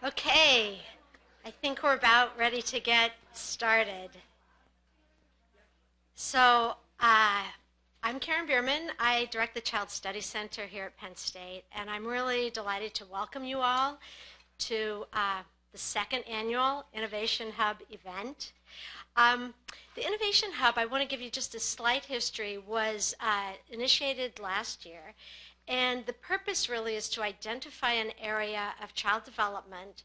Okay, I think we're about ready to get started. So, I'm Karen Bierman. I direct the Child Study Center here at Penn State, and I'm really delighted to welcome you all to the second annual Innovation Hub event. The Innovation Hub, I want to give you just a slight history, was initiated last year. And the purpose really is to identify an area of child development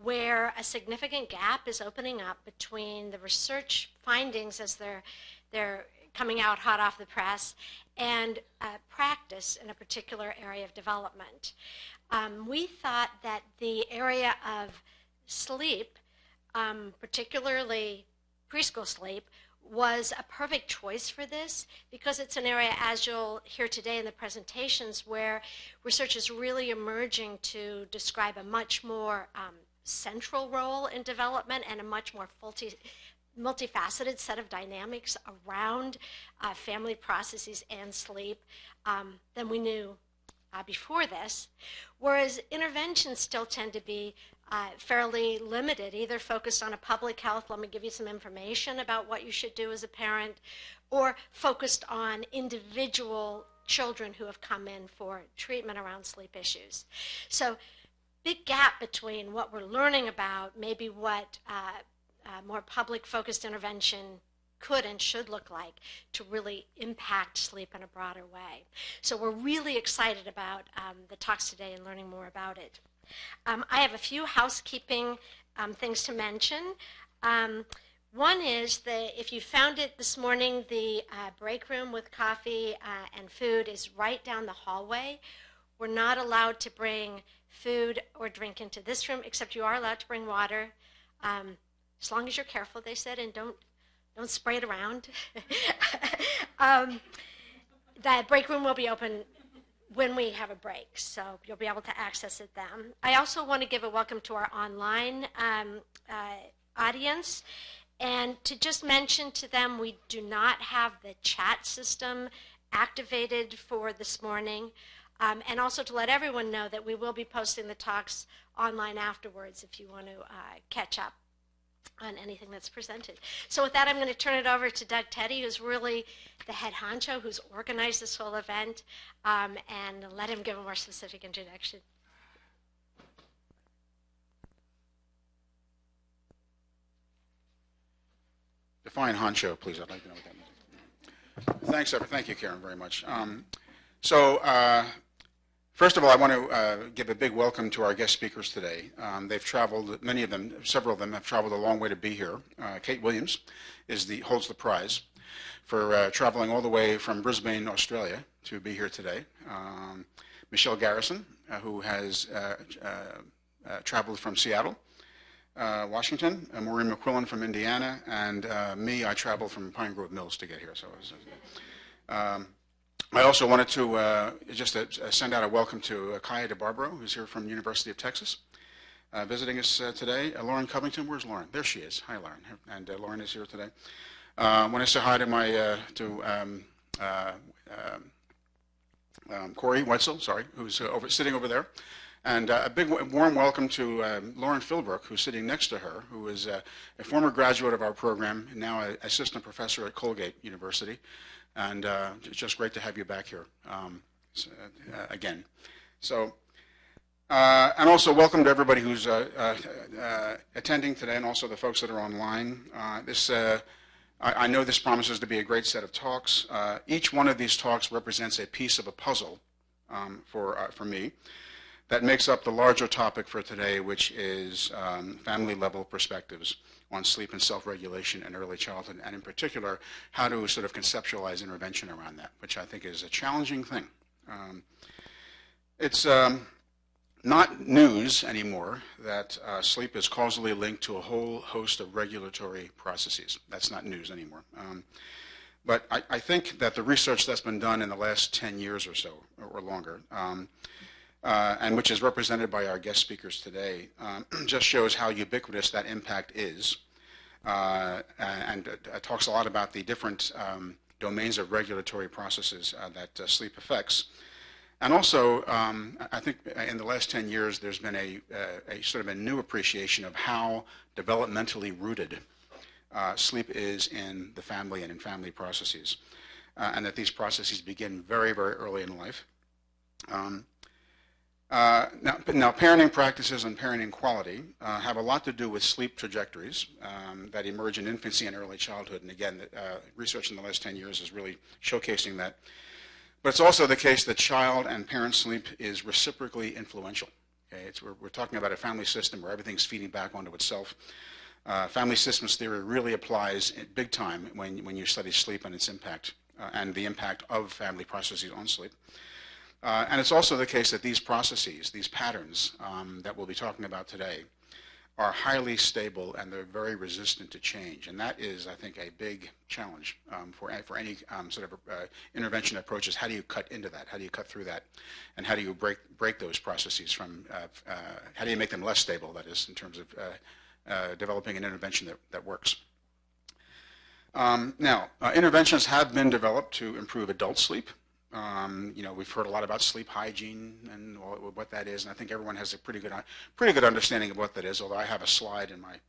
where a significant gap is opening up between the research findings as they're coming out hot off the press and practice in a particular area of development. We thought that the area of sleep, particularly preschool sleep, was a perfect choice for this because it's an area, as you'll hear today in the presentations, where research is really emerging to describe a much more central role in development and a much more multifaceted set of dynamics around family processes and sleep than we knew before this, whereas interventions still tend to be fairly limited, either focused on a public health, let me give you some information about what you should do as a parent, or focused on individual children who have come in for treatment around sleep issues. So big gap between what we're learning about, maybe what more public focused intervention could and should look like to really impact sleep in a broader way. So we're really excited about the talks today and learning more about it. I have a few housekeeping things to mention. One is that if you found it this morning, the break room with coffee and food is right down the hallway. We're not allowed to bring food or drink into this room, except you are allowed to bring water, as long as you're careful, they said, and don't spray it around. The break room will be open when we have a break, so you'll be able to access it then. I also want to give a welcome to our online audience, and to just mention to them we do not have the chat system activated for this morning, and also to let everyone know that we will be posting the talks online afterwards if you want to catch up on anything that's presented. So with that, I'm going to turn it over to Doug Teddy, who's really the head honcho, who's organized this whole event, and let him give a more specific introduction. Define honcho, please. I'd like to know what that means. Thank you, Karen, very much. First of all, I want to give a big welcome to our guest speakers today. They've traveled, several of them have traveled a long way to be here. Kate Williams holds the prize for traveling all the way from Brisbane, Australia, to be here today. Michelle Garrison, who has traveled from Seattle, Washington. Maureen McQuillan from Indiana, and me, I traveled from Pine Grove Mills to get here. So I also wanted to just send out a welcome to Kaya DeBarbaro, who's here from the University of Texas, visiting us today. Lauren Covington, where's Lauren? There she is. Hi, Lauren. And Lauren is here today. I want to say hi to Corey Wetzel, who's sitting over there. And a big warm welcome to Lauren Philbrook, who's sitting next to her, who is a former graduate of our program, now an assistant professor at Colgate University. And it's just great to have you back here again. So, and also welcome to everybody who's attending today, and also the folks that are online. I know this promises to be a great set of talks. Each one of these talks represents a piece of a puzzle for me that makes up the larger topic for today, which is family-level perspectives on sleep and self-regulation in early childhood, and in particular, how to sort of conceptualize intervention around that, which I think is a challenging thing. It's not news anymore that sleep is causally linked to a whole host of regulatory processes. That's not news anymore. But I think that the research that's been done in the last 10 years or so, or longer, and which is represented by our guest speakers today, just shows how ubiquitous that impact is, and talks a lot about the different domains of regulatory processes that sleep affects. And also, I think in the last 10 years, there's been a sort of a new appreciation of how developmentally rooted sleep is in the family and in family processes, and that these processes begin very, very early in life. Now, parenting practices and parenting quality have a lot to do with sleep trajectories that emerge in infancy and early childhood. And again, research in the last 10 years is really showcasing that. But it's also the case that child and parent sleep is reciprocally influential. Okay? We're talking about a family system where everything's feeding back onto itself. Family systems theory really applies big time when you study sleep and its impact and the impact of family processes on sleep. And it's also the case that these processes, these patterns that we'll be talking about today, are highly stable and they're very resistant to change. And that is, I think, a big challenge for any sort of intervention approaches. How do you cut into that? How do you cut through that? And how do you break those processes from, how do you make them less stable, that is, in terms of developing an intervention that works? Now, interventions have been developed to improve adult sleep. We've heard a lot about sleep hygiene and what that is, and I think everyone has a pretty good understanding of what that is, although I have a slide in my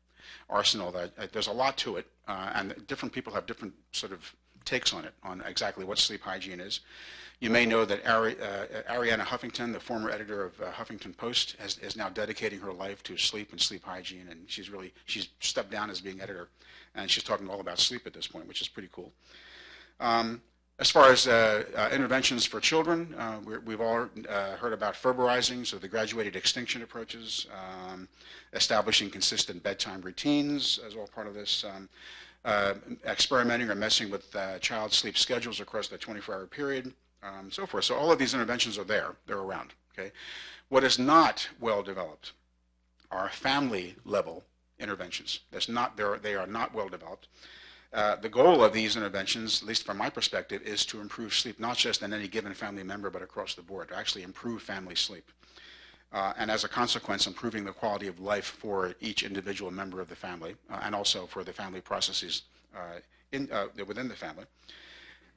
arsenal that there's a lot to it, and different people have different sort of takes on it, on exactly what sleep hygiene is. You may know that Arianna Huffington, the former editor of Huffington Post, is now dedicating her life to sleep and sleep hygiene, and she's stepped down as being editor, and she's talking all about sleep at this point, which is pretty cool. As far as interventions for children, we've all heard about ferberizing, so the graduated extinction approaches, establishing consistent bedtime routines as all part of this, experimenting or messing with child sleep schedules across the 24-hour period, so forth. So all of these interventions are there, they're around. Okay? What is not well developed are family level interventions. They are not well developed. The goal of these interventions, at least from my perspective, is to improve sleep, not just in any given family member, but across the board, to actually improve family sleep. And as a consequence, improving the quality of life for each individual member of the family, and also for the family processes within the family.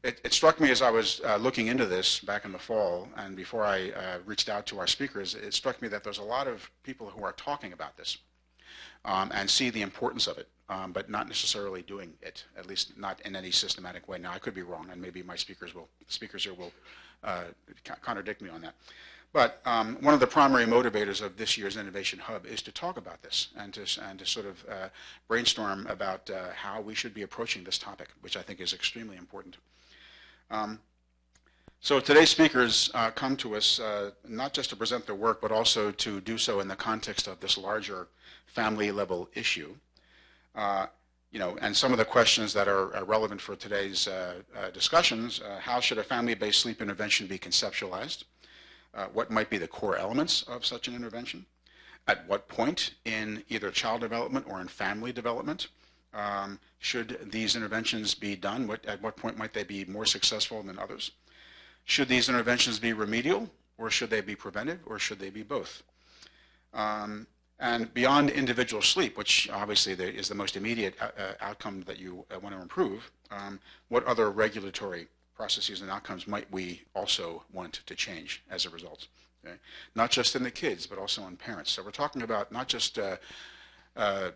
It struck me as I was looking into this back in the fall, and before I reached out to our speakers, it struck me that there's a lot of people who are talking about this and see the importance of it. But not necessarily doing it, at least not in any systematic way. Now, I could be wrong, and maybe my speakers here will contradict me on that. But one of the primary motivators of this year's Innovation Hub is to talk about this and to sort of brainstorm about how we should be approaching this topic, which I think is extremely important. So today's speakers come to us not just to present their work, but also to do so in the context of this larger family-level issue. And some of the questions that are relevant for today's discussions, how should a family-based sleep intervention be conceptualized? What might be the core elements of such an intervention? At what point in either child development or in family development should these interventions be done? At what point might they be more successful than others? Should these interventions be remedial, or should they be preventive, or should they be both? And beyond individual sleep, which obviously is the most immediate outcome that you want to improve, what other regulatory processes and outcomes might we also want to change as a result? Okay? Not just in the kids, but also in parents. So we're talking about not just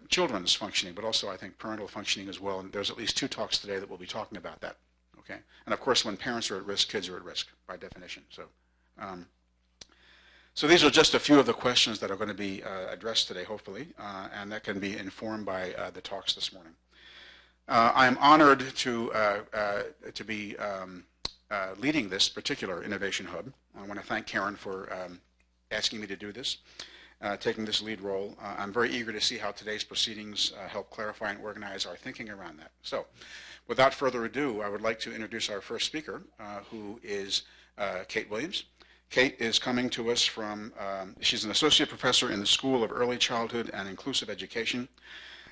children's functioning, but also I think parental functioning as well. And there's at least 2 talks today that will be talking about that. Okay? And of course, when parents are at risk, kids are at risk by definition. So these are just a few of the questions that are going to be addressed today, hopefully, and that can be informed by the talks this morning. I am honored to be leading this particular Innovation Hub. I want to thank Karen for asking me to do this, taking this lead role. I'm very eager to see how today's proceedings help clarify and organize our thinking around that. So, without further ado, I would like to introduce our first speaker, who is Kate Williams. Kate is coming to us from, she's an associate professor in the School of Early Childhood and Inclusive Education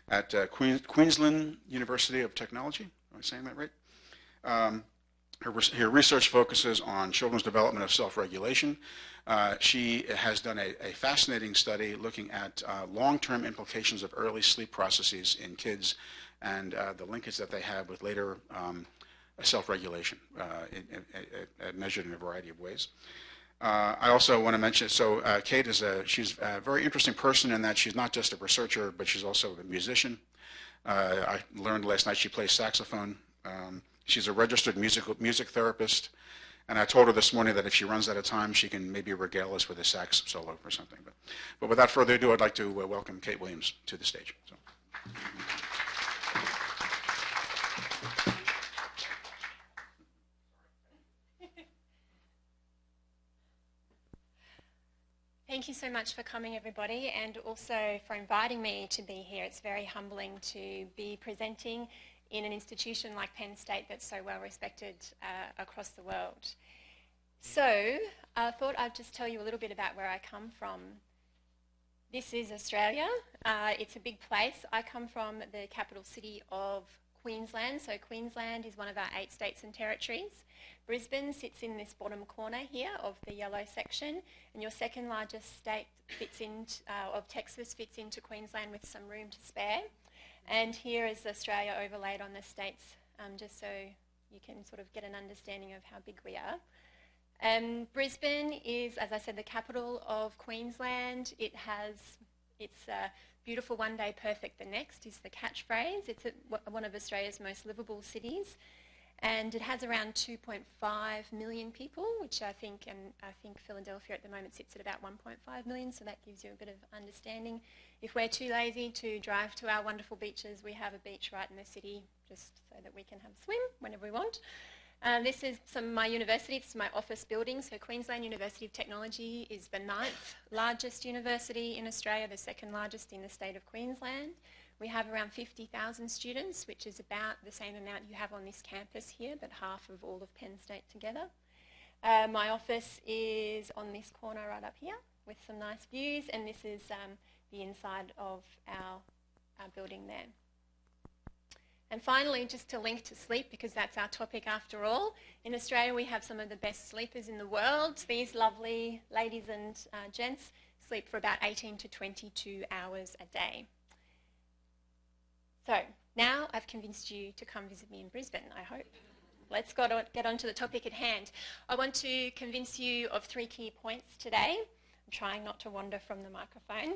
at Queensland University of Technology. Am I saying that right? Her research focuses on children's development of self-regulation. She has done a fascinating study looking at long-term implications of early sleep processes in kids and the linkage that they have with later self-regulation, measured in a variety of ways. I also want to mention, so Kate she's a very interesting person in that she's not just a researcher, but she's also a musician. I learned last night she plays saxophone. She's a registered music therapist, and I told her this morning that if she runs out of time, she can maybe regale us with a sax solo or something. But without further ado, I'd like to welcome Kate Williams to the stage. So. Thank you so much for coming, everybody, and also for inviting me to be here. It's very humbling to be presenting in an institution like Penn State that's so well respected across the world. So I thought I'd just tell you a little bit about where I come from. This is Australia. It's a big place. I come from the capital city of Queensland. So Queensland is one of our 8 states and territories. Brisbane sits in this bottom corner here of the yellow section, and your second largest state of Texas fits into Queensland with some room to spare. And here is Australia overlaid on the states, just so you can sort of get an understanding of how big we are. Brisbane is, as I said, the capital of Queensland. It's beautiful one day, perfect the next is the catchphrase. It's one of Australia's most livable cities. And it has around 2.5 million people, which I think Philadelphia at the moment sits at about 1.5 million, so that gives you a bit of understanding. If we're too lazy to drive to our wonderful beaches, we have a beach right in the city, just so that we can have a swim whenever we want. This is my university. This is my office building. So Queensland University of Technology is the 9th largest university in Australia, the 2nd largest in the state of Queensland. We have around 50,000 students, which is about the same amount you have on this campus here, but half of all of Penn State together. My office is on this corner right up here with some nice views, and this is the inside of our building there. And finally, just to link to sleep, because that's our topic after all, in Australia we have some of the best sleepers in the world. These lovely ladies and gents sleep for about 18 to 22 hours a day. So now I've convinced you to come visit me in Brisbane, I hope. Let's get on to the topic at hand. I want to convince you of 3 key points today. I'm trying not to wander from the microphone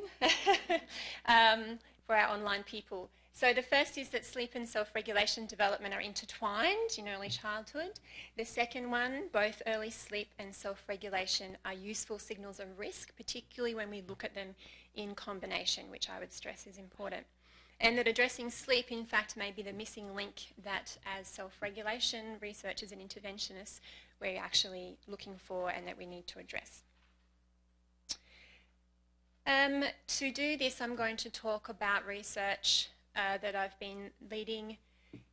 for our online people. So the first is that sleep and self-regulation development are intertwined in early childhood. The second one, both early sleep and self-regulation are useful signals of risk, particularly when we look at them in combination, which I would stress is important. And that addressing sleep, in fact, may be the missing link that as self-regulation researchers and interventionists we're actually looking for and that we need to address. To do this, I'm going to talk about research that I've been leading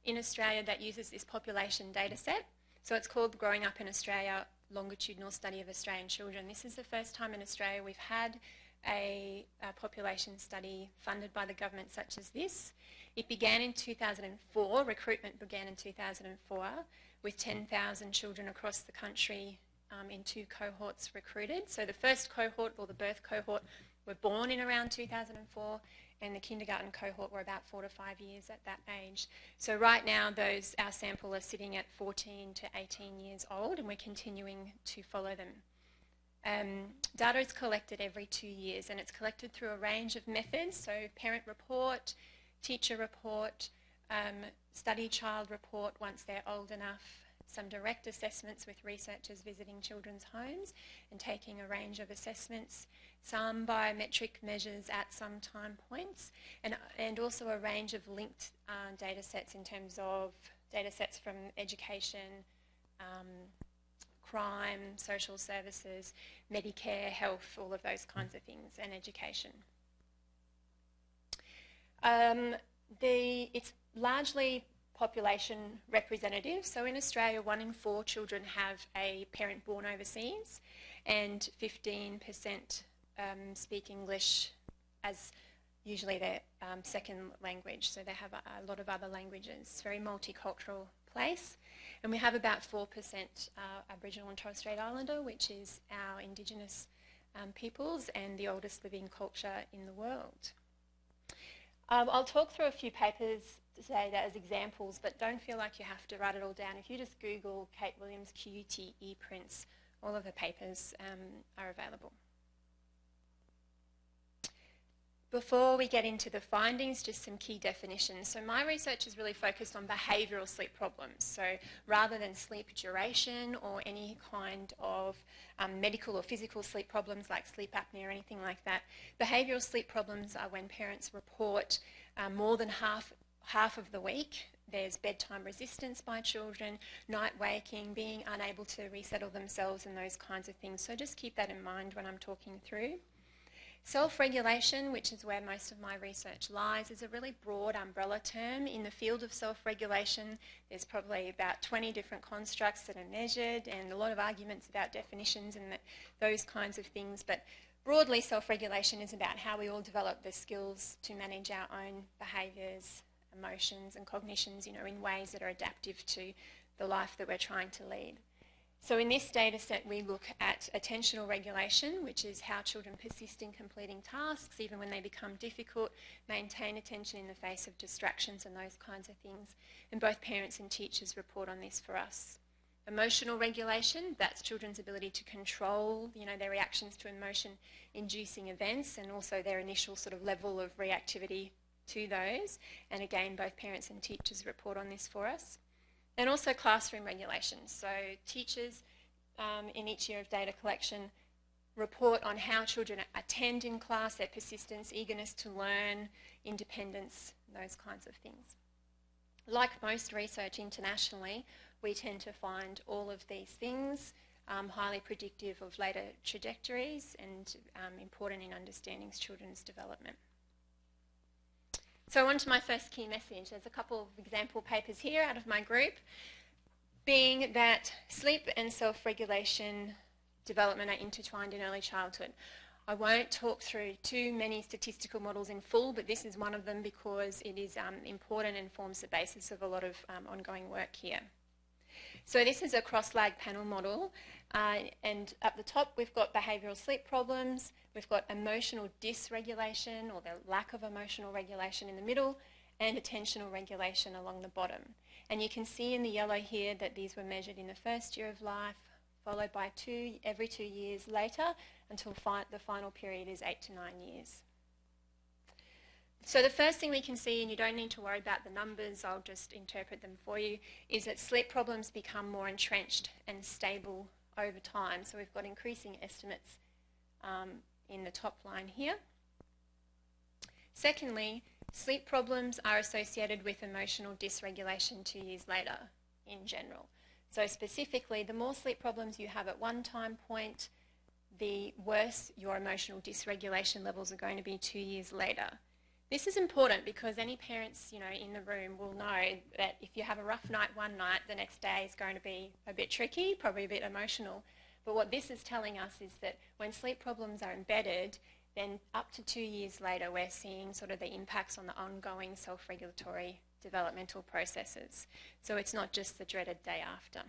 in Australia that uses this population data set. So it's called Growing Up in Australia, Longitudinal Study of Australian Children. This is the first time in Australia we've had a population study funded by the government such as this. It began in 2004, recruitment began in 2004 with 10,000 children across the country in 2 cohorts recruited. So the first cohort, or the birth cohort, were born in around 2004, and the kindergarten cohort were about 4 to 5 years at that age. So right now our sample are sitting at 14 to 18 years old, and we're continuing to follow them. Data is collected every 2 years, and it's collected through a range of methods, so parent report, teacher report, study child report once they're old enough, some direct assessments with researchers visiting children's homes and taking a range of assessments, some biometric measures at some time points, and also a range of linked data sets in terms of data sets from education, crime, social services, Medicare, health, all of those kinds of things, and education. It's largely population representative. So in Australia, 1 in 4 children have a parent born overseas, and 15% speak English as usually their second language. So they have a lot of other languages. It's a very multicultural place. And we have about 4% Aboriginal and Torres Strait Islander, which is our Indigenous peoples and the oldest living culture in the world. I'll talk through a few papers today as examples, but don't feel like you have to write it all down. If you just Google Kate Williams QUT ePrints All of the papers are available. Before we get into the findings, just some key definitions. So my research is really focused on behavioural sleep problems. So rather than sleep duration or any kind of medical or physical sleep problems like sleep apnea or anything like that, behavioural sleep problems are when parents report more than half of the week there's bedtime resistance by children, night waking, being unable to resettle themselves and those kinds of things. So just keep that in mind when I'm talking through. Self-regulation, which is where most of my research lies, is a really broad umbrella term. In the field of self-regulation, there's probably about 20 different constructs that are measured and a lot of arguments about definitions and those kinds of things. But broadly, self-regulation is about how we all develop the skills to manage our own behaviours, emotions and cognitions, in ways that are adaptive to the life that we're trying to lead. So in this data set, we look at attentional regulation, which is how children persist in completing tasks, even when they become difficult, maintain attention in the face of distractions and those kinds of things. And both parents and teachers report on this for us. Emotional regulation, that's children's ability to control, their reactions to emotion-inducing events and also their initial sort of level of reactivity to those. And again, both parents and teachers report on this for us. And also classroom regulation. So teachers in each year of data collection report on how children attend in class, their persistence, eagerness to learn, independence, those kinds of things. Like most research internationally, we tend to find all of these things highly predictive of later trajectories and important in understanding children's development. So on to my first key message. There's a couple of example papers here out of my group, being that sleep and self-regulation development are intertwined in early childhood. I won't talk through too many statistical models in full, but this is one of them because it is important and forms the basis of a lot of ongoing work here. So this is a cross-lag panel model, and at the top we've got behavioural sleep problems, we've got emotional dysregulation or the lack of emotional regulation in the middle, and attentional regulation along the bottom. And you can see in the yellow here that these were measured in the first year of life, followed by every 2 years later, until the final period is 8 to 9 years. So the first thing we can see, and you don't need to worry about the numbers, I'll just interpret them for you, is that sleep problems become more entrenched and stable over time. So we've got increasing estimates in the top line here. Secondly, sleep problems are associated with emotional dysregulation 2 years later in general. So specifically, the more sleep problems you have at one time point, the worse your emotional dysregulation levels are going to be 2 years later. This is important because any parents, in the room will know that if you have a rough night one night, the next day is going to be a bit tricky, probably a bit emotional. But what this is telling us is that when sleep problems are embedded, then up to 2 years later, we're seeing sort of the impacts on the ongoing self-regulatory developmental processes. So it's not just the dreaded day after.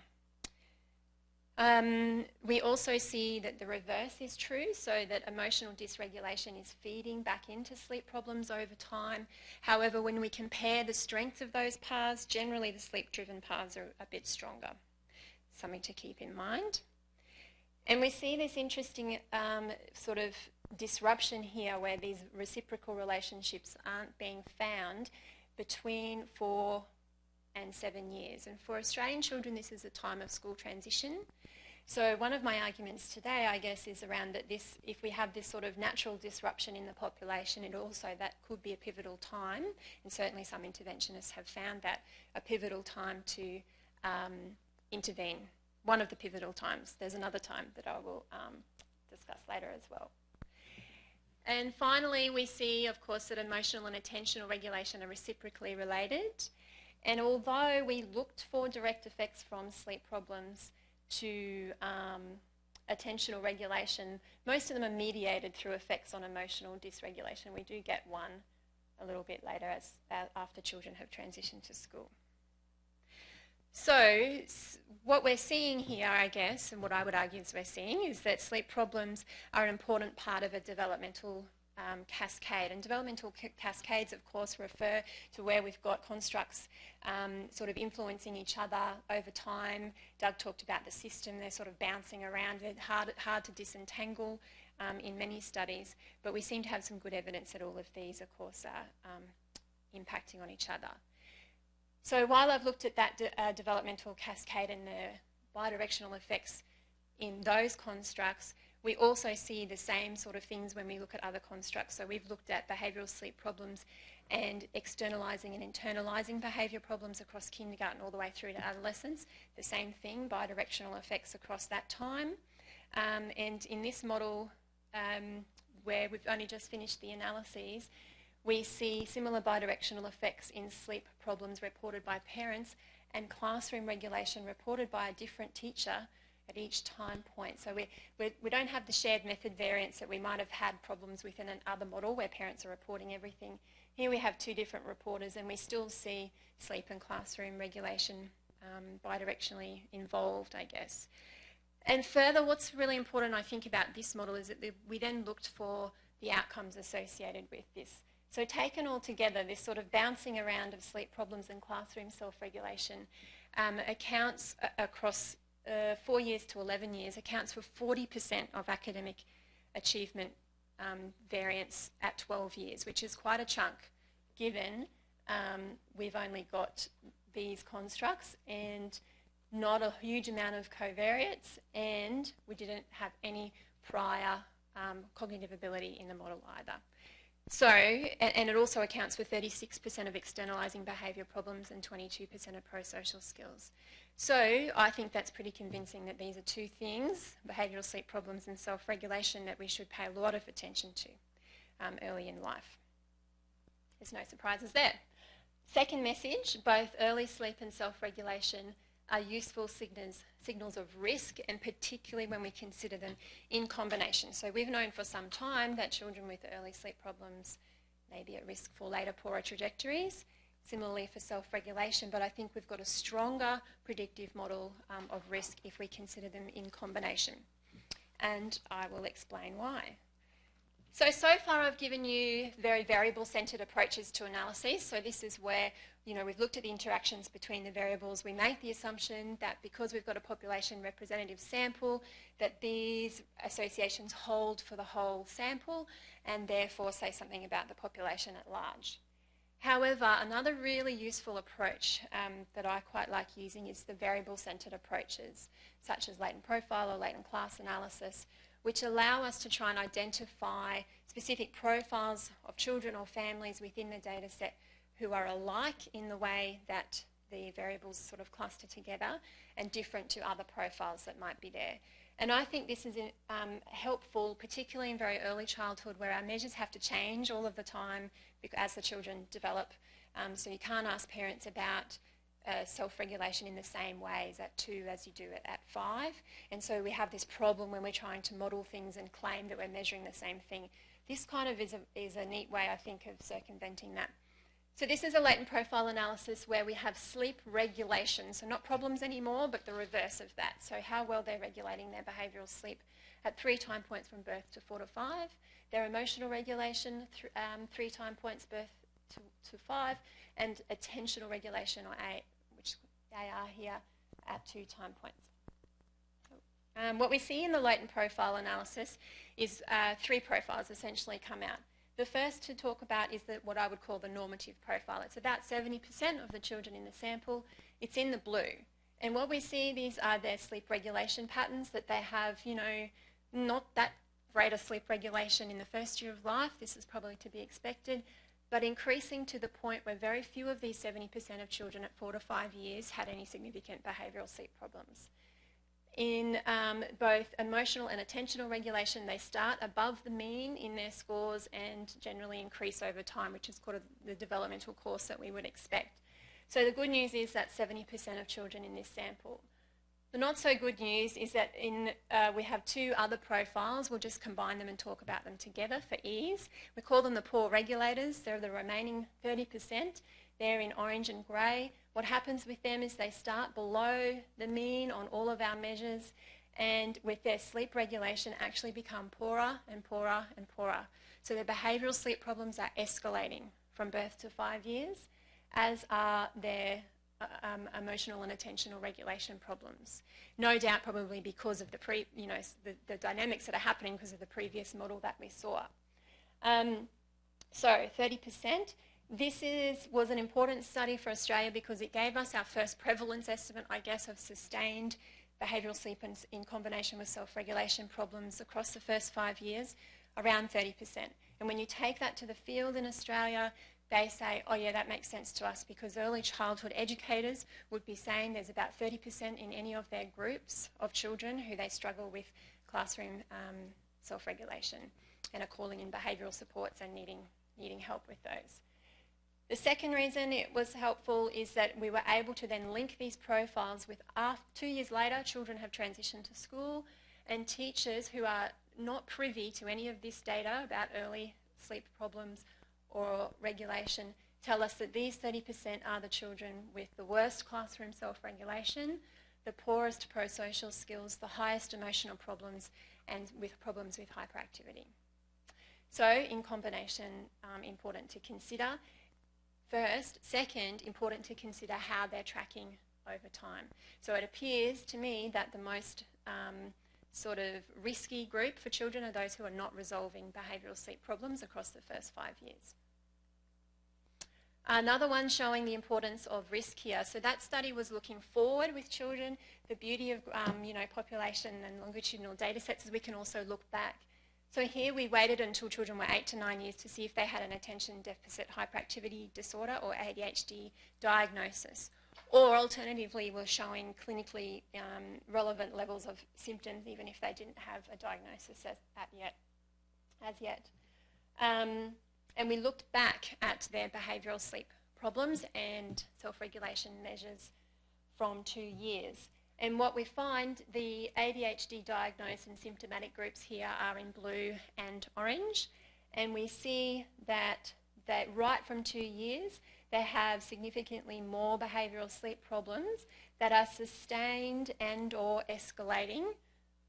We also see that the reverse is true, so that emotional dysregulation is feeding back into sleep problems over time. However, when we compare the strength of those paths, generally the sleep-driven paths are a bit stronger. Something to keep in mind. And we see this interesting sort of disruption here where these reciprocal relationships aren't being found between 4 and 7 years. And for Australian children, this is a time of school transition. So one of my arguments today, I guess, is around that if we have this sort of natural disruption in the population, that could be a pivotal time, and certainly some interventionists have found that a pivotal time to intervene. One of the pivotal times. There's another time that I will discuss later as well. And finally, we see, of course, that emotional and attentional regulation are reciprocally related. And although we looked for direct effects from sleep problems to attentional regulation, most of them are mediated through effects on emotional dysregulation. We do get one a little bit later after children have transitioned to school. So what we're seeing here, I guess, and what I would argue is we're seeing, is that sleep problems are an important part of a developmental cascade. And developmental cascades, of course, refer to where we've got constructs sort of influencing each other over time. Doug talked about the system. They're sort of bouncing around. They're hard to disentangle in many studies, but we seem to have some good evidence that all of these, of course, are impacting on each other. So while I've looked at that developmental cascade and the bidirectional effects in those constructs, we also see the same sort of things when we look at other constructs. So we've looked at behavioural sleep problems and externalising and internalising behaviour problems across kindergarten all the way through to adolescence. The same thing, bidirectional effects across that time. And in this model, where we've only just finished the analyses, we see similar bidirectional effects in sleep problems reported by parents and classroom regulation reported by a different teacher at each time point. So we don't have the shared method variance that we might have had problems with in another model where parents are reporting everything. Here we have two different reporters and we still see sleep and classroom regulation bidirectionally involved, I guess. And further, what's really important, I think, about this model is that we then looked for the outcomes associated with this. So taken all together, this sort of bouncing around of sleep problems and classroom self-regulation accounts across 4 years to 11 years, accounts for 40% of academic achievement variance at 12 years, which is quite a chunk given we've only got these constructs and not a huge amount of covariates, and we didn't have any prior cognitive ability in the model either. So, and it also accounts for 36% of externalising behaviour problems and 22% of pro-social skills. So I think that's pretty convincing that these are two things, behavioural sleep problems and self-regulation, that we should pay a lot of attention to early in life. There's no surprises there. Second message, both early sleep and self-regulation are useful signals of risk, and particularly when we consider them in combination. So we've known for some time that children with early sleep problems may be at risk for later poorer trajectories, similarly for self-regulation, but I think we've got a stronger predictive model of risk if we consider them in combination. And I will explain why. So far I've given you very variable-centred approaches to analyses. So this is where, we've looked at the interactions between the variables. We make the assumption that because we've got a population representative sample, that these associations hold for the whole sample and therefore say something about the population at large. However, another really useful approach that I quite like using is the variable-centred approaches, such as latent profile or latent class analysis, which allow us to try and identify specific profiles of children or families within the data set who are alike in the way that the variables sort of cluster together and different to other profiles that might be there. And I think this is helpful, particularly in very early childhood, where our measures have to change all of the time as the children develop. So you can't ask parents about self-regulation in the same ways at 2 as you do it at 5. And so we have this problem when we're trying to model things and claim that we're measuring the same thing. This kind of is a neat way, I think, of circumventing that. So this is a latent profile analysis where we have sleep regulation, so not problems anymore, but the reverse of that. So how well they're regulating their behavioural sleep at 3 time points from birth to 4 to 5, their emotional regulation 3 time points birth to 5, and attentional regulation, or A, which they are here, at 2 time points. What we see in the latent profile analysis is 3 profiles essentially come out. The first to talk about is what I would call the normative profile. It's about 70% of the children in the sample. It's in the blue. And what we see, these are their sleep regulation patterns, that they have, not that great a sleep regulation in the first year of life. This is probably to be expected, but increasing to the point where very few of these 70% of children at 4 to 5 years had any significant behavioural sleep problems. In both emotional and attentional regulation, they start above the mean in their scores and generally increase over time, which is kind of the developmental course that we would expect. So the good news is that 70% of children in this sample. The not so good news is that we have 2 other profiles. We'll just combine them and talk about them together for ease. We call them the poor regulators. They're the remaining 30%. They're in orange and grey. What happens with them is they start below the mean on all of our measures, and with their sleep regulation actually become poorer and poorer and poorer. So their behavioural sleep problems are escalating from birth to 5 years, as are their emotional and attentional regulation problems. No doubt probably because of the dynamics that are happening because of the previous model that we saw. So 30%. This was an important study for Australia because it gave us our first prevalence estimate, I guess, of sustained behavioural sleep in combination with self-regulation problems across the first 5 years, around 30%. And when you take that to the field in Australia, they say, oh yeah, that makes sense to us, because early childhood educators would be saying there's about 30% in any of their groups of children who they struggle with classroom self-regulation and are calling in behavioural supports and needing help with those. The second reason it was helpful is that we were able to then link these profiles with 2 years later, children have transitioned to school, and teachers who are not privy to any of this data about early sleep problems or regulation tell us that these 30% are the children with the worst classroom self-regulation, the poorest pro-social skills, the highest emotional problems, and with problems with hyperactivity. So in combination, important to consider. First. Second, important to consider how they're tracking over time. So it appears to me that the most sort of risky group for children are those who are not resolving behavioural sleep problems across the first 5 years. Another one showing the importance of risk here. So that study was looking forward with children. The beauty of population and longitudinal data sets is we can also look back. So here we waited until children were 8 to 9 years to see if they had an attention deficit hyperactivity disorder or ADHD diagnosis. Or alternatively, were showing clinically relevant levels of symptoms even if they didn't have a diagnosis as yet. And we looked back at their behavioural sleep problems and self-regulation measures from 2 years. And what we find, the ADHD diagnosed and symptomatic groups here are in blue and orange. And we see that right from 2 years, they have significantly more behavioural sleep problems that are sustained and or escalating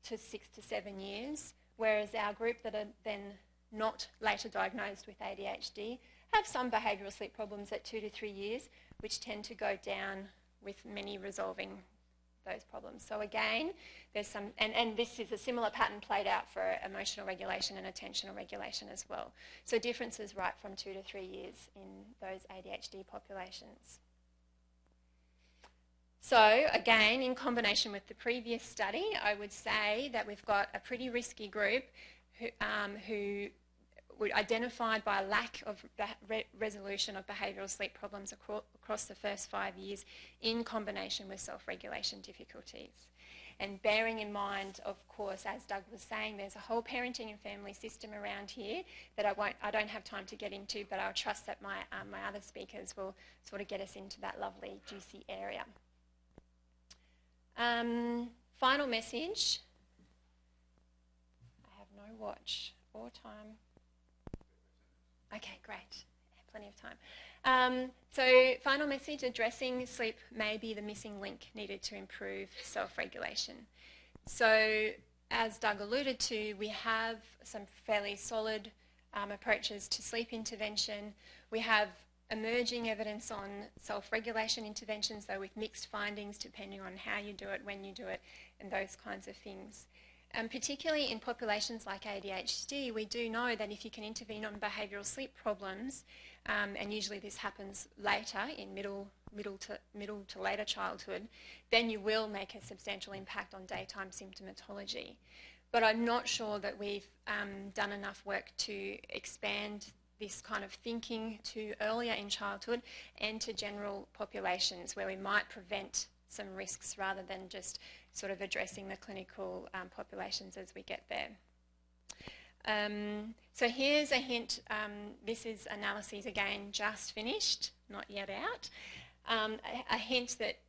to 6 to 7 years, whereas our group that are then not later diagnosed with ADHD have some behavioural sleep problems at 2 to 3 years, which tend to go down with many resolving those problems. So again, there's some, and this is a similar pattern played out for emotional regulation and attentional regulation as well. So differences right from 2 to 3 years in those ADHD populations. So again, in combination with the previous study, I would say that we've got a pretty risky group who were identified by a lack of resolution of behavioural sleep problems across the first 5 years in combination with self-regulation difficulties. And bearing in mind, of course, as Doug was saying, there's a whole parenting and family system around here that I don't have time to get into, but I'll trust that my other speakers will sort of get us into that lovely, juicy area. Final message. I have no watch or time. Okay, great. Plenty of time. So final message, addressing sleep may be the missing link needed to improve self-regulation. So as Doug alluded to, we have some fairly solid approaches to sleep intervention. We have emerging evidence on self-regulation interventions, though with mixed findings depending on how you do it, when you do it, and those kinds of things. Particularly in populations like ADHD, we do know that if you can intervene on behavioural sleep problems, and usually this happens later in middle to later childhood, then you will make a substantial impact on daytime symptomatology. But I'm not sure that we've done enough work to expand this kind of thinking to earlier in childhood and to general populations where we might prevent some risks rather than just sort of addressing the clinical populations as we get there. So here's a hint. This is analyses, again, just finished, not yet out. A hint that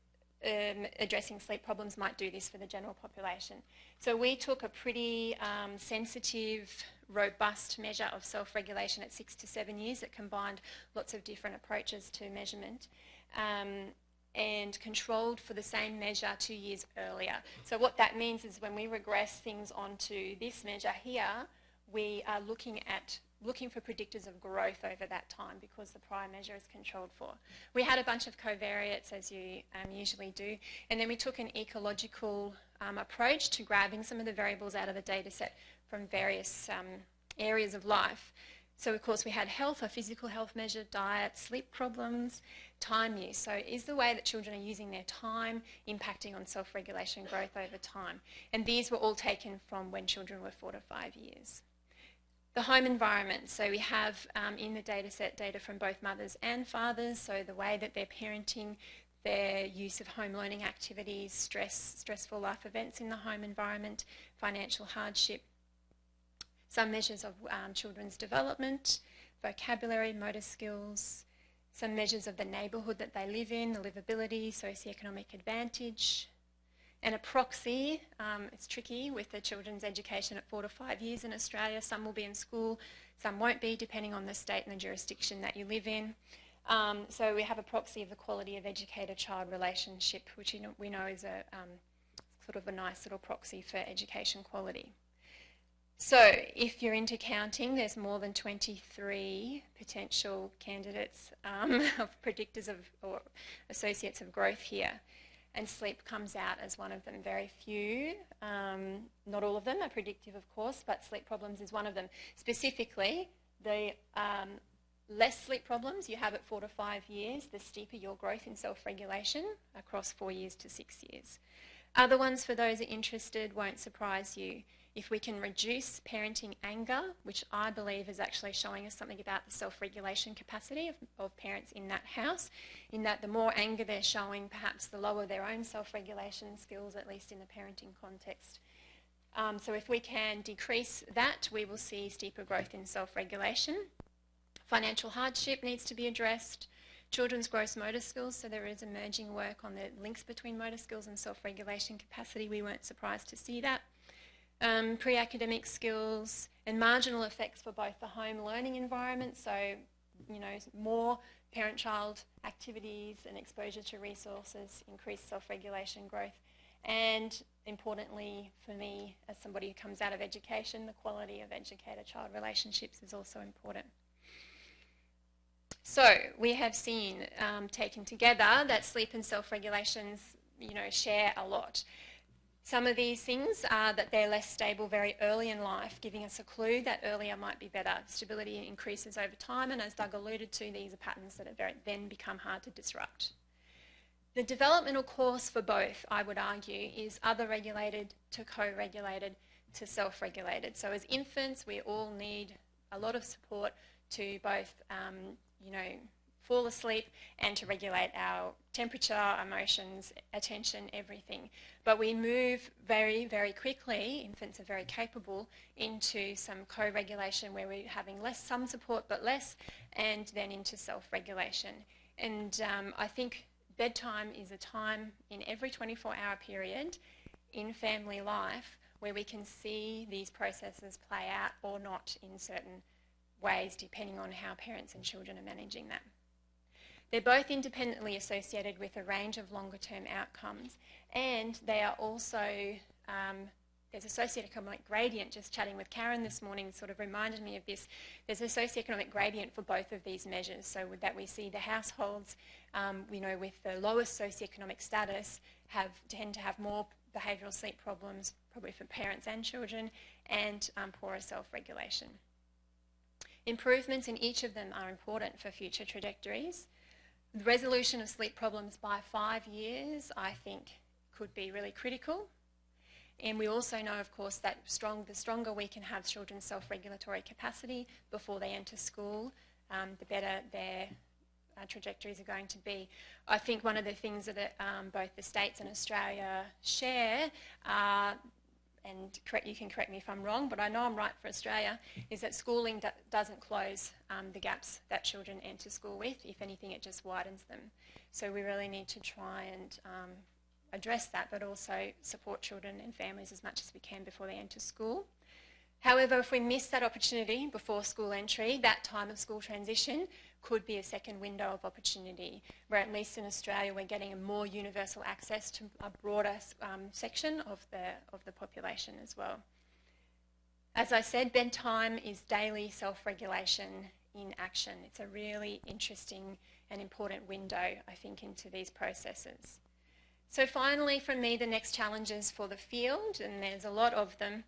addressing sleep problems might do this for the general population. So we took a pretty sensitive, robust measure of self-regulation at 6 to 7 years that combined lots of different approaches to measurement. and controlled for the same measure 2 years earlier. So what that means is when we regress things onto this measure here, we are looking for predictors of growth over that time because the prior measure is controlled for. We had a bunch of covariates, as you usually do, and then we took an ecological approach to grabbing some of the variables out of the data set from various areas of life. So, of course, we had health, a physical health measure, diet, sleep problems, time use. So is the way that children are using their time impacting on self-regulation growth over time? And these were all taken from when children were 4 to 5 years. The home environment. So we have in the data set data from both mothers and fathers, so the way that they're parenting, their use of home learning activities, stressful life events in the home environment, financial hardship, some measures of children's development, vocabulary, motor skills, some measures of the neighbourhood that they live in, the livability, socioeconomic advantage, and a proxy. It's tricky with the children's education at 4 to 5 years in Australia. Some will be in school, some won't be, depending on the state and the jurisdiction that you live in. So we have a proxy of the quality of educator-child relationship, which we know is a sort of a nice little proxy for education quality. So if you're into counting, there's more than 23 potential candidates of predictors of or associates of growth here. And sleep comes out as one of them. Very few, not all of them are predictive, of course, but sleep problems is one of them. Specifically, the less sleep problems you have at 4 to 5 years, the steeper your growth in self-regulation across 4 years to 6 years. Other ones, for those who are interested, won't surprise you. If we can reduce parenting anger, which I believe is actually showing us something about the self-regulation capacity of parents in that house, in that the more anger they're showing, perhaps the lower their own self-regulation skills, at least in a parenting context. So if we can decrease that, we will see steeper growth in self-regulation. Financial hardship needs to be addressed. Children's gross motor skills, so there is emerging work on the links between motor skills and self-regulation capacity. We weren't surprised to see that. Pre-academic skills and marginal effects for both the home learning environment, so more parent-child activities and exposure to resources, increased self-regulation growth, and importantly for me as somebody who comes out of education, the quality of educator-child relationships is also important. So we have seen, taken together, that sleep and self-regulations, share a lot. Some of these things are that they're less stable very early in life, giving us a clue that earlier might be better. Stability increases over time, and as Doug alluded to, these are patterns that then become hard to disrupt. The developmental course for both, I would argue, is other regulated to co-regulated to self-regulated. So as infants, we all need a lot of support to both, fall asleep and to regulate our temperature, emotions, attention, everything. But we move very, very quickly, infants are very capable, into some co-regulation where we're having some support but less, and then into self-regulation. And I think bedtime is a time in every 24-hour period in family life where we can see these processes play out or not in certain ways, depending on how parents and children are managing that. They're both independently associated with a range of longer-term outcomes, and they are also, there's a socioeconomic gradient. Just chatting with Karen this morning sort of reminded me of this. There's a socioeconomic gradient for both of these measures, so with that we see the households, with the lowest socioeconomic status tend to have more behavioural sleep problems, probably for parents and children, and poorer self-regulation. Improvements in each of them are important for future trajectories. The resolution of sleep problems by 5 years, I think, could be really critical. And we also know, of course, that the stronger we can have children's self-regulatory capacity before they enter school, the better their trajectories are going to be. I think one of the things that both the States and Australia share and you can correct me if I'm wrong, but I know I'm right for Australia, is that schooling doesn't close the gaps that children enter school with. If anything, it just widens them. So we really need to try and address that, but also support children and families as much as we can before they enter school. However, if we miss that opportunity before school entry, that time of school transition could be a second window of opportunity, where at least in Australia we're getting a more universal access to a broader section of the population as well. As I said, bedtime is daily self-regulation in action. It's a really interesting and important window, I think, into these processes. So finally, from me, the next challenges for the field, and there's a lot of them,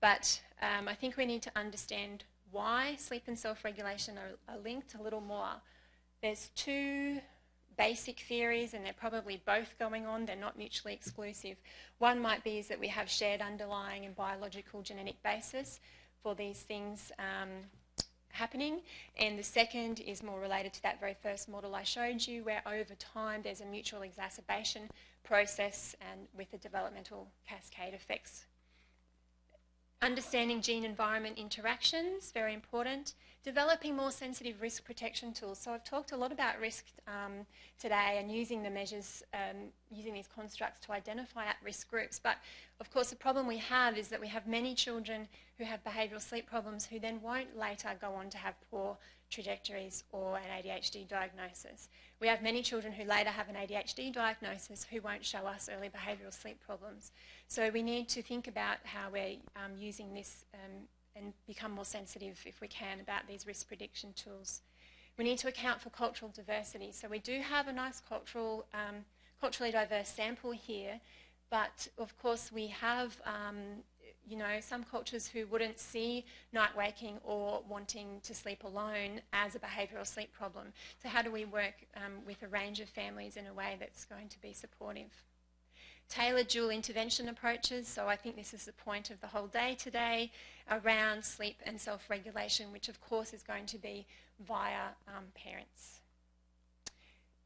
but I think we need to understand why sleep and self-regulation are linked a little more. There's two basic theories, and they're probably both going on. They're not mutually exclusive. One might be is that we have shared underlying and biological genetic basis for these things happening, and the second is more related to that very first model I showed you, where over time there's a mutual exacerbation process and with the developmental cascade effects. Understanding gene-environment interactions, very important. Developing more sensitive risk protection tools. So I've talked a lot about risk today and using the measures, using these constructs to identify at-risk groups. But of course the problem we have is that we have many children who have behavioural sleep problems who then won't later go on to have poor trajectories or an ADHD diagnosis. We have many children who later have an ADHD diagnosis who won't show us early behavioural sleep problems. So we need to think about how we're using this and become more sensitive, if we can, about these risk prediction tools. We need to account for cultural diversity. So we do have a nice culturally diverse sample here, but of course we have you know, some cultures who wouldn't see night waking or wanting to sleep alone as a behavioural sleep problem. So how do we work with a range of families in a way that's going to be supportive? Tailored dual intervention approaches, so I think this is the point of the whole day today, around sleep and self-regulation, which of course is going to be via parents.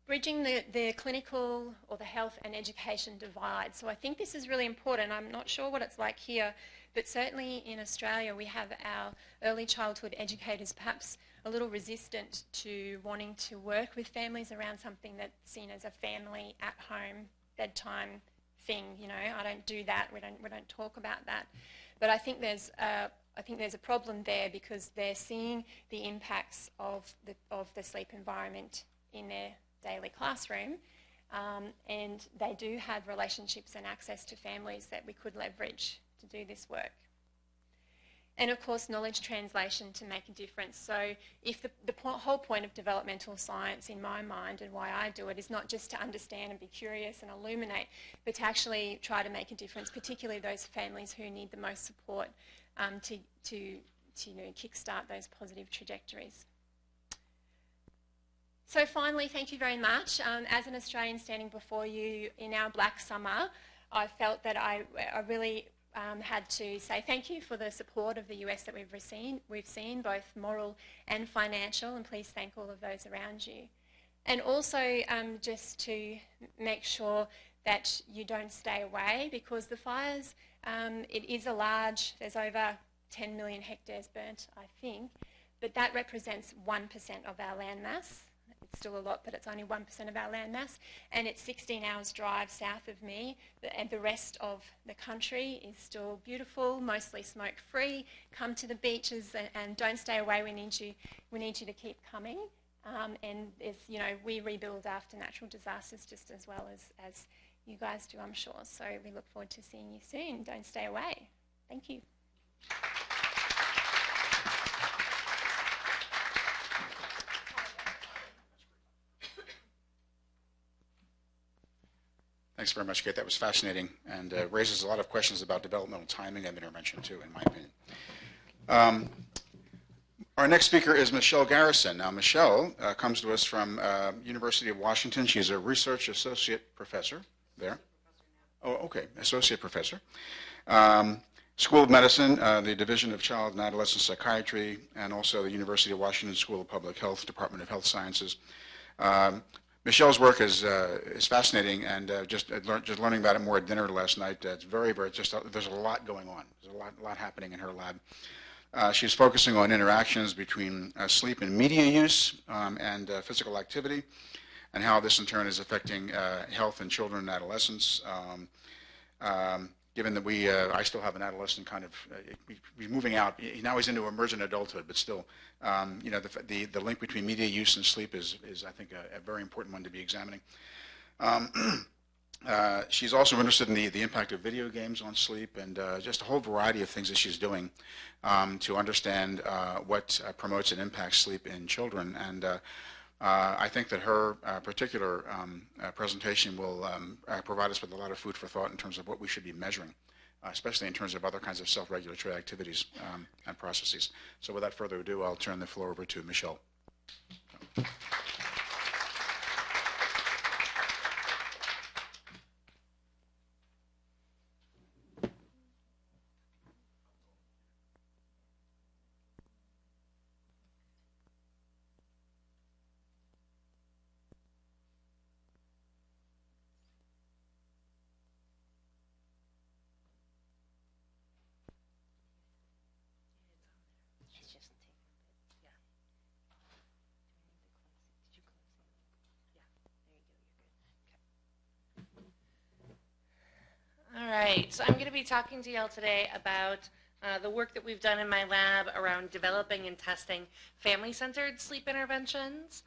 Bridging the clinical or the health and education divide. So I think this is really important. I'm not sure what it's like here, but certainly in Australia we have our early childhood educators perhaps a little resistant to wanting to work with families around something that's seen as a family at home bedtime thing. You know, I don't do that. We don't talk about that. But I think there's a problem there because they're seeing the impacts of the sleep environment in their daily classroom, and they do have relationships and access to families that we could leverage to do this work. And of course, knowledge translation to make a difference. So if the whole point of developmental science, in my mind, and why I do it, is not just to understand and be curious and illuminate, but to actually try to make a difference, particularly those families who need the most support to you know, kickstart those positive trajectories. So finally, thank you very much. As an Australian standing before you in our Black Summer, I felt that I really had to say thank you for the support of the US that we've seen, both moral and financial, and please thank all of those around you. And also just to make sure that you don't stay away, because the fires, it is a large, there's over 10 million hectares burnt, I think, but that represents 1% of our land mass. It's still a lot, but it's only 1% of our land mass, and it's 16 hours drive south of me, and the rest of the country is still beautiful, mostly smoke-free. Come to the beaches and don't stay away. We need you to keep coming. And you know, we rebuild after natural disasters just as well as you guys do, I'm sure. So we look forward to seeing you soon. Don't stay away. Thank you. Thanks very much, Kate. That was fascinating and raises a lot of questions about developmental timing and intervention, too, in my opinion. Our next speaker is Michelle Garrison. Now, Michelle comes to us from University of Washington. She's a research associate professor there. Oh, okay, associate professor. School of Medicine, the Division of Child and Adolescent Psychiatry, and also the University of Washington School of Public Health, Department of Health Sciences. Michelle's work is fascinating, and just learning about it more at dinner last night. It's very, there's a lot going on. There's a lot happening in her lab. She's focusing on interactions between sleep and media use and physical activity, and how this in turn is affecting health in children and adolescents. given that I still have an adolescent kind of, he's moving out. Now he's into emergent adulthood, but still, the link between media use and sleep is I think, a very important one to be examining. She's also interested in the impact of video games on sleep, and just a whole variety of things that she's doing to understand what promotes and impacts sleep in children. And I think that her particular presentation will provide us with a lot of food for thought in terms of what we should be measuring, especially in terms of other kinds of self-regulatory activities and processes. So without further ado, I'll turn the floor over to Michelle. All right, so I'm going to be talking to y'all today about the work that we've done in my lab around developing and testing family-centered sleep interventions.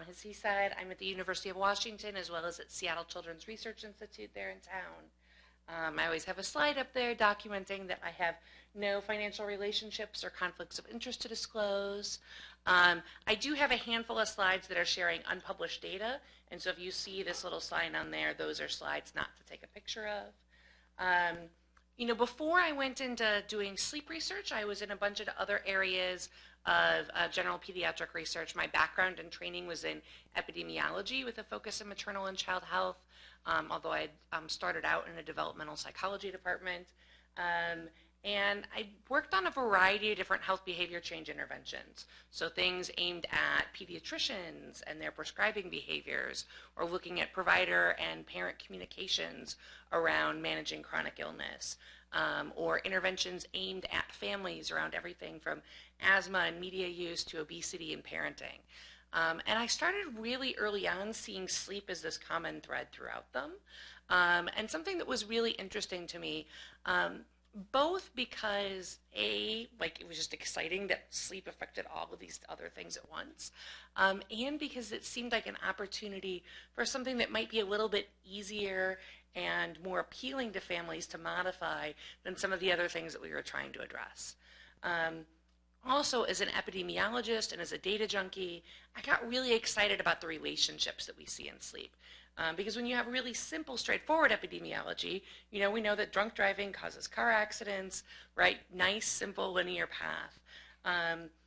As he said, I'm at the University of Washington as well as at Seattle Children's Research Institute there in town. I always have a slide up there documenting that I have no financial relationships or conflicts of interest to disclose. I do have a handful of slides that are sharing unpublished data, and so if you see this little sign on there, those are slides not to take a picture of. Before I went into doing sleep research, I was in a bunch of other areas of general pediatric research. My background and training was in epidemiology with a focus in maternal and child health, although I started out in a developmental psychology department. And I worked on a variety of different health behavior change interventions. So things aimed at pediatricians and their prescribing behaviors, or looking at provider and parent communications around managing chronic illness, or interventions aimed at families around everything from asthma and media use to obesity and parenting. And I started really early on seeing sleep as this common thread throughout them. And something that was really interesting to me, both because it was just exciting that sleep affected all of these other things at once, and because it seemed like an opportunity for something that might be a little bit easier and more appealing to families to modify than some of the other things that we were trying to address. Also, as an epidemiologist and as a data junkie, I got really excited about the relationships that we see in sleep. Because when you have really simple, straightforward epidemiology, we know that drunk driving causes car accidents, right? Nice, simple, linear path.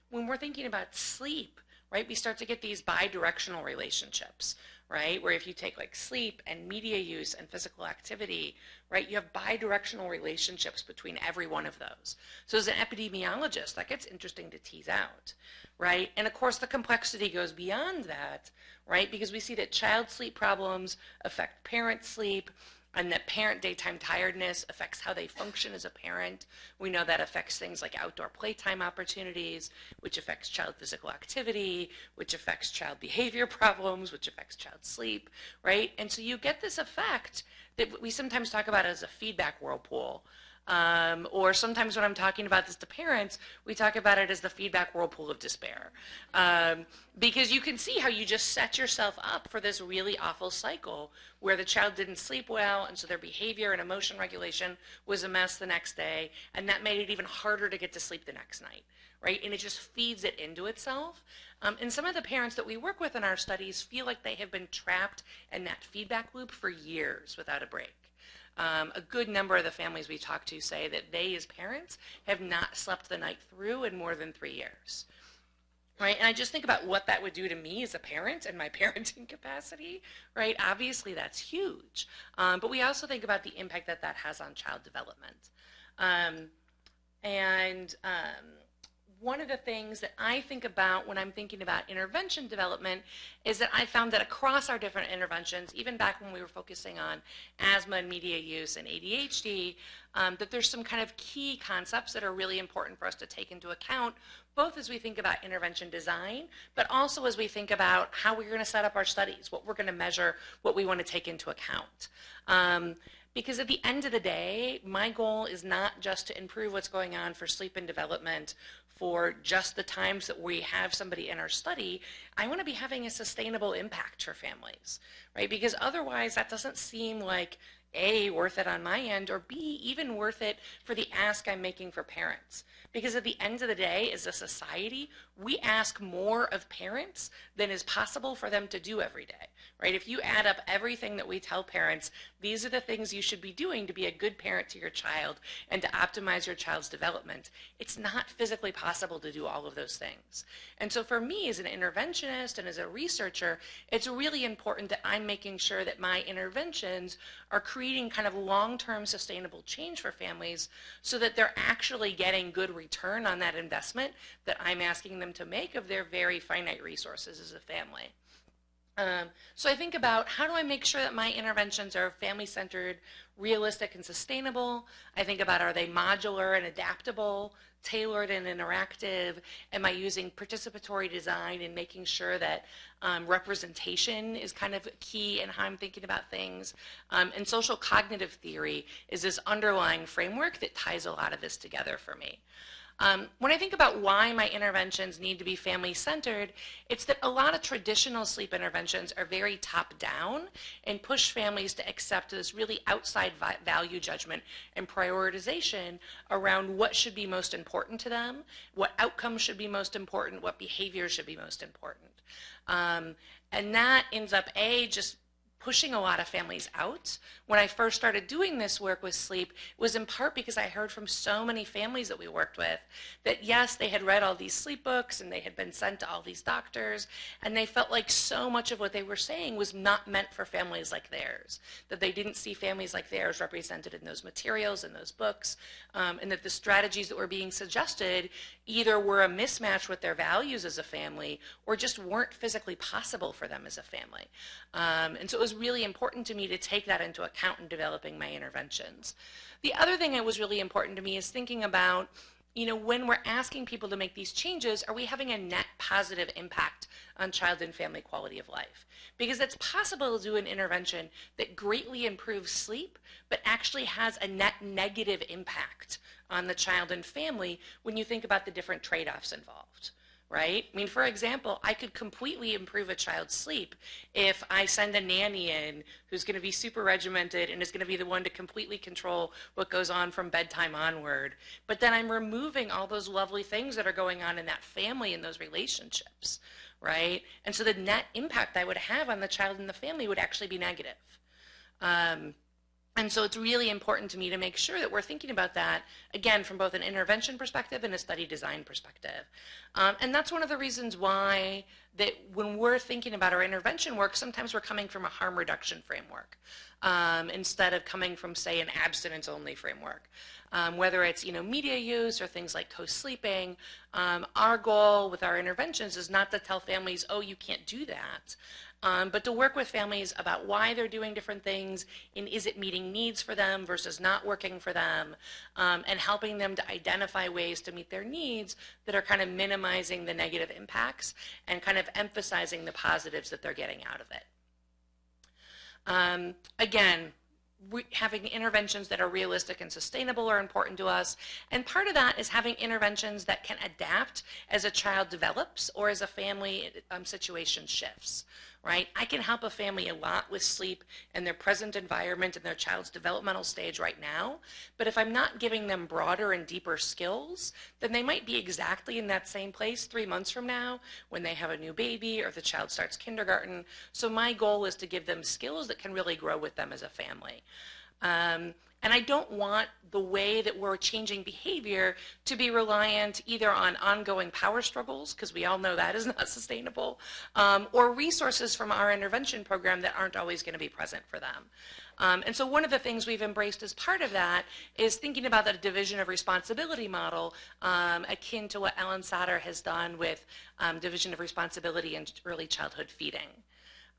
When we're thinking about sleep, right, we start to get these bi-directional relationships, right? Where if you take like sleep and media use and physical activity, right, you have bi-directional relationships between every one of those. So as an epidemiologist, that gets interesting to tease out, right? And of course, the complexity goes beyond that, right? Because we see that child sleep problems affect parent sleep, and that parent daytime tiredness affects how they function as a parent. We know that affects things like outdoor playtime opportunities, which affects child physical activity, which affects child behavior problems, which affects child sleep, right? And so you get this effect that we sometimes talk about as a feedback whirlpool. Or sometimes when I'm talking about this to parents, we talk about it as the feedback whirlpool of despair. Because you can see how you just set yourself up for this really awful cycle where the child didn't sleep well, and so their behavior and emotion regulation was a mess the next day, and that made it even harder to get to sleep the next night, right? And it just feeds it into itself. And some of the parents that we work with in our studies feel like they have been trapped in that feedback loop for years without a break. A good number of the families we talk to say that they, as parents, have not slept the night through in more than 3 years, right? And I just think about what that would do to me as a parent and my parenting capacity, right? Obviously, that's huge. But we also think about the impact that that has on child development. One of the things that I think about when I'm thinking about intervention development is that I found that across our different interventions, even back when we were focusing on asthma and media use and ADHD, that there's some kind of key concepts that are really important for us to take into account, both as we think about intervention design, but also as we think about how we're going to set up our studies, what we're going to measure, what we want to take into account. Because at the end of the day, my goal is not just to improve what's going on for sleep and development for just the times that we have somebody in our study. I want to be having a sustainable impact for families, right? Because otherwise that doesn't seem like A, worth it on my end, or B, even worth it for the ask I'm making for parents. Because at the end of the day, as a society, we ask more of parents than is possible for them to do every day, right? If you add up everything that we tell parents, these are the things you should be doing to be a good parent to your child and to optimize your child's development, it's not physically possible to do all of those things. And so for me as an interventionist and as a researcher, it's really important that I'm making sure that my interventions are creating kind of long-term sustainable change for families so that they're actually getting good return on that investment that I'm asking them to make of their very finite resources as a family. So I think about how do I make sure that my interventions are family-centered, realistic, and sustainable. I think about, are they modular and adaptable, tailored and interactive? Am I using participatory design and making sure that representation is kind of key in how I'm thinking about things? And social cognitive theory is this underlying framework that ties a lot of this together for me. When I think about why my interventions need to be family-centered, it's that a lot of traditional sleep interventions are very top-down and push families to accept this really outside value judgment and prioritization around what should be most important to them, what outcomes should be most important, what behaviors should be most important. And that ends up, A, just pushing a lot of families out. When I first started doing this work with sleep, it was in part because I heard from so many families that we worked with that yes, they had read all these sleep books and they had been sent to all these doctors, and they felt like so much of what they were saying was not meant for families like theirs, that they didn't see families like theirs represented in those materials, in those books, and that the strategies that were being suggested either were a mismatch with their values as a family or just weren't physically possible for them as a family. And so it was really important to me to take that into account in developing my interventions. The other thing that was really important to me is thinking about, you know, when we're asking people to make these changes, are we having a net positive impact on child and family quality of life? Because it's possible to do an intervention that greatly improves sleep, but actually has a net negative impact on the child and family when you think about the different trade-offs involved. Right? I mean, for example, I could completely improve a child's sleep if I send a nanny in who's going to be super regimented and is going to be the one to completely control what goes on from bedtime onward. But then I'm removing all those lovely things that are going on in that family and those relationships, right? And so the net impact I would have on the child and the family would actually be negative. And so it's really important to me to make sure that we're thinking about that, again, from both an intervention perspective and a study design perspective. And that's one of the reasons why that when we're thinking about our intervention work, sometimes we're coming from a harm reduction framework instead of coming from, say, an abstinence-only framework. Whether it's, you know, media use or things like co-sleeping, our goal with our interventions is not to tell families, oh, you can't do that. But to work with families about why they're doing different things and is it meeting needs for them versus not working for them, and helping them to identify ways to meet their needs that are kind of minimizing the negative impacts and kind of emphasizing the positives that they're getting out of it. Again, having interventions that are realistic and sustainable are important to us. And part of that is having interventions that can adapt as a child develops or as a family situation shifts, right? I can help a family a lot with sleep and their present environment and their child's developmental stage right now. But if I'm not giving them broader and deeper skills, then they might be exactly in that same place 3 months from now when they have a new baby or the child starts kindergarten. So my goal is to give them skills that can really grow with them as a family. And I don't want the way that we're changing behavior to be reliant either on ongoing power struggles, because we all know that is not sustainable, or resources from our intervention program that aren't always going to be present for them. And so one of the things we've embraced as part of that is thinking about the division of responsibility model, akin to what Ellen Satter has done with division of responsibility in early childhood feeding.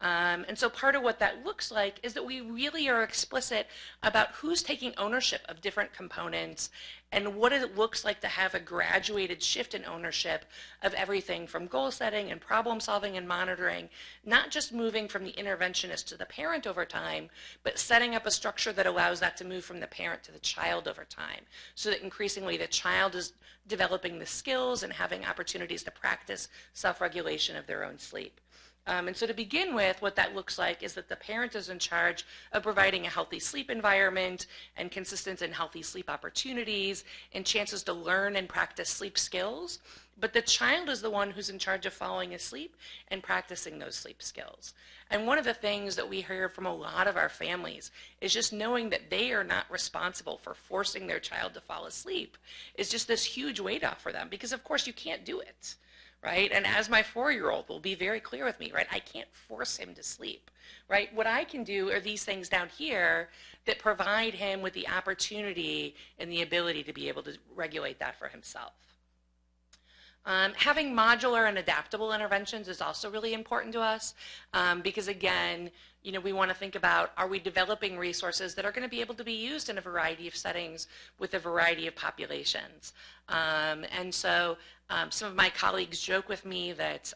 And so part of what that looks like is that we really are explicit about who's taking ownership of different components and what it looks like to have a graduated shift in ownership of everything from goal setting and problem solving and monitoring, not just moving from the interventionist to the parent over time, but setting up a structure that allows that to move from the parent to the child over time, so that increasingly the child is developing the skills and having opportunities to practice self-regulation of their own sleep. And so to begin with, what that looks like is that the parent is in charge of providing a healthy sleep environment and consistent and healthy sleep opportunities and chances to learn and practice sleep skills. But the child is the one who's in charge of falling asleep and practicing those sleep skills. And one of the things that we hear from a lot of our families is just knowing that they are not responsible for forcing their child to fall asleep is just this huge weight off for them, because of course you can't do it. Right? And as my 4-year-old will be very clear with me, right? I can't force him to sleep, right? What I can do are these things down here that provide him with the opportunity and the ability to be able to regulate that for himself. Having modular and adaptable interventions is also really important to us because, again, you know, we want to think about, are we developing resources that are going to be able to be used in a variety of settings with a variety of populations? And so some of my colleagues joke with me that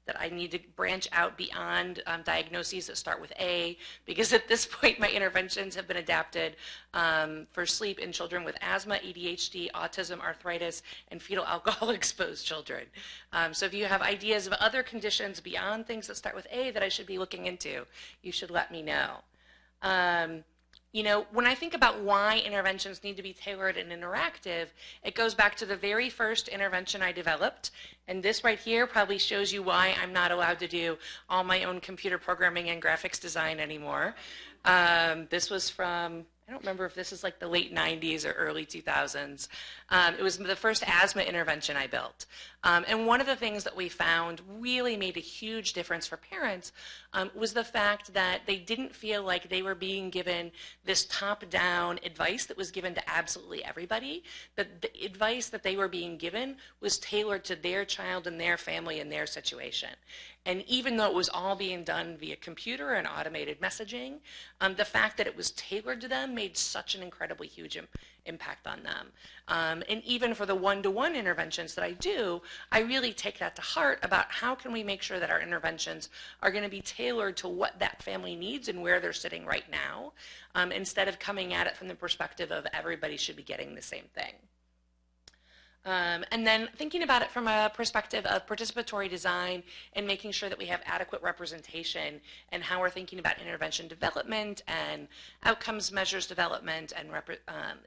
that I need to branch out beyond diagnoses that start with A, because at this point my interventions have been adapted for sleep in children with asthma, ADHD, autism, arthritis, and fetal alcohol exposed children. So if you have ideas of other conditions beyond things that start with A that I should be looking into, you should let me know. You know, when I think about why interventions need to be tailored and interactive, it goes back to the very first intervention I developed. And this right here probably shows you why I'm not allowed to do all my own computer programming and graphics design anymore. This was from, I don't remember if this is like the late 90s or early 2000s. It was the first asthma intervention I built. And one of the things that we found really made a huge difference for parents was the fact that they didn't feel like they were being given this top-down advice that was given to absolutely everybody. That the advice that they were being given was tailored to their child and their family and their situation. And even though it was all being done via computer and automated messaging, the fact that it was tailored to them made such an incredibly huge impact on them. And even for the one-to-one interventions that I do, I really take that to heart about how can we make sure that our interventions are going to be tailored to what that family needs and where they're sitting right now, instead of coming at it from the perspective of everybody should be getting the same thing. And then thinking about it from a perspective of participatory design and making sure that we have adequate representation and how we're thinking about intervention development and outcomes measures development and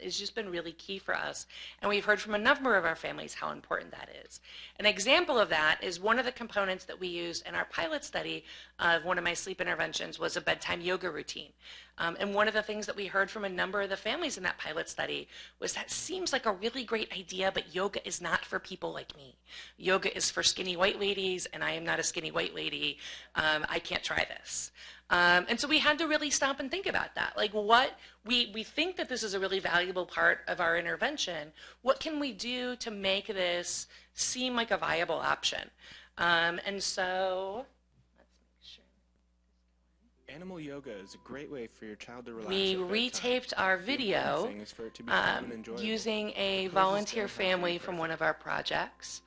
has just been really key for us. And we've heard from a number of our families how important that is. An example of that is one of the components that we used in our pilot study of one of my sleep interventions was a bedtime yoga routine. And one of the things that we heard from a number of the families in that pilot study was that seems like a really great idea, but yoga is not for people like me. Yoga is for skinny white ladies, and I am not a skinny white lady. I can't try this. And so we had to really stop and think about that. Like we think that this is a really valuable part of our intervention. What can we do to make this seem like a viable option? And so animal yoga is a great way for your child to relax. We retaped our video using a volunteer family from one of our projects.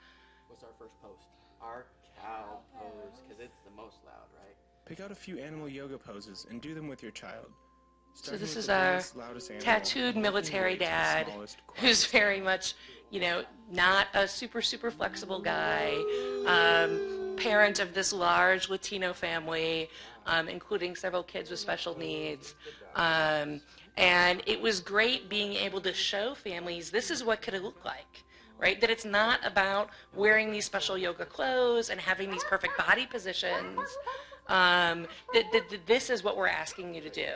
What's our first post? Our cow pose, because it's the most loud, right? Pick out a few animal yoga poses and do them with your child. So this is our tattooed military dad, who's very much, you know, not a super flexible guy, parent of this large Latino family, including several kids with special needs. And it was great being able to show families this is what could it look like, right? That it's not about wearing these special yoga clothes and having these perfect body positions. That this is what we're asking you to do.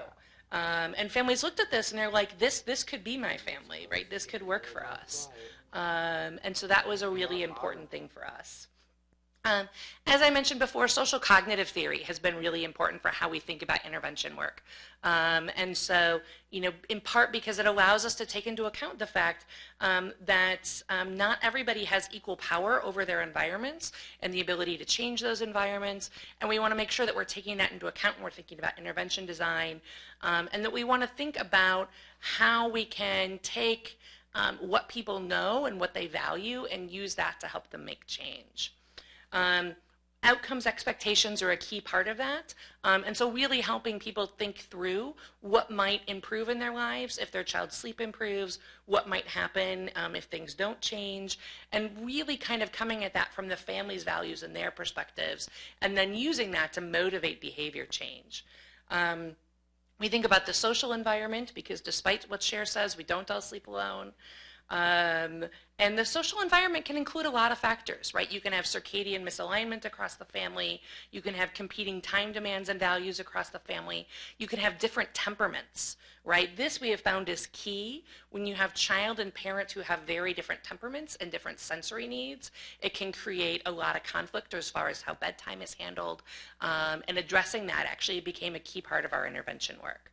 And families looked at this and they're like, this could be my family, right? This could work for us. And so that was a really important thing for us. Um, as I mentioned before, social cognitive theory has been really important for how we think about intervention work. And so, in part because it allows us to take into account the fact that not everybody has equal power over their environments and the ability to change those environments. And we want to make sure that we're taking that into account when we're thinking about intervention design, and that we want to think about how we can take what people know and what they value and use that to help them make change. Outcomes expectations are a key part of that. And so really helping people think through what might improve in their lives if their child's sleep improves, what might happen if things don't change, and really kind of coming at that from the family's values and their perspectives, and then using that to motivate behavior change. We think about the social environment because despite what Cher says, we don't all sleep alone. And the social environment can include a lot of factors, right? You can have circadian misalignment across the family. You can have competing time demands and values across the family. You can have different temperaments, right? This we have found is key. When you have child and parents who have very different temperaments and different sensory needs, it can create a lot of conflict as far as how bedtime is handled. And addressing that actually became a key part of our intervention work.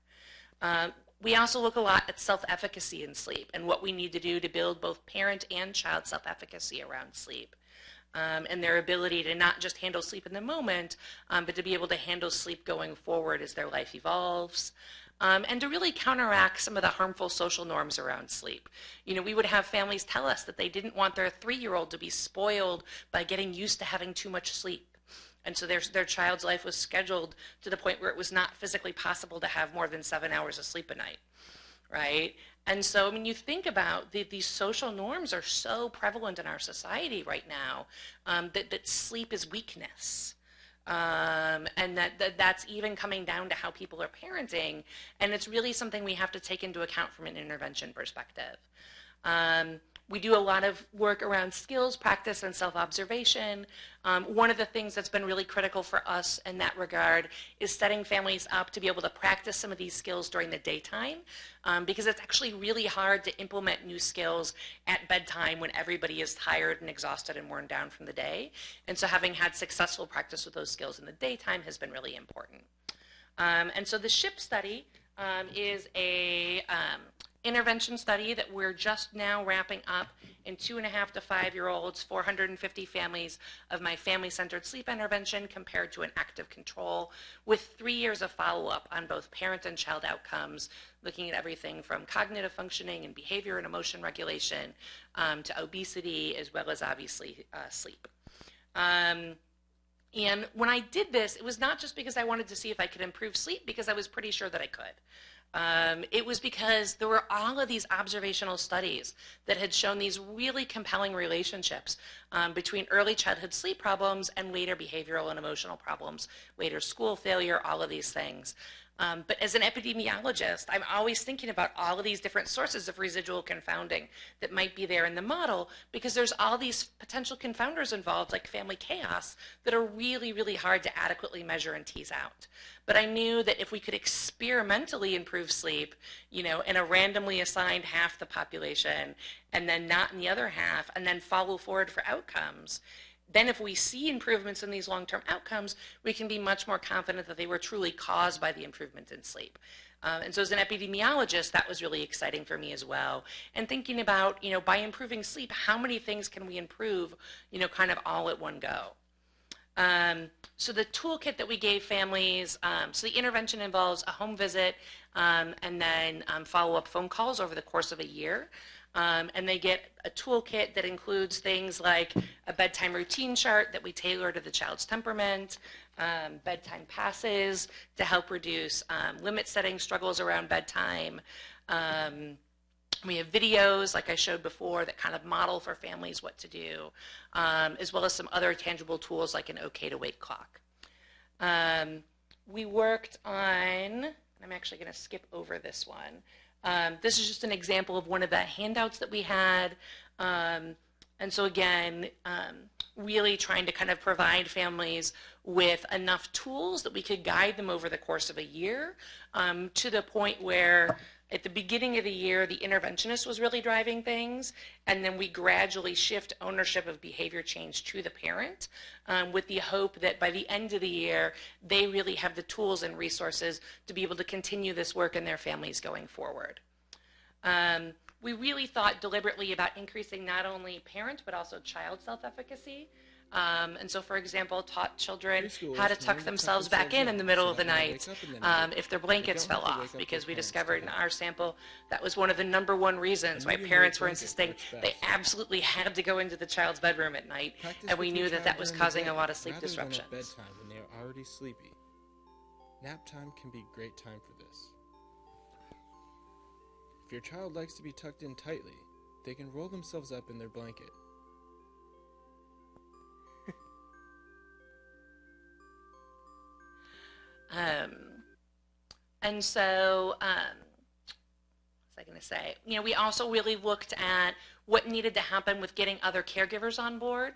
We also look a lot at self-efficacy in sleep and what we need to do to build both parent and child self-efficacy around sleep. And their ability to not just handle sleep in the moment, but to be able to handle sleep going forward as their life evolves. And to really counteract some of the harmful social norms around sleep. We would have families tell us that they didn't want their 3-year-old to be spoiled by getting used to having too much sleep. And so their child's life was scheduled to the point where it was not physically possible to have more than 7 hours of sleep a night, right? And so, you think about these social norms are so prevalent in our society right now that sleep is weakness. And that's even coming down to how people are parenting. And it's really something we have to take into account from an intervention perspective. We do a lot of work around skills, practice, and self-observation. One of the things that's been really critical for us in that regard is setting families up to be able to practice some of these skills during the daytime, because it's actually really hard to implement new skills at bedtime when everybody is tired and exhausted and worn down from the day. And so having had successful practice with those skills in the daytime has been really important. And so the SHIP study is a intervention study that we're just now wrapping up in 2.5 to 5-year-olds, 450 families of my family-centered sleep intervention compared to an active control with 3 years of follow-up on both parent and child outcomes, looking at everything from cognitive functioning and behavior and emotion regulation to obesity, as well as obviously sleep. And when I did this, it was not just because I wanted to see if I could improve sleep, because I was pretty sure that I could. It was because there were all of these observational studies that had shown these really compelling relationships between early childhood sleep problems and later behavioral and emotional problems, later school failure, all of these things. But as an epidemiologist, I'm always thinking about all of these different sources of residual confounding that might be there in the model, because there's all these potential confounders involved, like family chaos, that are really, really hard to adequately measure and tease out. But I knew that if we could experimentally improve sleep, in a randomly assigned half the population, and then not in the other half, and then follow forward for outcomes, then if we see improvements in these long-term outcomes, we can be much more confident that they were truly caused by the improvement in sleep. And so as an epidemiologist, that was really exciting for me as well. And thinking about, by improving sleep, how many things can we improve, kind of all at one go. So the toolkit that we gave families, so the intervention involves a home visit and then follow-up phone calls over the course of a year. And they get a toolkit that includes things like a bedtime routine chart that we tailor to the child's temperament, bedtime passes to help reduce limit-setting struggles around bedtime. We have videos, like I showed before, that kind of model for families what to do, as well as some other tangible tools like an OK to wake clock. We worked on, I'm actually going to skip over this one. This is just an example of one of the handouts that we had. And so again, really trying to kind of provide families with enough tools that we could guide them over the course of a year, to the point where at the beginning of the year, the interventionist was really driving things, and then we gradually shift ownership of behavior change to the parent, with the hope that by the end of the year, they really have the tools and resources to be able to continue this work in their families going forward. We really thought deliberately about increasing not only parent but also child self-efficacy. And so, for example, taught children how to tuck themselves back in the middle of the night if their blankets fell off, because we discovered in our sample that was one of the #1 reasons why parents were insisting they absolutely had to go into the child's bedroom at night, and we knew that that was causing a lot of sleep disruptions. Bedtime when they are already sleepy. Nap time can be a great time for this. If your child likes to be tucked in tightly, they can roll themselves up in their blanket. And so, what was I going to say? We also really looked at what needed to happen with getting other caregivers on board,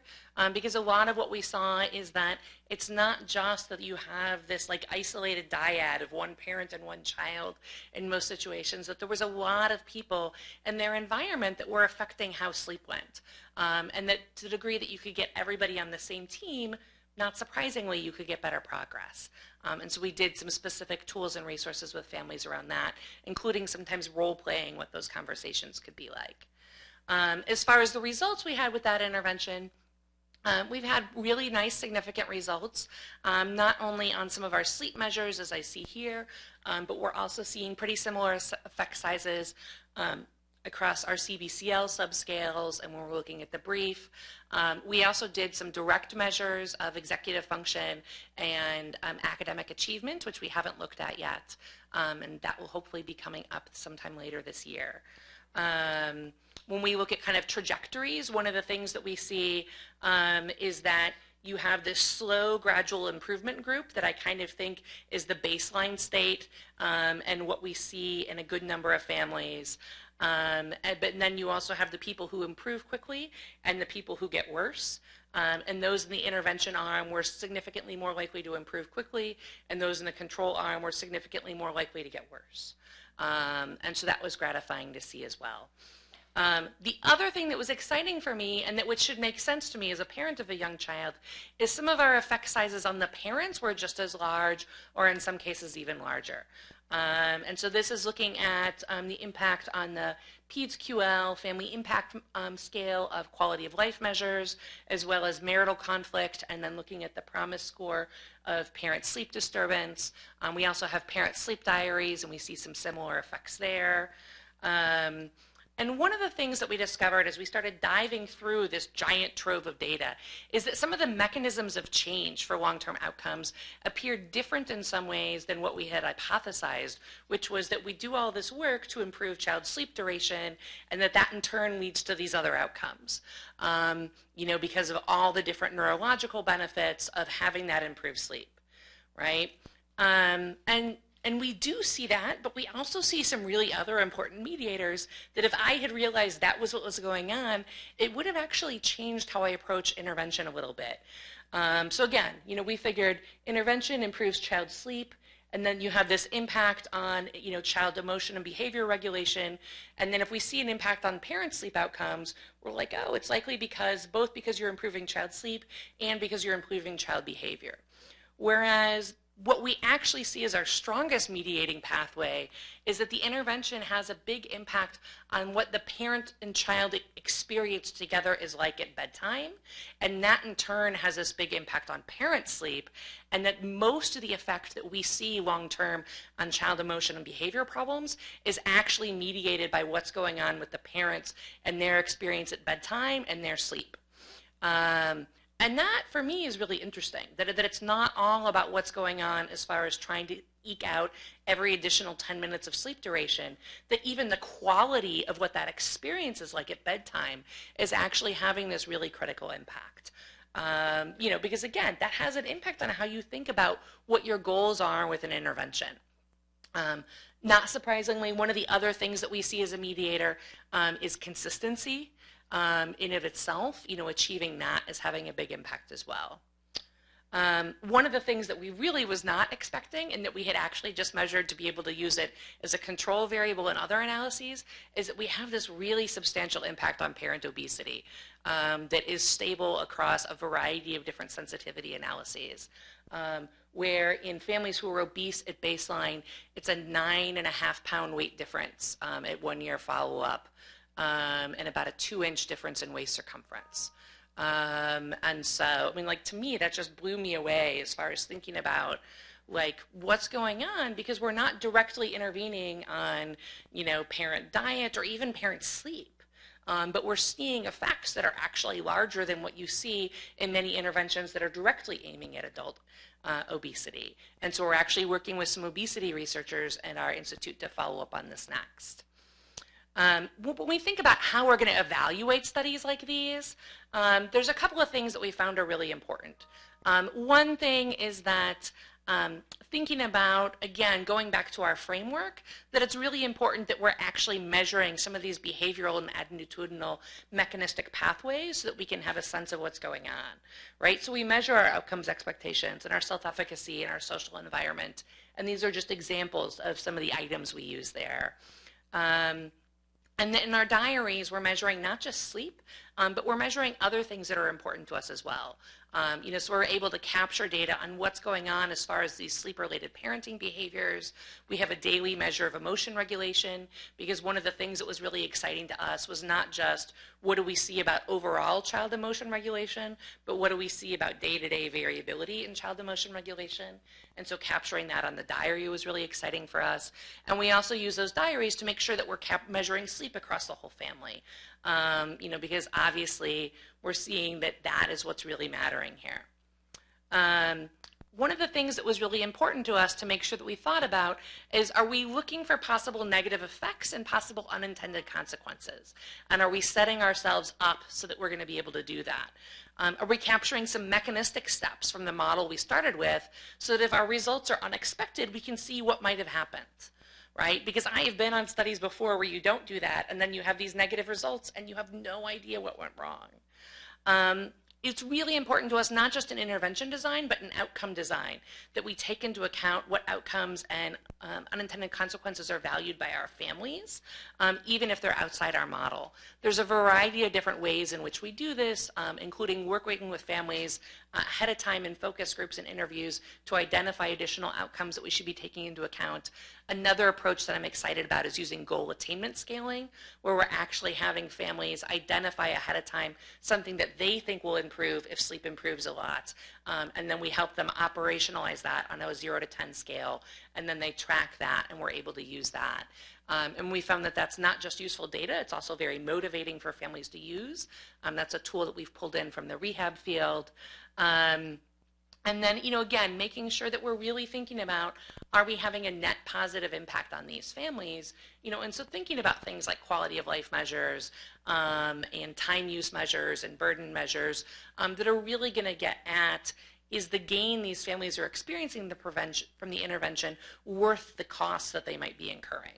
because a lot of what we saw is that it's not just that you have this like isolated dyad of one parent and one child in most situations, that there was a lot of people in their environment that were affecting how sleep went, and that to the degree that you could get everybody on the same team, not surprisingly, you could get better progress. And so we did some specific tools and resources with families around that, including sometimes role-playing what those conversations could be like. As far as the results we had with that intervention, we've had really nice, significant results, not only on some of our sleep measures, as I see here, but we're also seeing pretty similar effect sizes across our CBCL subscales, and when we're looking at the brief. We also did some direct measures of executive function and academic achievement, which we haven't looked at yet, and that will hopefully be coming up sometime later this year. When we look at kind of trajectories, one of the things that we see is that you have this slow, gradual improvement group that I kind of think is the baseline state, and what we see in a good number of families. But then you also have the people who improve quickly and the people who get worse. And those in the intervention arm were significantly more likely to improve quickly, and those in the control arm were significantly more likely to get worse. And so that was gratifying to see as well. The other thing that was exciting for me, and that which should make sense to me as a parent of a young child, is some of our effect sizes on the parents were just as large, or in some cases even larger. And so this is looking at the impact on the PEDS-QL, family impact scale of quality of life measures, as well as marital conflict, and then looking at the PROMIS score of parent sleep disturbance. We also have parent sleep diaries, and we see some similar effects there. And one of the things that we discovered as we started diving through this giant trove of data is that some of the mechanisms of change for long-term outcomes appeared different in some ways than what we had hypothesized, which was that we do all this work to improve child sleep duration, and that in turn leads to these other outcomes, because of all the different neurological benefits of having that improved sleep, right? And we do see that, but we also see some really other important mediators that if I had realized that was what was going on, it would have actually changed how I approach intervention a little bit. So again, we figured intervention improves child sleep, and then you have this impact on, child emotion and behavior regulation. And then if we see an impact on parent sleep outcomes, we're like, oh, it's likely both because you're improving child sleep and because you're improving child behavior. Whereas what we actually see as our strongest mediating pathway is that the intervention has a big impact on what the parent and child experience together is like at bedtime, and that in turn has this big impact on parent sleep, and that most of the effect that we see long-term on child emotion and behavior problems is actually mediated by what's going on with the parents and their experience at bedtime and their sleep. And that, for me, is really interesting, that it's not all about what's going on as far as trying to eke out every additional 10 minutes of sleep duration, that even the quality of what that experience is like at bedtime is actually having this really critical impact. Because, again, that has an impact on how you think about what your goals are with an intervention. Not surprisingly, one of the other things that we see as a mediator is consistency. in of itself, achieving that is having a big impact as well. One of the things that we really was not expecting and that we had actually just measured to be able to use it as a control variable in other analyses is that we have this really substantial impact on parent obesity that is stable across a variety of different sensitivity analyses. Where in families who are obese at baseline, it's a 9.5 pound weight difference at 1 year follow-up and about a 2-inch difference in waist circumference. And so, to me, that just blew me away as far as thinking about, what's going on, because we're not directly intervening on, parent diet or even parent sleep. But we're seeing effects that are actually larger than what you see in many interventions that are directly aiming at adult obesity. And so we're actually working with some obesity researchers at our institute to follow up on this next. When we think about how we're going to evaluate studies like these, there's a couple of things that we found are really important. One thing is that thinking about, again, going back to our framework, that it's really important that we're actually measuring some of these behavioral and attitudinal mechanistic pathways so that we can have a sense of what's going on, right? So we measure our outcomes expectations and our self-efficacy and our social environment, and these are just examples of some of the items we use there. And then in our diaries, we're measuring not just sleep, but we're measuring other things that are important to us as well. So we're able to capture data on what's going on as far as these sleep-related parenting behaviors. We have a daily measure of emotion regulation, because one of the things that was really exciting to us was not just what do we see about overall child emotion regulation, but what do we see about day-to-day variability in child emotion regulation. And so capturing that on the diary was really exciting for us. And we also use those diaries to make sure that we're measuring sleep across the whole family. Because obviously we're seeing that that is what's really mattering here. One of the things that was really important to us to make sure that we thought about is, are we looking for possible negative effects and possible unintended consequences? And are we setting ourselves up so that we're going to be able to do that? Are we capturing some mechanistic steps from the model we started with so that if our results are unexpected, we can see what might have happened? Right? Because I have been on studies before where you don't do that, and then you have these negative results, and you have no idea what went wrong. It's really important to us, not just in intervention design, but in outcome design, that we take into account what outcomes and unintended consequences are valued by our families, even if they're outside our model. There's a variety of different ways in which we do this, including working with families ahead of time in focus groups and interviews to identify additional outcomes that we should be taking into account. Another approach that I'm excited about is using goal attainment scaling, where we're actually having families identify ahead of time something that they think will improve if sleep improves a lot. And then we help them operationalize that on a 0 to 10 scale, and then they track that, and we're able to use that. And we found that that's not just useful data, it's also very motivating for families to use. That's a tool that we've pulled in from the rehab field. And then, again, making sure that we're really thinking about, are we having a net positive impact on these families? And so thinking about things like quality of life measures and time use measures and burden measures that are really going to get at, is the gain these families are experiencing from the intervention worth the costs that they might be incurring?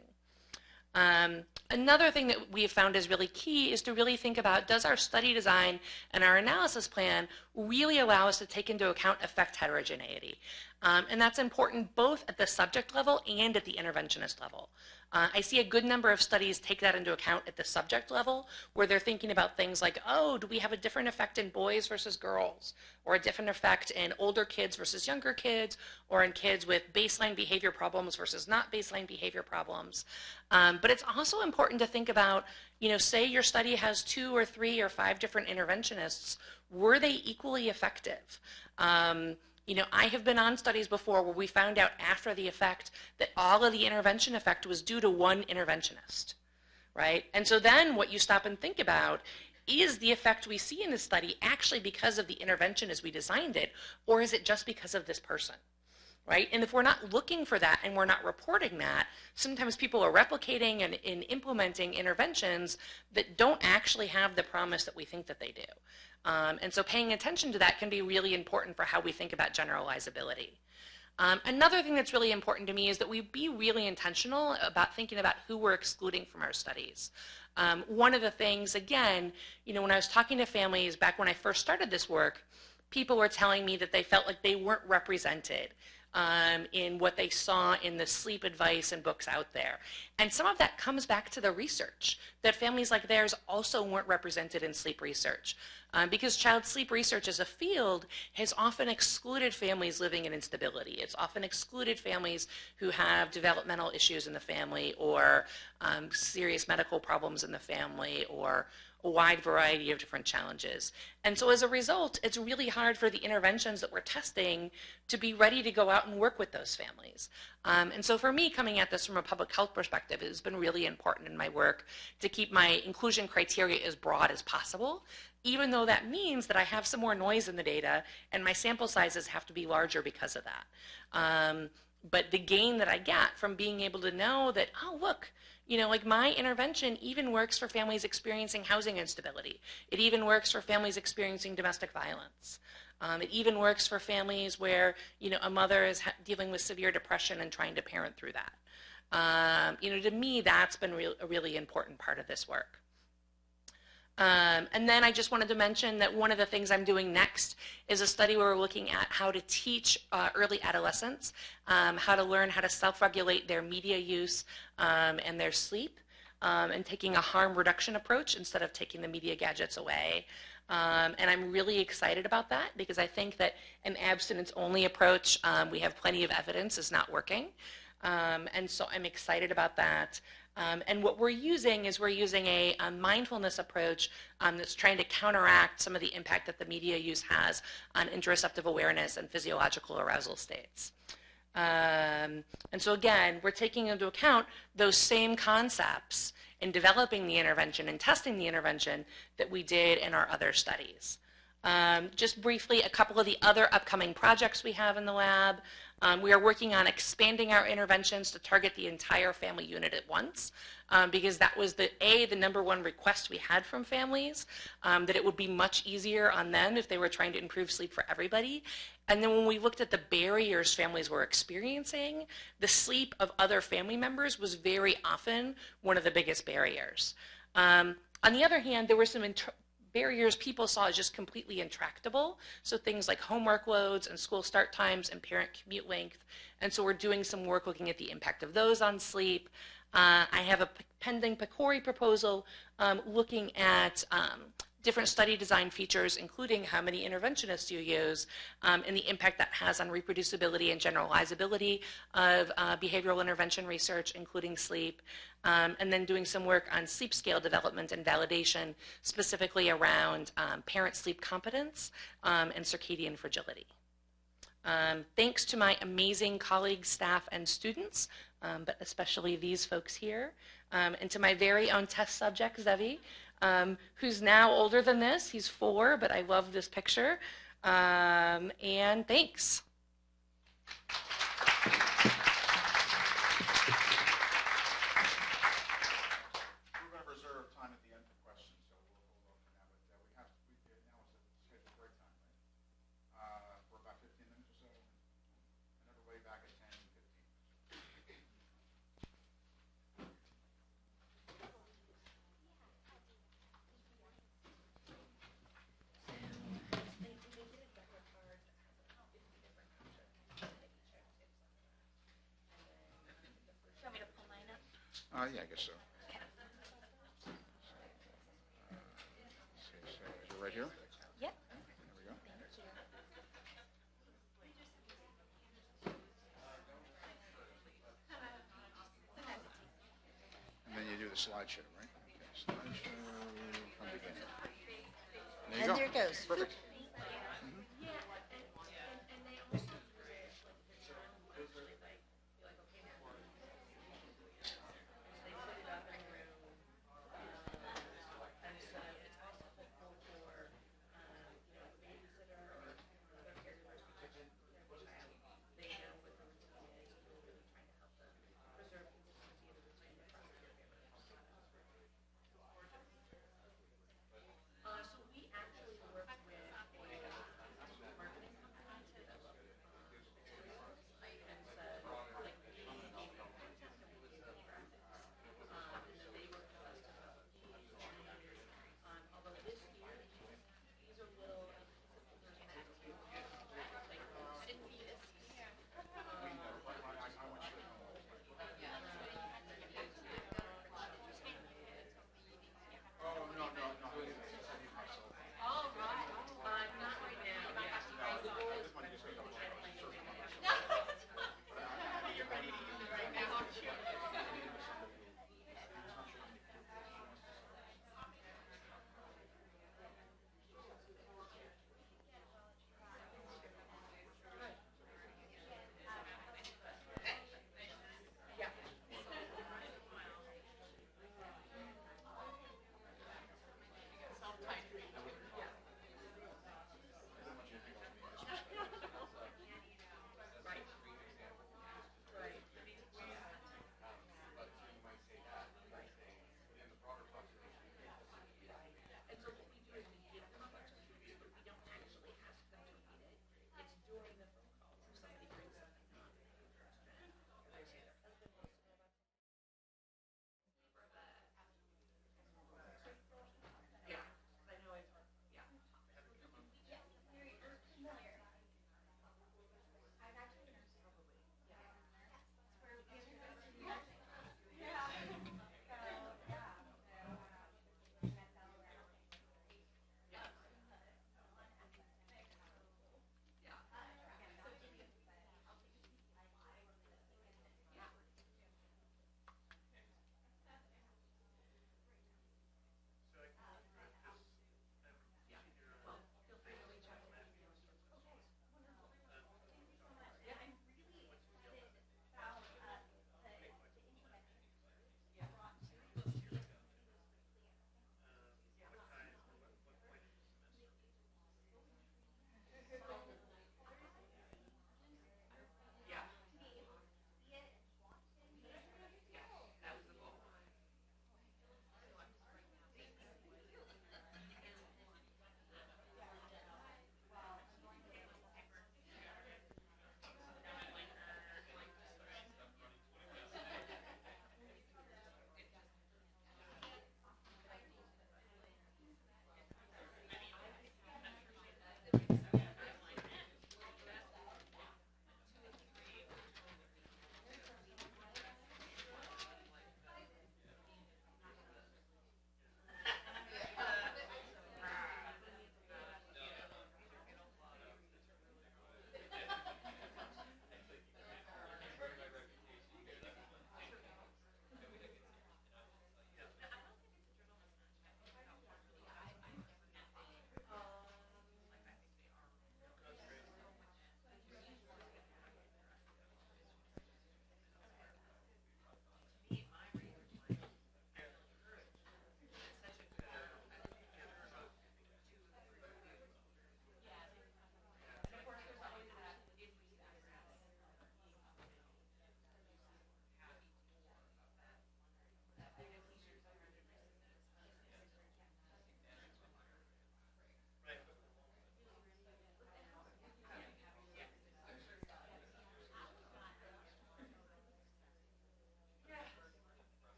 Another thing that we have found is really key is to really think about, does our study design and our analysis plan really allow us to take into account effect heterogeneity? And that's important both at the subject level and at the interventionist level. I see a good number of studies take that into account at the subject level, where they're thinking about things like, oh, do we have a different effect in boys versus girls, or a different effect in older kids versus younger kids, or in kids with baseline behavior problems versus not baseline behavior problems. But it's also important to think about, say your study has 2 or 3 or 5 different interventionists, were they equally effective? I have been on studies before where we found out after the effect that all of the intervention effect was due to one interventionist, right? And so then what you stop and think about, is the effect we see in the study actually because of the intervention as we designed it, or is it just because of this person? Right? And if we're not looking for that and we're not reporting that, sometimes people are replicating and implementing interventions that don't actually have the promise that we think that they do. And so paying attention to that can be really important for how we think about generalizability. Another thing that's really important to me is that we be really intentional about thinking about who we're excluding from our studies. One of the things, again, when I was talking to families back when I first started this work, people were telling me that they felt like they weren't represented in what they saw in the sleep advice and books out there. And some of that comes back to the research, that families like theirs also weren't represented in sleep research. Because child sleep research as a field has often excluded families living in instability. It's often excluded families who have developmental issues in the family or serious medical problems in the family or a wide variety of different challenges. And so as a result, it's really hard for the interventions that we're testing to be ready to go out and work with those families. And so for me, coming at this from a public health perspective, it has been really important in my work to keep my inclusion criteria as broad as possible, even though that means that I have some more noise in the data and my sample sizes have to be larger because of that. But the gain that I get from being able to know that, oh, look, like my intervention even works for families experiencing housing instability. It even works for families experiencing domestic violence. It even works for families where, a mother is dealing with severe depression and trying to parent through that. To me, that's been a really important part of this work. And then I just wanted to mention that one of the things I'm doing next is a study where we're looking at how to teach early adolescents how to learn how to self-regulate their media use and their sleep, and taking a harm reduction approach instead of taking the media gadgets away. And I'm really excited about that because I think that an abstinence-only approach, we have plenty of evidence, is not working. And so I'm excited about that. And what we're using is a mindfulness approach that's trying to counteract some of the impact that the media use has on interoceptive awareness and physiological arousal states. And so again, we're taking into account those same concepts in developing the intervention and testing the intervention that we did in our other studies. Just briefly, a couple of the other upcoming projects we have in the lab. We are working on expanding our interventions to target the entire family unit at once, because that was the number one request we had from families, that it would be much easier on them if they were trying to improve sleep for everybody. And then when we looked at the barriers families were experiencing, the sleep of other family members was very often one of the biggest barriers. On the other hand, there were some barriers people saw as just completely intractable. So things like homework loads and school start times and parent commute length. And so we're doing some work looking at the impact of those on sleep. I have a pending PCORI proposal looking at different study design features, including how many interventionists you use, and the impact that has on reproducibility and generalizability of behavioral intervention research, including sleep, and then doing some work on sleep scale development and validation, specifically around parent sleep competence and circadian fragility. Thanks to my amazing colleagues, staff, and students, but especially these folks here, and to my very own test subject, Zevi, who's now older than this. He's 4, but I love this picture. And thanks. We're going to reserve time at the end for questions, so we'll hold off for now. But now is the scheduled break time, right? For about 15 minutes or so. Another way back at 10:15. Yeah, I guess so. So right here? Yep. There we go. And then you do the slideshow, right? Okay, slideshow from beginning. There you And go. there it goes. Perfect.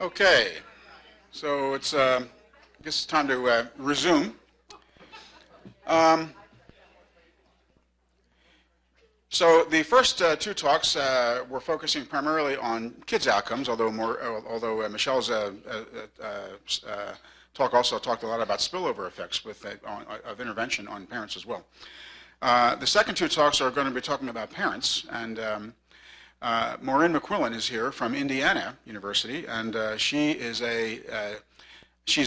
Okay, so it's I guess it's time to resume. So the first two talks were focusing primarily on kids' outcomes, although Michelle's talk also talked a lot about spillover effects of intervention on parents as well. The second two talks are going to be talking about parents, and Maureen McQuillan is here from Indiana University, and she's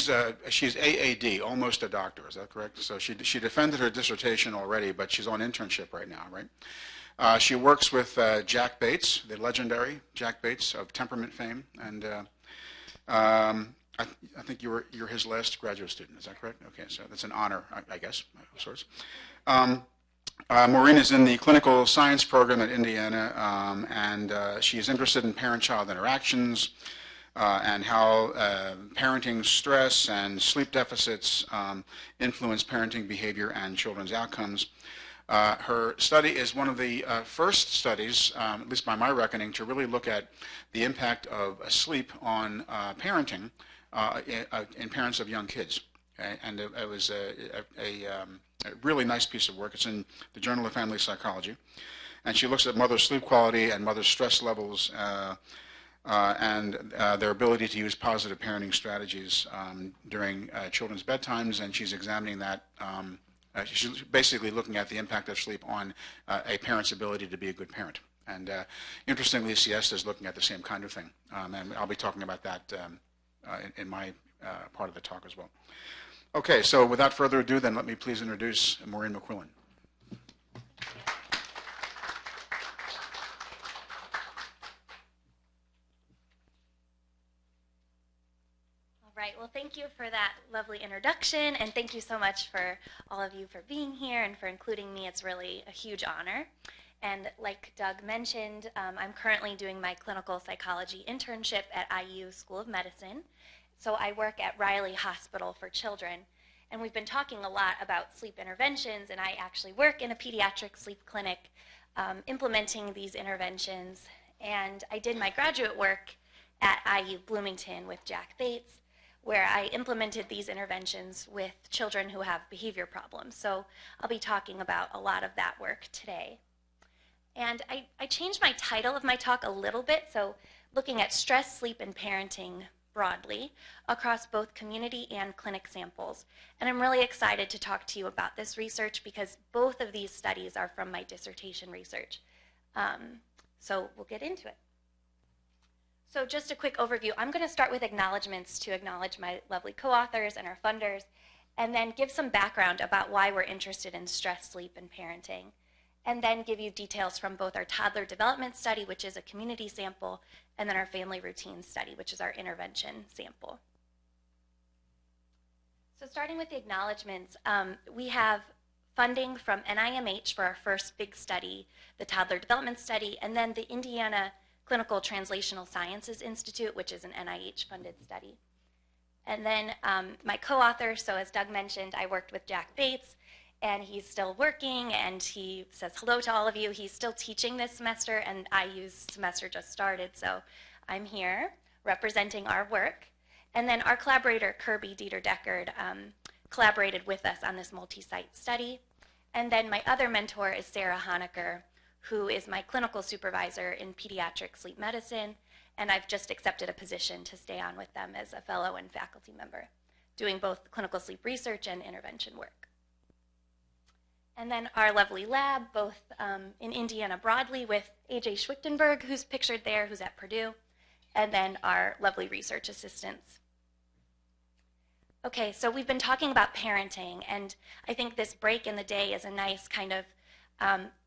AAD, almost a doctor. Is that correct? So she defended her dissertation already, but she's on internship right now, right? She works with Jack Bates, the legendary Jack Bates of temperament fame, and I think you're his last graduate student. Is that correct? Okay, so that's an honor, I guess, of sorts. Maureen is in the clinical science program at Indiana, and she is interested in parent-child interactions and how parenting stress and sleep deficits influence parenting behavior and children's outcomes. Her study is one of the first studies, at least by my reckoning, to really look at the impact of sleep on parenting in parents of young kids. Okay? And it was a really nice piece of work. It's in the Journal of Family Psychology. And she looks at mother's sleep quality and mother's stress levels and their ability to use positive parenting strategies during children's bedtimes. And she's examining that. She's basically looking at the impact of sleep on a parent's ability to be a good parent. And interestingly, siesta is looking at the same kind of thing. And I'll be talking about that in my part of the talk as well. Okay, so without further ado, then let me please introduce Maureen McQuillan. All right, well, thank you for that lovely introduction, and thank you so much for all of you for being here and for including me. It's really a huge honor. And like Doug mentioned, I'm currently doing my clinical psychology internship at IU School of Medicine. So I work at Riley Hospital for Children, and we've been talking a lot about sleep interventions, and I actually work in a pediatric sleep clinic implementing these interventions. And I did my graduate work at IU Bloomington with Jack Bates, where I implemented these interventions with children who have behavior problems. So I'll be talking about a lot of that work today. And I changed my title of my talk a little bit, so looking at stress, sleep, and parenting broadly across both community and clinic samples. And I'm really excited to talk to you about this research because both of these studies are from my dissertation research. So we'll get into it. So just a quick overview. I'm going to start with acknowledgments to acknowledge my lovely co-authors and our funders, and then give some background about why we're interested in stress, sleep, and parenting. And then give you details from both our toddler development study, which is a community sample, and then our family routine study, which is our intervention sample. So starting with the acknowledgments, we have funding from NIMH for our first big study, the toddler development study, and then the Indiana Clinical Translational Sciences Institute, which is an NIH-funded study. And then my co-author, so as Doug mentioned, I worked with Jack Bates, and he's still working, and he says hello to all of you. He's still teaching this semester, and IU's semester just started, so I'm here representing our work. And then our collaborator, Kirby Dieter-Deckard, collaborated with us on this multi-site study. And then my other mentor is Sarah Honecker, who is my clinical supervisor in pediatric sleep medicine, and I've just accepted a position to stay on with them as a fellow and faculty member, doing both clinical sleep research and intervention work. And then our lovely lab, both in Indiana broadly with AJ Schwichtenberg, who's pictured there, who's at Purdue, and then our lovely research assistants. Okay, so we've been talking about parenting, and I think this break in the day is a nice kind of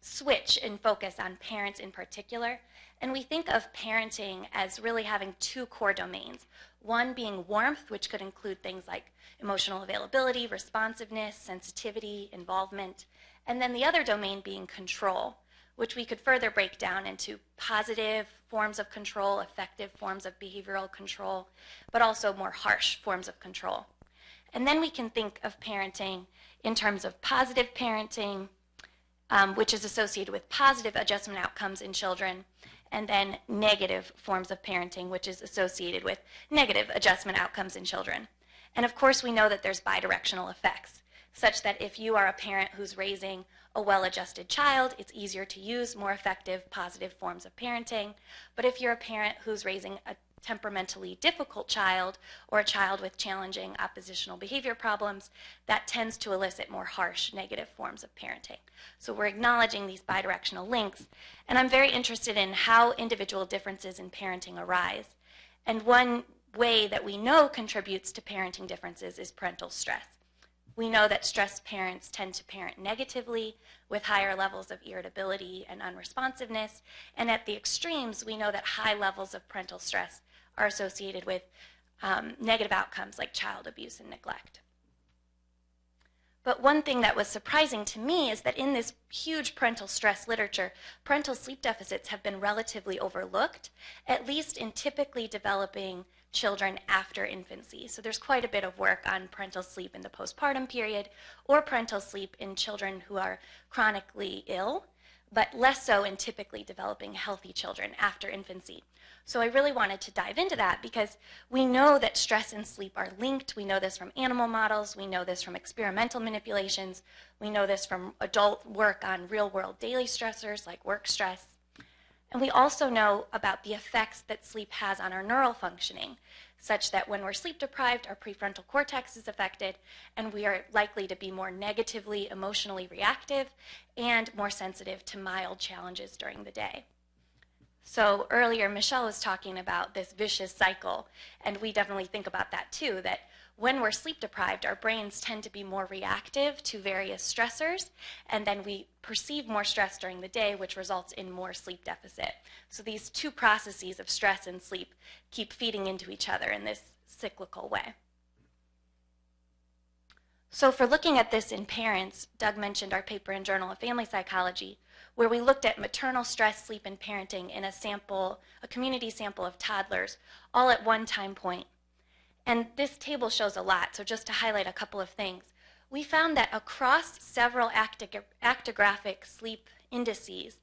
switch in focus on parents in particular. And we think of parenting as really having two core domains. One being warmth, which could include things like emotional availability, responsiveness, sensitivity, involvement. And then the other domain being control, which we could further break down into positive forms of control, effective forms of behavioral control, but also more harsh forms of control. And then we can think of parenting in terms of positive parenting, which is associated with positive adjustment outcomes in children, and then negative forms of parenting, which is associated with negative adjustment outcomes in children. And of course, we know that there's bidirectional effects, such that if you are a parent who's raising a well-adjusted child, it's easier to use more effective, positive forms of parenting. But if you're a parent who's raising a temperamentally difficult child or a child with challenging oppositional behavior problems, that tends to elicit more harsh, negative forms of parenting. So we're acknowledging these bidirectional links, and I'm very interested in how individual differences in parenting arise. And one way that we know contributes to parenting differences is parental stress. We know that stressed parents tend to parent negatively with higher levels of irritability and unresponsiveness, and at the extremes, we know that high levels of parental stress are associated with negative outcomes like child abuse and neglect. But one thing that was surprising to me is that in this huge parental stress literature, parental sleep deficits have been relatively overlooked, at least in typically developing children after infancy. So there's quite a bit of work on parental sleep in the postpartum period or parental sleep in children who are chronically ill, but less so in typically developing healthy children after infancy. So I really wanted to dive into that because we know that stress and sleep are linked. We know this from animal models. We know this from experimental manipulations. We know this from adult work on real-world daily stressors like work stress. And we also know about the effects that sleep has on our neural functioning, such that when we're sleep deprived, our prefrontal cortex is affected, and we are likely to be more negatively emotionally reactive and more sensitive to mild challenges during the day. So earlier, Michelle was talking about this vicious cycle, and we definitely think about that too, that when we're sleep deprived, our brains tend to be more reactive to various stressors, and then we perceive more stress during the day, which results in more sleep deficit. So these two processes of stress and sleep keep feeding into each other in this cyclical way. So for looking at this in parents, Doug mentioned our paper in Journal of Family Psychology, where we looked at maternal stress, sleep, and parenting in a community sample of toddlers, all at one time point. And this table shows a lot, so just to highlight a couple of things. We found that across several actigraphic sleep indices,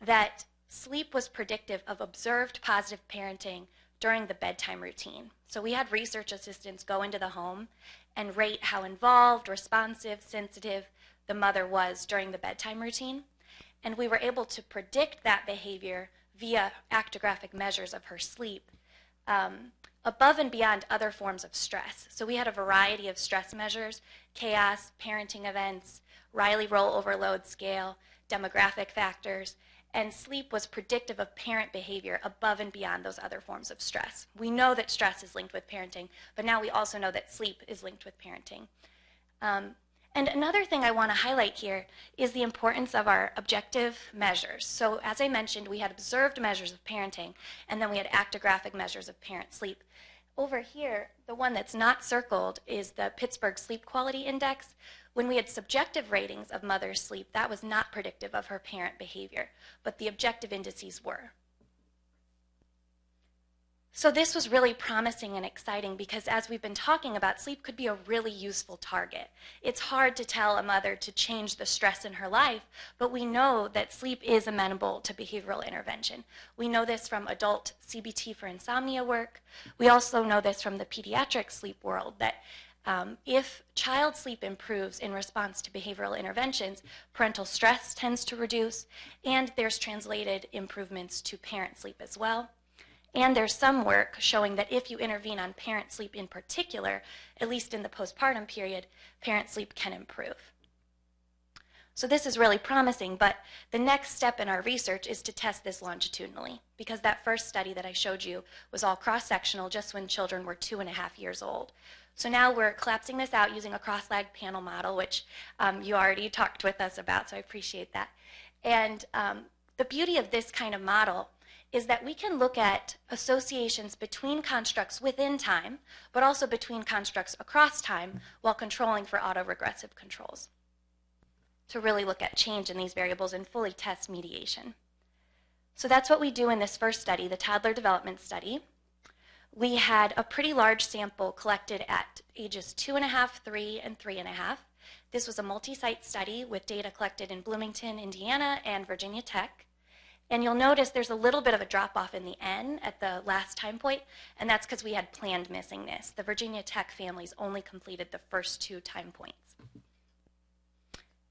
that sleep was predictive of observed positive parenting during the bedtime routine. So we had research assistants go into the home and rate how involved, responsive, sensitive the mother was during the bedtime routine. And we were able to predict that behavior via actigraphic measures of her sleep above and beyond other forms of stress. So we had a variety of stress measures: chaos, parenting events, Riley roll overload scale, demographic factors, and sleep was predictive of parent behavior above and beyond those other forms of stress. We know that stress is linked with parenting, but now we also know that sleep is linked with parenting. And another thing I want to highlight here is the importance of our objective measures. So as I mentioned, we had observed measures of parenting, and then we had actigraphic measures of parent sleep. Over here, the one that's not circled is the Pittsburgh Sleep Quality Index. When we had subjective ratings of mother's sleep, that was not predictive of her parent behavior, but the objective indices were. So this was really promising and exciting because, as we've been talking about, sleep could be a really useful target. It's hard to tell a mother to change the stress in her life, but we know that sleep is amenable to behavioral intervention. We know this from adult CBT for insomnia work. We also know this from the pediatric sleep world, that if child sleep improves in response to behavioral interventions, parental stress tends to reduce, and there's translated improvements to parent sleep as well. And there's some work showing that if you intervene on parent sleep in particular, at least in the postpartum period, parent sleep can improve. So this is really promising, but the next step in our research is to test this longitudinally, because that first study that I showed you was all cross-sectional just when children were 2.5 years old. So now we're collapsing this out using a cross-lag panel model, which you already talked with us about, so I appreciate that. And the beauty of this kind of model is that we can look at associations between constructs within time, but also between constructs across time while controlling for autoregressive controls, to really look at change in these variables and fully test mediation. So that's what we do in this first study, the toddler development study. We had a pretty large sample collected at ages 2.5, 3, and 3.5. This was a multi-site study with data collected in Bloomington, Indiana, and Virginia Tech. And you'll notice there's a little bit of a drop off in the N at the last time point, and that's because we had planned missingness. The Virginia Tech families only completed the first 2 time points.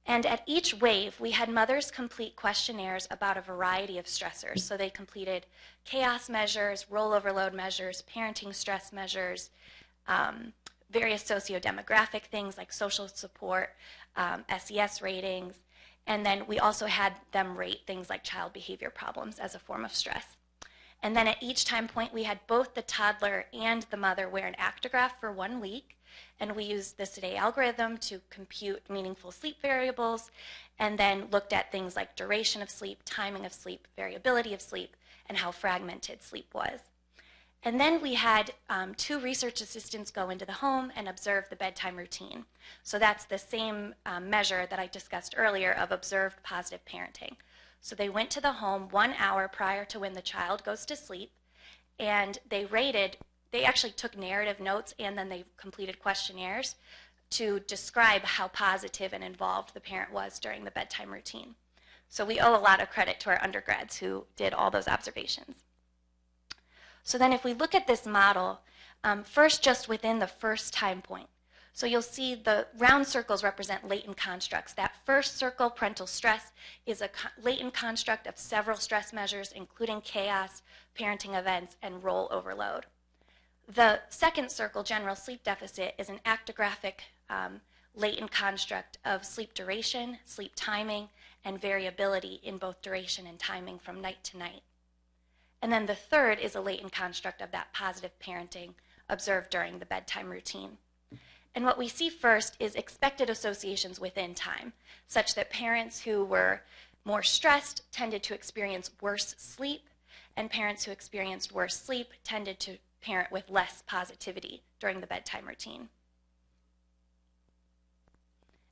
And at each wave, we had mothers complete questionnaires about a variety of stressors. So they completed chaos measures, rollover load measures, parenting stress measures, various socio-demographic things like social support, SES ratings, and then we also had them rate things like child behavior problems as a form of stress. And then at each time point, we had both the toddler and the mother wear an actigraph for 1 week, and we used the Today algorithm to compute meaningful sleep variables, and then looked at things like duration of sleep, timing of sleep, variability of sleep, and how fragmented sleep was. And then we had 2 research assistants go into the home and observe the bedtime routine. So that's the same measure that I discussed earlier of observed positive parenting. So they went to the home 1 hour prior to when the child goes to sleep, and they actually took narrative notes, and then they completed questionnaires to describe how positive and involved the parent was during the bedtime routine. So we owe a lot of credit to our undergrads who did all those observations. So then if we look at this model, first just within the first time point. So you'll see the round circles represent latent constructs. That first circle, parental stress, is a latent construct of several stress measures, including chaos, parenting events, and role overload. The second circle, general sleep deficit, is an actigraphic latent construct of sleep duration, sleep timing, and variability in both duration and timing from night to night. And then the third is a latent construct of that positive parenting observed during the bedtime routine. And what we see first is expected associations within time, such that parents who were more stressed tended to experience worse sleep, and parents who experienced worse sleep tended to parent with less positivity during the bedtime routine.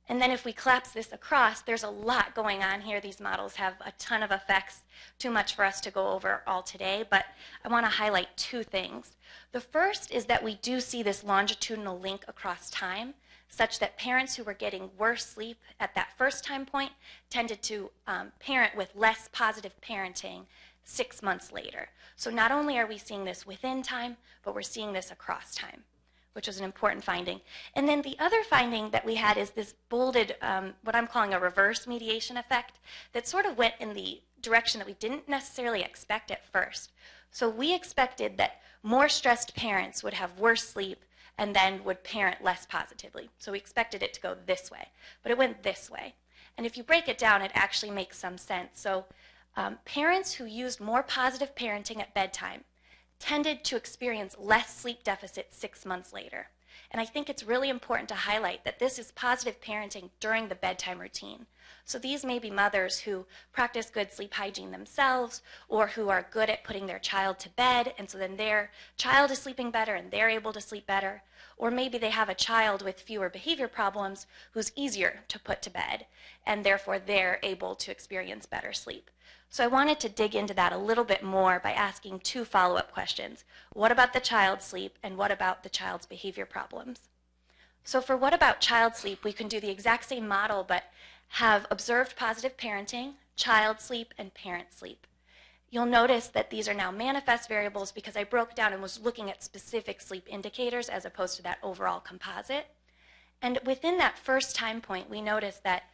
And then if we collapse this across, there's a lot going on here. These models have a ton of effects, too much for us to go over all today, but I want to highlight 2 things. The first is that we do see this longitudinal link across time, such that parents who were getting worse sleep at that first time point tended to parent with less positive parenting 6 months later. So not only are we seeing this within time, but we're seeing this across time, which was an important finding. And then the other finding that we had is this bolded, what I'm calling a reverse mediation effect, that sort of went in the direction that we didn't necessarily expect at first. So we expected that more stressed parents would have worse sleep and then would parent less positively. So we expected it to go this way, but it went this way. And if you break it down, it actually makes some sense. So parents who used more positive parenting at bedtime tended to experience less sleep deficit 6 months later. And I think it's really important to highlight that this is positive parenting during the bedtime routine. So these may be mothers who practice good sleep hygiene themselves, or who are good at putting their child to bed, and so then their child is sleeping better and they're able to sleep better. Or maybe they have a child with fewer behavior problems who's easier to put to bed, and therefore they're able to experience better sleep. So I wanted to dig into that a little bit more by asking 2 follow-up questions. What about the child's sleep, and what about the child's behavior problems? So for what about child sleep, we can do the exact same model, but have observed positive parenting, child sleep, and parent sleep. You'll notice that these are now manifest variables because I broke down and was looking at specific sleep indicators as opposed to that overall composite. And within that first time point, we noticed that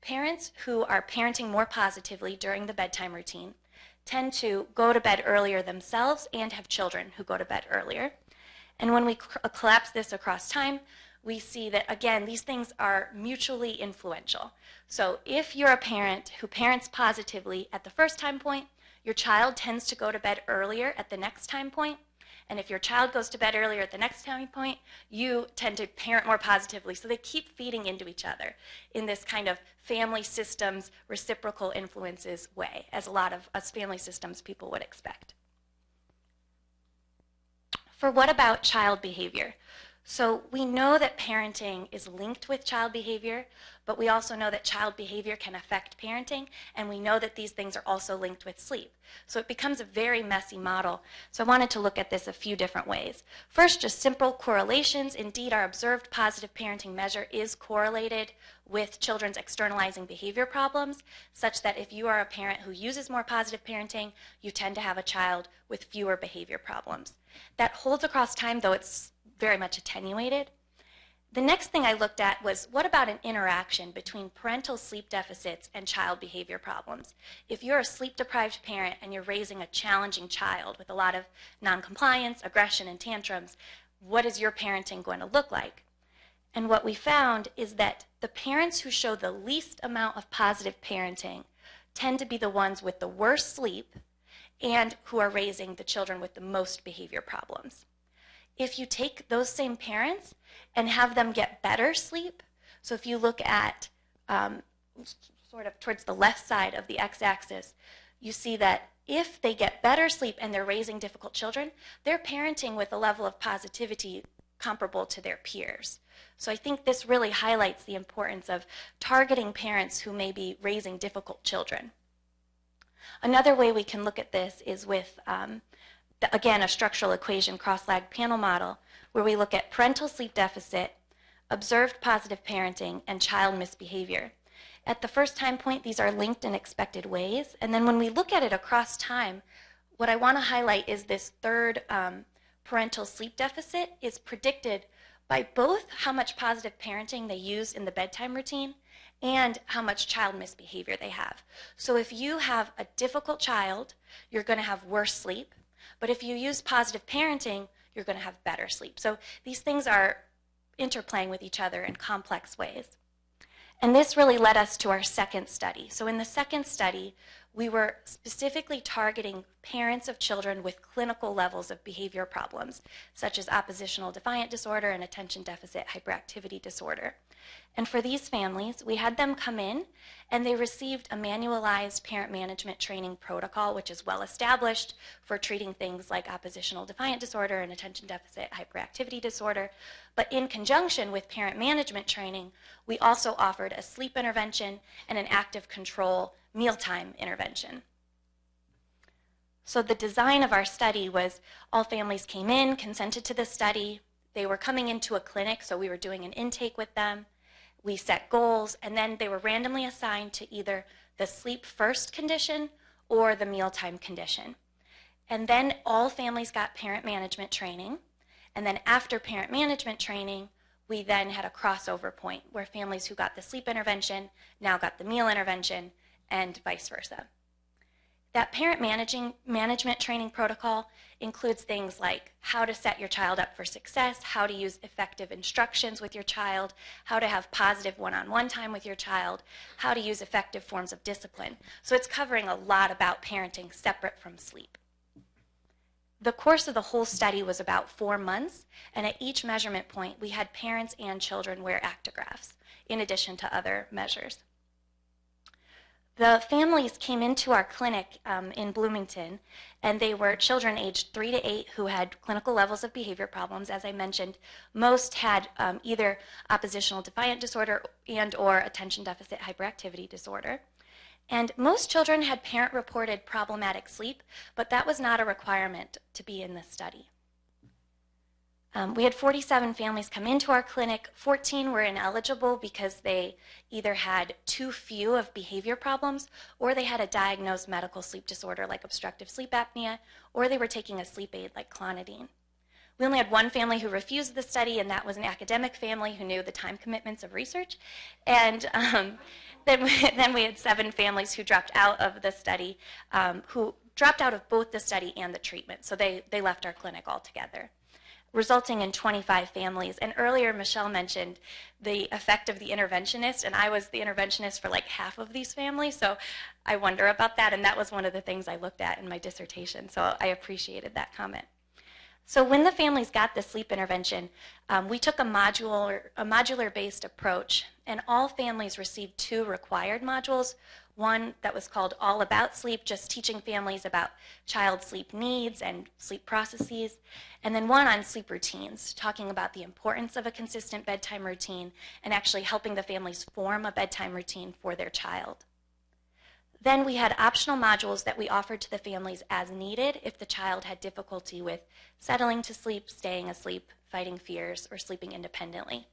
parents who are parenting more positively during the bedtime routine tend to go to bed earlier themselves and have children who go to bed earlier. And when we collapse this across time, we see that, again, these things are mutually influential. So if you're a parent who parents positively at the first time point, your child tends to go to bed earlier at the next time point. And if your child goes to bed earlier at the next time point, you tend to parent more positively. So they keep feeding into each other in this kind of family systems, reciprocal influences way, as a lot of us family systems people would expect. For what about child behavior? So we know that parenting is linked with child behavior, but we also know that child behavior can affect parenting, and we know that these things are also linked with sleep. So it becomes a very messy model. So I wanted to look at this a few different ways. First, just simple correlations. Indeed, our observed positive parenting measure is correlated with children's externalizing behavior problems, such that if you are a parent who uses more positive parenting, you tend to have a child with fewer behavior problems. That holds across time, though it's very much attenuated. The next thing I looked at was, what about an interaction between parental sleep deficits and child behavior problems? If you're a sleep-deprived parent and you're raising a challenging child with a lot of noncompliance, aggression, and tantrums, what is your parenting going to look like? And what we found is that the parents who show the least amount of positive parenting tend to be the ones with the worst sleep and who are raising the children with the most behavior problems. If you take those same parents and have them get better sleep, so if you look at sort of towards the left side of the x-axis, you see that if they get better sleep and they're raising difficult children, they're parenting with a level of positivity comparable to their peers. So I think this really highlights the importance of targeting parents who may be raising difficult children. Another way we can look at this is with again, a structural equation cross-lag panel model where we look at parental sleep deficit, observed positive parenting, and child misbehavior. At the first time point, these are linked in expected ways. And then when we look at it across time, what I want to highlight is this third parental sleep deficit is predicted by both how much positive parenting they use in the bedtime routine and how much child misbehavior they have. So if you have a difficult child, you're going to have worse sleep. But if you use positive parenting, you're going to have better sleep. So these things are interplaying with each other in complex ways. And this really led us to our second study. So in the second study, we were specifically targeting parents of children with clinical levels of behavior problems, such as oppositional defiant disorder and attention deficit hyperactivity disorder. And for these families, we had them come in and they received a manualized parent management training protocol, which is well established for treating things like oppositional defiant disorder and attention deficit hyperactivity disorder. But in conjunction with parent management training, we also offered a sleep intervention and an active control mealtime intervention. So the design of our study was all families came in, consented to the study. They were coming into a clinic, so we were doing an intake with them. We set goals, and then they were randomly assigned to either the sleep first condition or the mealtime condition. And then all families got parent management training. And then after parent management training, we then had a crossover point where families who got the sleep intervention now got the meal intervention and vice versa. That parent management training protocol includes things like how to set your child up for success, how to use effective instructions with your child, how to have positive one-on-one time with your child, how to use effective forms of discipline. So it's covering a lot about parenting separate from sleep. The course of the whole study was about 4 months, and at each measurement point, we had parents and children wear actigraphs, in addition to other measures. The families came into our clinic in Bloomington, and they were children aged 3 to 8 who had clinical levels of behavior problems. As I mentioned, most had either oppositional defiant disorder and or attention deficit hyperactivity disorder. And most children had parent-reported problematic sleep, but that was not a requirement to be in this study. We had 47 families come into our clinic. 14 were ineligible because they either had too few of behavior problems, or they had a diagnosed medical sleep disorder like obstructive sleep apnea, or they were taking a sleep aid like clonidine. We only had one family who refused the study, and that was an academic family who knew the time commitments of research. And then we had 7 families who dropped out of the study, who dropped out of both the study and the treatment. So they left our clinic altogether, resulting in 25 families. And earlier, Michelle mentioned the effect of the interventionist, and I was the interventionist for like half of these families, so I wonder about that, and that was one of the things I looked at in my dissertation, so I appreciated that comment. So when the families got the sleep intervention, we took a modular-based approach, and all families received 2 required modules, one that was called All About Sleep, just teaching families about child sleep needs and sleep processes, and then one on sleep routines, talking about the importance of a consistent bedtime routine and actually helping the families form a bedtime routine for their child. Then we had optional modules that we offered to the families as needed if the child had difficulty with settling to sleep, staying asleep, fighting fears, or sleeping independently.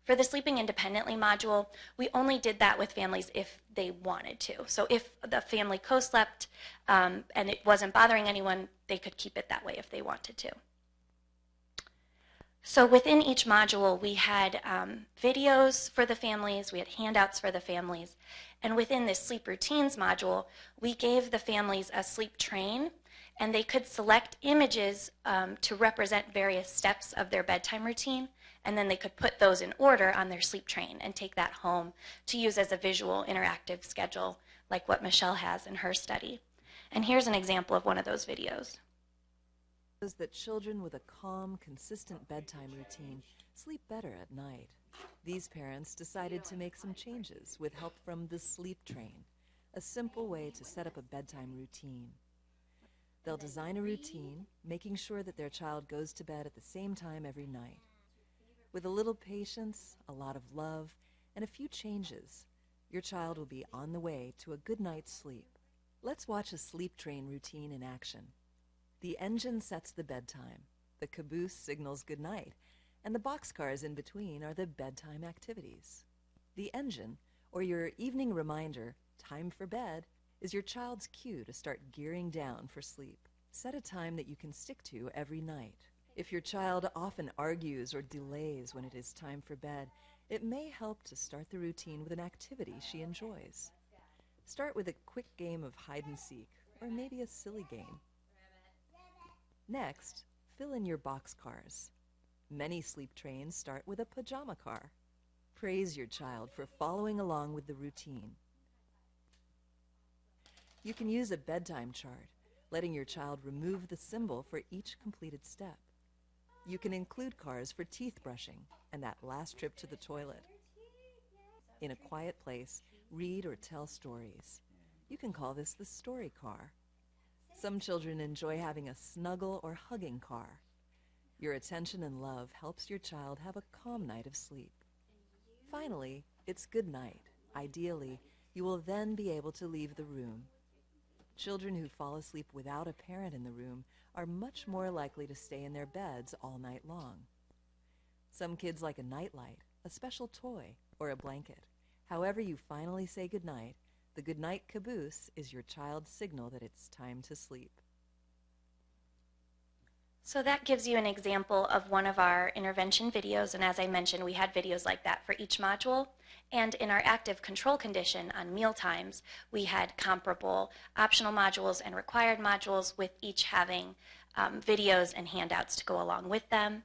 For the sleeping independently module, we only did that with families if they wanted to. So if the family co-slept and it wasn't bothering anyone, they could keep it that way if they wanted to. So within each module, we had videos for the families, we had handouts for the families, and within this sleep routines module, we gave the families a sleep train, and they could select images to represent various steps of their bedtime routine, and then they could put those in order on their sleep train and take that home to use as a visual interactive schedule like what Michelle has in her study. And here's an example of one of those videos. That children with a calm, consistent bedtime routine sleep better at night. These parents decided to make some changes with help from the Sleep Train, a simple way to set up a bedtime routine. They'll design a routine, making sure that their child goes to bed at the same time every night. With a little patience, a lot of love, and a few changes, your child will be on the way to a good night's sleep. Let's watch a Sleep Train routine in action. The engine sets the bedtime, the caboose signals goodnight, and the boxcars in between are the bedtime activities. The engine, or your evening reminder, time for bed, is your child's cue to start gearing down for sleep. Set a time that you can stick to every night. If your child often argues or delays when it is time for bed, it may help to start the routine with an activity she enjoys. Start with a quick game of hide and seek, or maybe a silly game. Next, fill in your boxcars. Many sleep trains start with a pajama car. Praise your child for following along with the routine. You can use a bedtime chart, letting your child remove the symbol for each completed step. You can include cars for teeth brushing and that last trip to the toilet. In a quiet place, read or tell stories. You can call this the story car. Some children enjoy having a snuggle or hugging car. Your attention and love helps your child have a calm night of sleep. Finally, it's good night. Ideally, you will then be able to leave the room. Children who fall asleep without a parent in the room are much more likely to stay in their beds all night long. Some kids like a nightlight, a special toy, or a blanket. However you finally say goodnight, the goodnight caboose is your child's signal that it's time to sleep. So that gives you an example of one of our intervention videos, and as I mentioned, we had videos like that for each module. And in our active control condition on meal times, we had comparable optional modules and required modules, with each having videos and handouts to go along with them.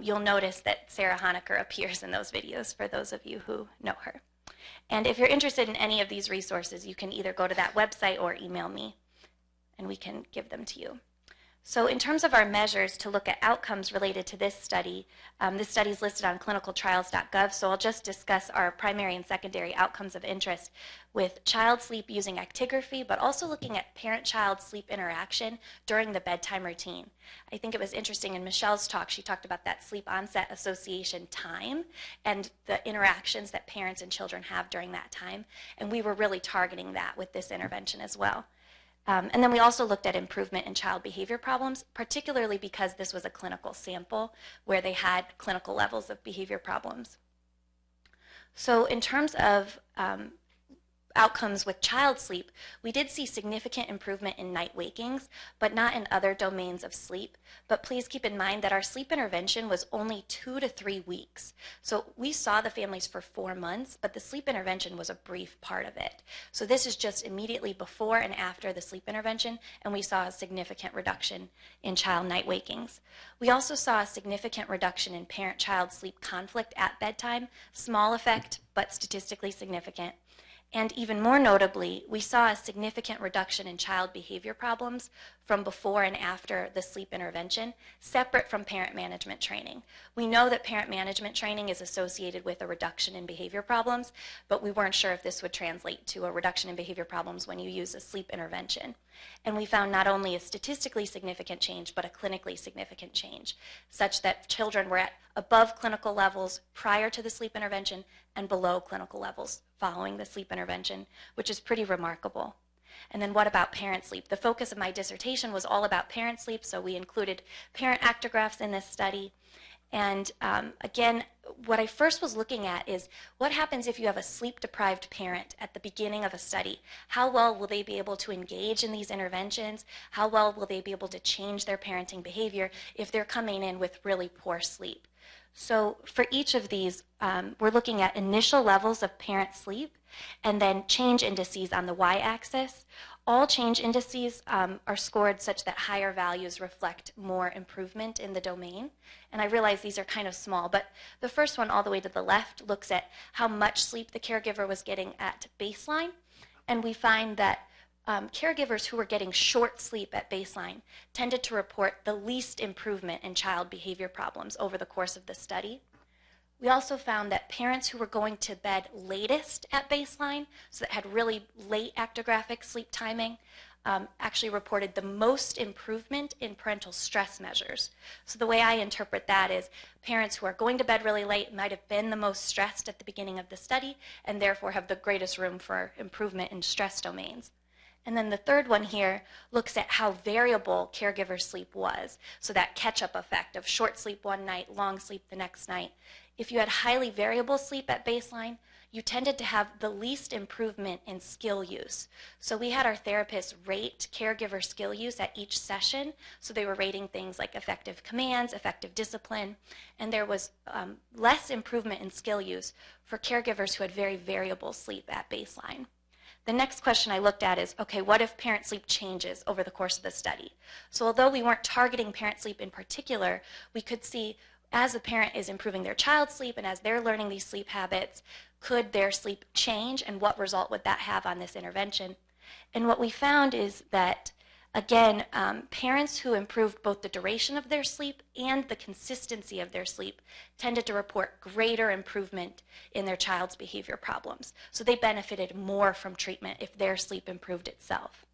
You'll notice that Sarah Honecker appears in those videos for those of you who know her. And if you're interested in any of these resources, you can either go to that website or email me, and we can give them to you. So in terms of our measures to look at outcomes related to this study is listed on clinicaltrials.gov, so I'll just discuss our primary and secondary outcomes of interest with child sleep using actigraphy, but also looking at parent-child sleep interaction during the bedtime routine. I think it was interesting in Michelle's talk, she talked about that sleep onset association time and the interactions that parents and children have during that time, and we were really targeting that with this intervention as well. And then we also looked at improvement in child behavior problems, particularly because this was a clinical sample where they had clinical levels of behavior problems. So in terms of outcomes with child sleep, we did see significant improvement in night wakings, but not in other domains of sleep. But please keep in mind that our sleep intervention was only 2 to 3 weeks. So we saw the families for 4 months, but the sleep intervention was a brief part of it. So this is just immediately before and after the sleep intervention, and we saw a significant reduction in child night wakings. We also saw a significant reduction in parent-child sleep conflict at bedtime, small effect, but statistically significant. And even more notably, we saw a significant reduction in child behavior problems from before and after the sleep intervention, separate from parent management training. We know that parent management training is associated with a reduction in behavior problems, but we weren't sure if this would translate to a reduction in behavior problems when you use a sleep intervention. And we found not only a statistically significant change, but a clinically significant change, such that children were at above clinical levels prior to the sleep intervention and below clinical levels following the sleep intervention, which is pretty remarkable. And then what about parent sleep? The focus of my dissertation was all about parent sleep, so we included parent actographs in this study. And again, what I first was looking at is what happens if you have a sleep-deprived parent at the beginning of a study? How well will they be able to engage in these interventions? How well will they be able to change their parenting behavior if they're coming in with really poor sleep? So for each of these, we're looking at initial levels of parent sleep and then change indices on the y-axis. All change indices are scored such that higher values reflect more improvement in the domain. And I realize these are kind of small, but the first one all the way to the left looks at how much sleep the caregiver was getting at baseline. And we find that caregivers who were getting short sleep at baseline tended to report the least improvement in child behavior problems over the course of the study. We also found that parents who were going to bed latest at baseline, so that had really late actographic sleep timing, actually reported the most improvement in parental stress measures. So the way I interpret that is parents who are going to bed really late might have been the most stressed at the beginning of the study and therefore have the greatest room for improvement in stress domains. And then the third one here looks at how variable caregiver sleep was. So that catch-up effect of short sleep one night, long sleep the next night. If you had highly variable sleep at baseline, you tended to have the least improvement in skill use. So we had our therapists rate caregiver skill use at each session. So they were rating things like effective commands, effective discipline, and there was less improvement in skill use for caregivers who had very variable sleep at baseline. The next question I looked at is, okay, what if parent sleep changes over the course of the study? So although we weren't targeting parent sleep in particular, we could see as a parent is improving their child's sleep and as they're learning these sleep habits, could their sleep change and what result would that have on this intervention? And what we found is that, again, parents who improved both the duration of their sleep and the consistency of their sleep tended to report greater improvement in their child's behavior problems. So they benefited more from treatment if their sleep improved itself.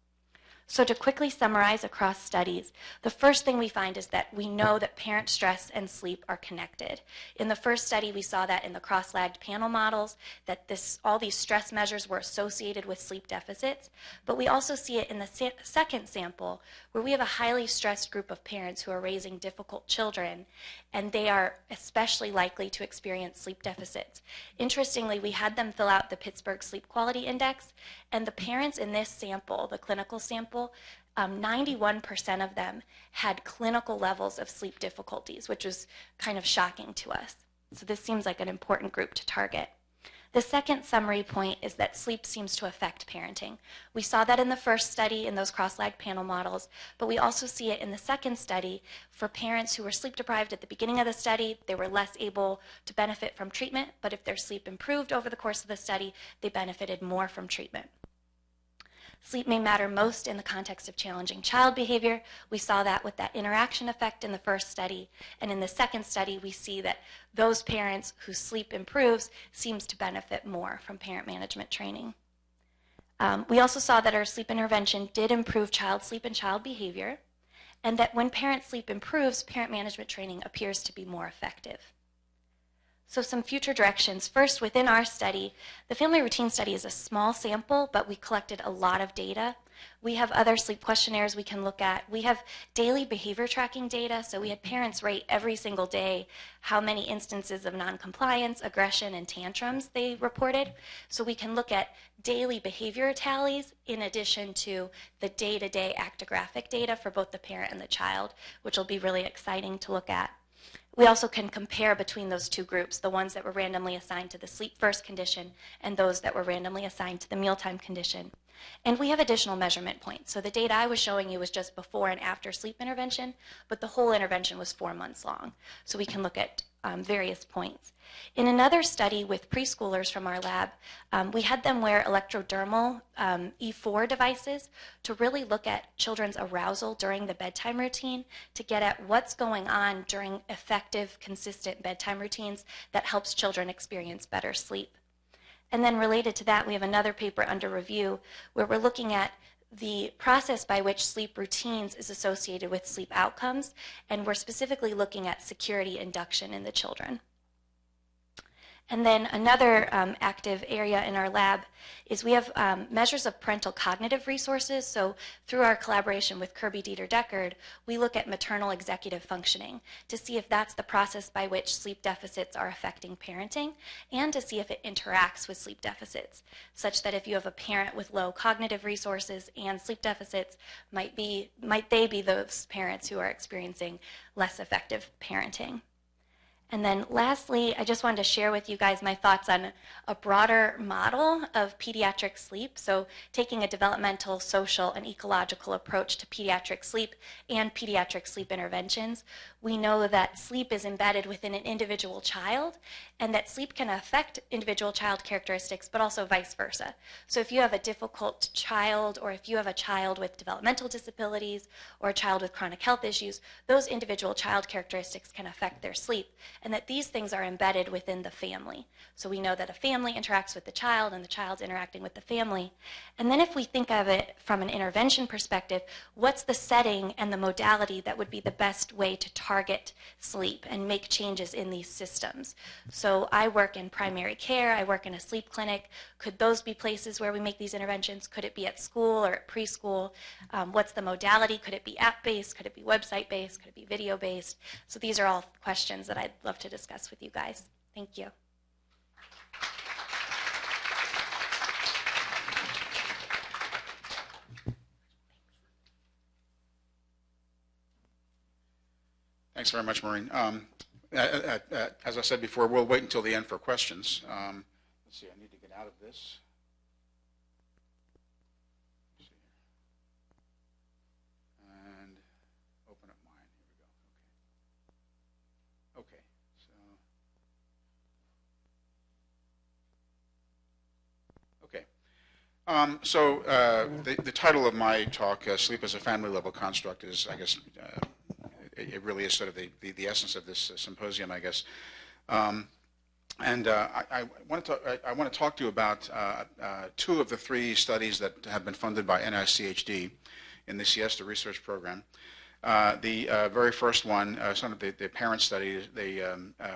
So to quickly summarize across studies, the first thing we find is that we know that parent stress and sleep are connected. In the first study, we saw that in the cross-lagged panel models, that all these stress measures were associated with sleep deficits, but we also see it in the second sample, where we have a highly stressed group of parents who are raising difficult children, and they are especially likely to experience sleep deficits. Interestingly, we had them fill out the Pittsburgh Sleep Quality Index, and the parents in this sample, the clinical sample, 91% of them had clinical levels of sleep difficulties, which was kind of shocking to us. So this seems like an important group to target. The second summary point is that sleep seems to affect parenting. We saw that in the first study in those cross-lagged panel models, but we also see it in the second study for parents who were sleep deprived at the beginning of the study. They were less able to benefit from treatment, but if their sleep improved over the course of the study, they benefited more from treatment. Sleep may matter most in the context of challenging child behavior. We saw that with that interaction effect in the first study. And in the second study, we see that those parents whose sleep improves seems to benefit more from parent management training. We also saw that our sleep intervention did improve child sleep and child behavior, and that when parent sleep improves, parent management training appears to be more effective. So some future directions. First, within our study, the family routine study is a small sample, but we collected a lot of data. We have other sleep questionnaires we can look at. We have daily behavior tracking data, so we had parents rate every single day how many instances of noncompliance, aggression, and tantrums they reported. So we can look at daily behavior tallies in addition to the day-to-day actographic data for both the parent and the child, which will be really exciting to look at. We also can compare between those two groups, the ones that were randomly assigned to the sleep first condition and those that were randomly assigned to the mealtime condition. And we have additional measurement points. So the data I was showing you was just before and after sleep intervention, but the whole intervention was 4 months long. So we can look at various points. In another study with preschoolers from our lab, we had them wear electrodermal E4 devices to really look at children's arousal during the bedtime routine to get at what's going on during effective, consistent bedtime routines that helps children experience better sleep. And then related to that, we have another paper under review where we're looking at the process by which sleep routines is associated with sleep outcomes, and we're specifically looking at security induction in the children. And then another active area in our lab is we have measures of parental cognitive resources. So through our collaboration with Kirby Dieter-Deckard, we look at maternal executive functioning to see if that's the process by which sleep deficits are affecting parenting, and to see if it interacts with sleep deficits, such that if you have a parent with low cognitive resources and sleep deficits, might they be those parents who are experiencing less effective parenting. And then lastly, I just wanted to share with you guys my thoughts on a broader model of pediatric sleep. So taking a developmental, social, and ecological approach to pediatric sleep and pediatric sleep interventions, we know that sleep is embedded within an individual child, and that sleep can affect individual child characteristics, but also vice versa. So if you have a difficult child, or if you have a child with developmental disabilities, or a child with chronic health issues, those individual child characteristics can affect their sleep, and that these things are embedded within the family. So we know that a family interacts with the child, and the child's interacting with the family. And then if we think of it from an intervention perspective, what's the setting and the modality that would be the best way to target sleep and make changes in these systems? So I work in primary care, I work in a sleep clinic. Could those be places where we make these interventions? Could it be at school or at preschool? What's the modality? Could it be app-based? Could it be website-based? Could it be video-based? So these are all questions that I'd love to discuss with you guys. Thank you. Thanks very much, Maureen. As I said before, we'll wait until the end for questions. Let's see, I need to get out of this. Let's see here. And open up mine. Here we go. Okay. The title of my talk, Sleep as a Family Level Construct, is, I guess, it really is sort of the essence of this symposium, I guess. I want to talk to you about two of the three studies that have been funded by NICHD in the Siesta research program. The very first one, some of the parent study,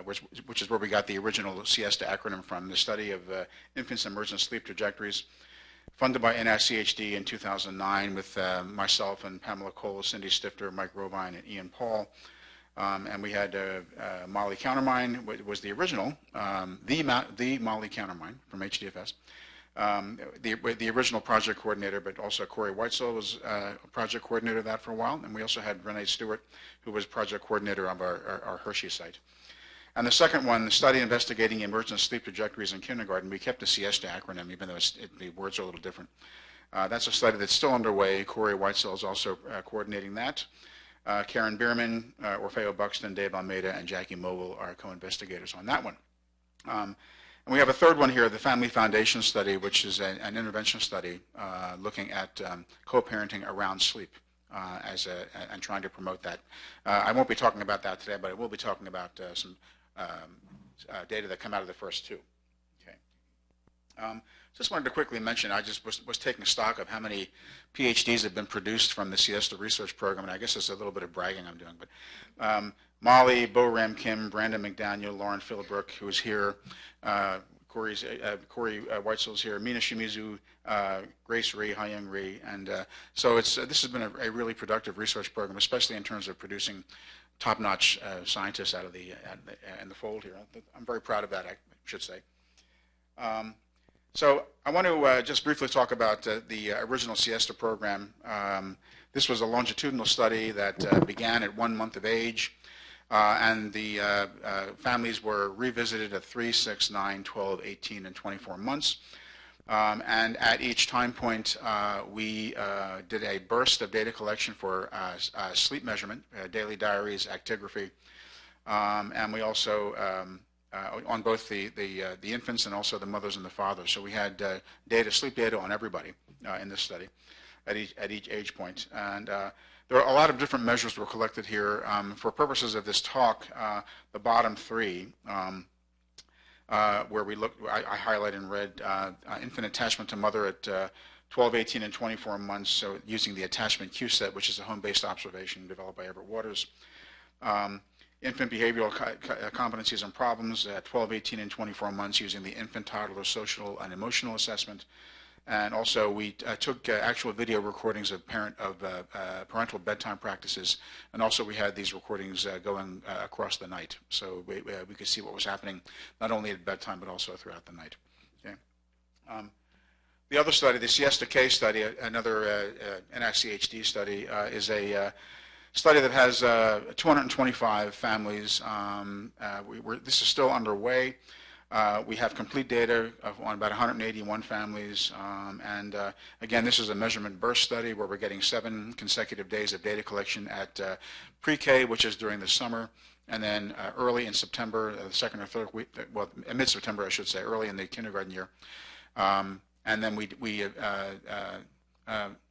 which is where we got the original Siesta acronym from, the study of infants' emergent sleep trajectories, funded by NICHD in 2009 with myself and Pamela Cole, Cindy Stifter, Mike Robine, and Ian Paul. And we had Molly Countermine, was the original, the Molly Countermine from HDFS. The original project coordinator, but also Corey Whitesell was a project coordinator of that for a while. And we also had Renee Stewart, who was project coordinator of our Hershey site. And the second one, the study investigating emergent sleep trajectories in kindergarten, we kept the Siesta acronym, even though the words are a little different. That's a study that's still underway. Corey Whitesell is also coordinating that. Karen Bierman, Orfeo Buxton, Dave Almeida, and Jackie Mobile are co-investigators on that one. And we have a third one here, the Family Foundation study, which is an intervention study looking at co-parenting around sleep and trying to promote that. I won't be talking about that today, but I will be talking about some data that come out of the first two. Okay. Just wanted to quickly mention, I just was taking stock of how many PhDs have been produced from the Siesta research program, and I guess it's a little bit of bragging I'm doing, but Molly, Bo Ram Kim, Brandon McDaniel, Lauren Philbrook, who is here, Corey Whitesell's here, Mina Shimizu, Grace Ree, Hyung Ree, and so this has been a really productive research program, especially in terms of producing top-notch scientists out of in the fold here. I'm very proud of that, I should say. So I want to just briefly talk about the original Siesta program. This was a longitudinal study that began at 1 month of age, and the families were revisited at 3, 6, 9, 12, 18, and 24 months. And at each time point, we did a burst of data collection for sleep measurement, daily diaries, actigraphy, and we also, on both the infants and also the mothers and the fathers. So we had sleep data on everybody in this study at each age point. And there are a lot of different measures were collected here. For purposes of this talk, the bottom three, where we look, I highlight in red infant attachment to mother at 12, 18, and 24 months, so using the attachment Q set, which is a home-based observation developed by Everett Waters. Infant behavioral competencies and problems at 12, 18, and 24 months using the infant, toddler, social, and emotional assessment. And also we took actual video recordings of parental bedtime practices, and also we had these recordings going across the night, so we could see what was happening not only at bedtime but also throughout the night. Okay. The other study, the Siesta K study, another NICHD study, is a study that has 225 families. This is still underway. We have complete data on about 181 families, and again, this is a measurement burst study where we're getting 7 consecutive days of data collection at pre-K, which is during the summer, and then early in September, the second or third week, well, mid-September, I should say, early in the kindergarten year, and then we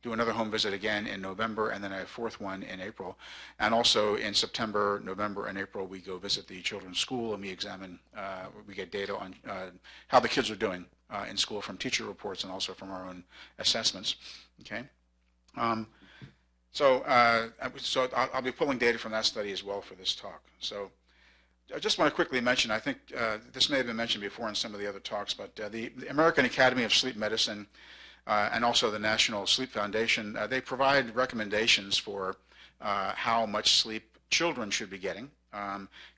do another home visit again in November, and then a fourth one in April. And also in September, November, and April, we go visit the children's school, and we examine, we get data on how the kids are doing in school from teacher reports and also from our own assessments. Okay. So I'll be pulling data from that study as well for this talk. So I just want to quickly mention, I think this may have been mentioned before in some of the other talks, but the American Academy of Sleep Medicine and also the National Sleep Foundation, they provide recommendations for how much sleep children should be getting.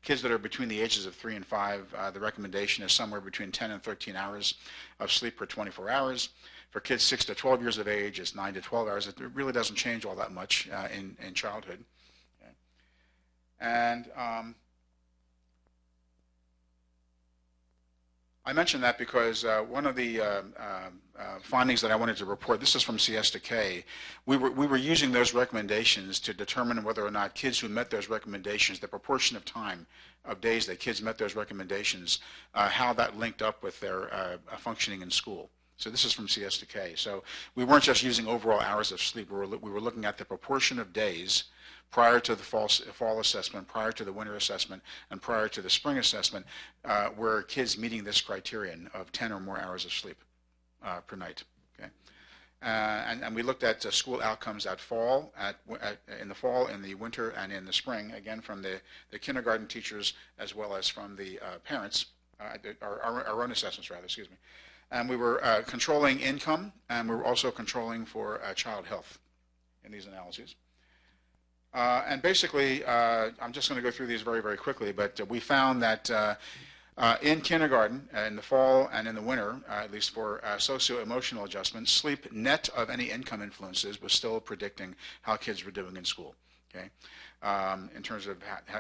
Kids that are between the ages of 3 and 5, the recommendation is somewhere between 10 and 13 hours of sleep per 24 hours. For kids 6 to 12 years of age, it's 9 to 12 hours. It really doesn't change all that much in childhood. Okay. And I mentioned that because one of the findings that I wanted to report, this is from Siesta K, we were using those recommendations to determine whether or not kids who met those recommendations, the proportion of time of days that kids met those recommendations, how that linked up with their functioning in school. So this is from Siesta K. So we weren't just using overall hours of sleep, we were looking at the proportion of days prior to the fall assessment, prior to the winter assessment, and prior to the spring assessment, were kids meeting this criterion of 10 or more hours of sleep per night. Okay, and we looked at school outcomes at fall, in the fall, in the winter, and in the spring, again from the kindergarten teachers as well as from the parents, our own assessments rather, excuse me. And we were controlling income, and we were also controlling for child health in these analyses. And basically, I'm just going to go through these very, very quickly, but we found that in kindergarten, in the fall and in the winter, at least for socio-emotional adjustments, sleep net of any income influences was still predicting how kids were doing in school. Okay, in terms of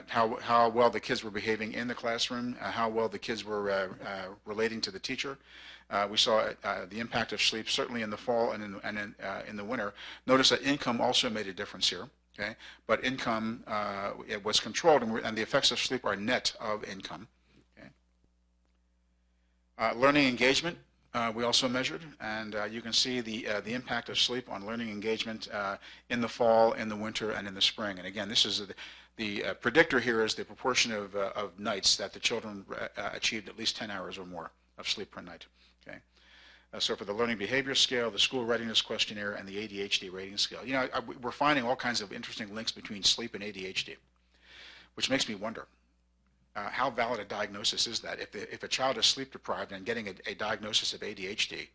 how well the kids were behaving in the classroom, how well the kids were relating to the teacher. We saw the impact of sleep certainly in the fall and in the winter. Notice that income also made a difference here. Okay, but income it was controlled, and the effects of sleep are net of income. Okay. Learning engagement we also measured, and you can see the impact of sleep on learning engagement in the fall, in the winter, and in the spring. And again, this is the predictor here is the proportion of nights that the children achieved at least 10 hours or more of sleep per night. Okay. So for the learning behavior scale, the school readiness questionnaire, and the ADHD rating scale. You know, we're finding all kinds of interesting links between sleep and ADHD, which makes me wonder, how valid a diagnosis is that? If a child is sleep deprived and getting a diagnosis of ADHD,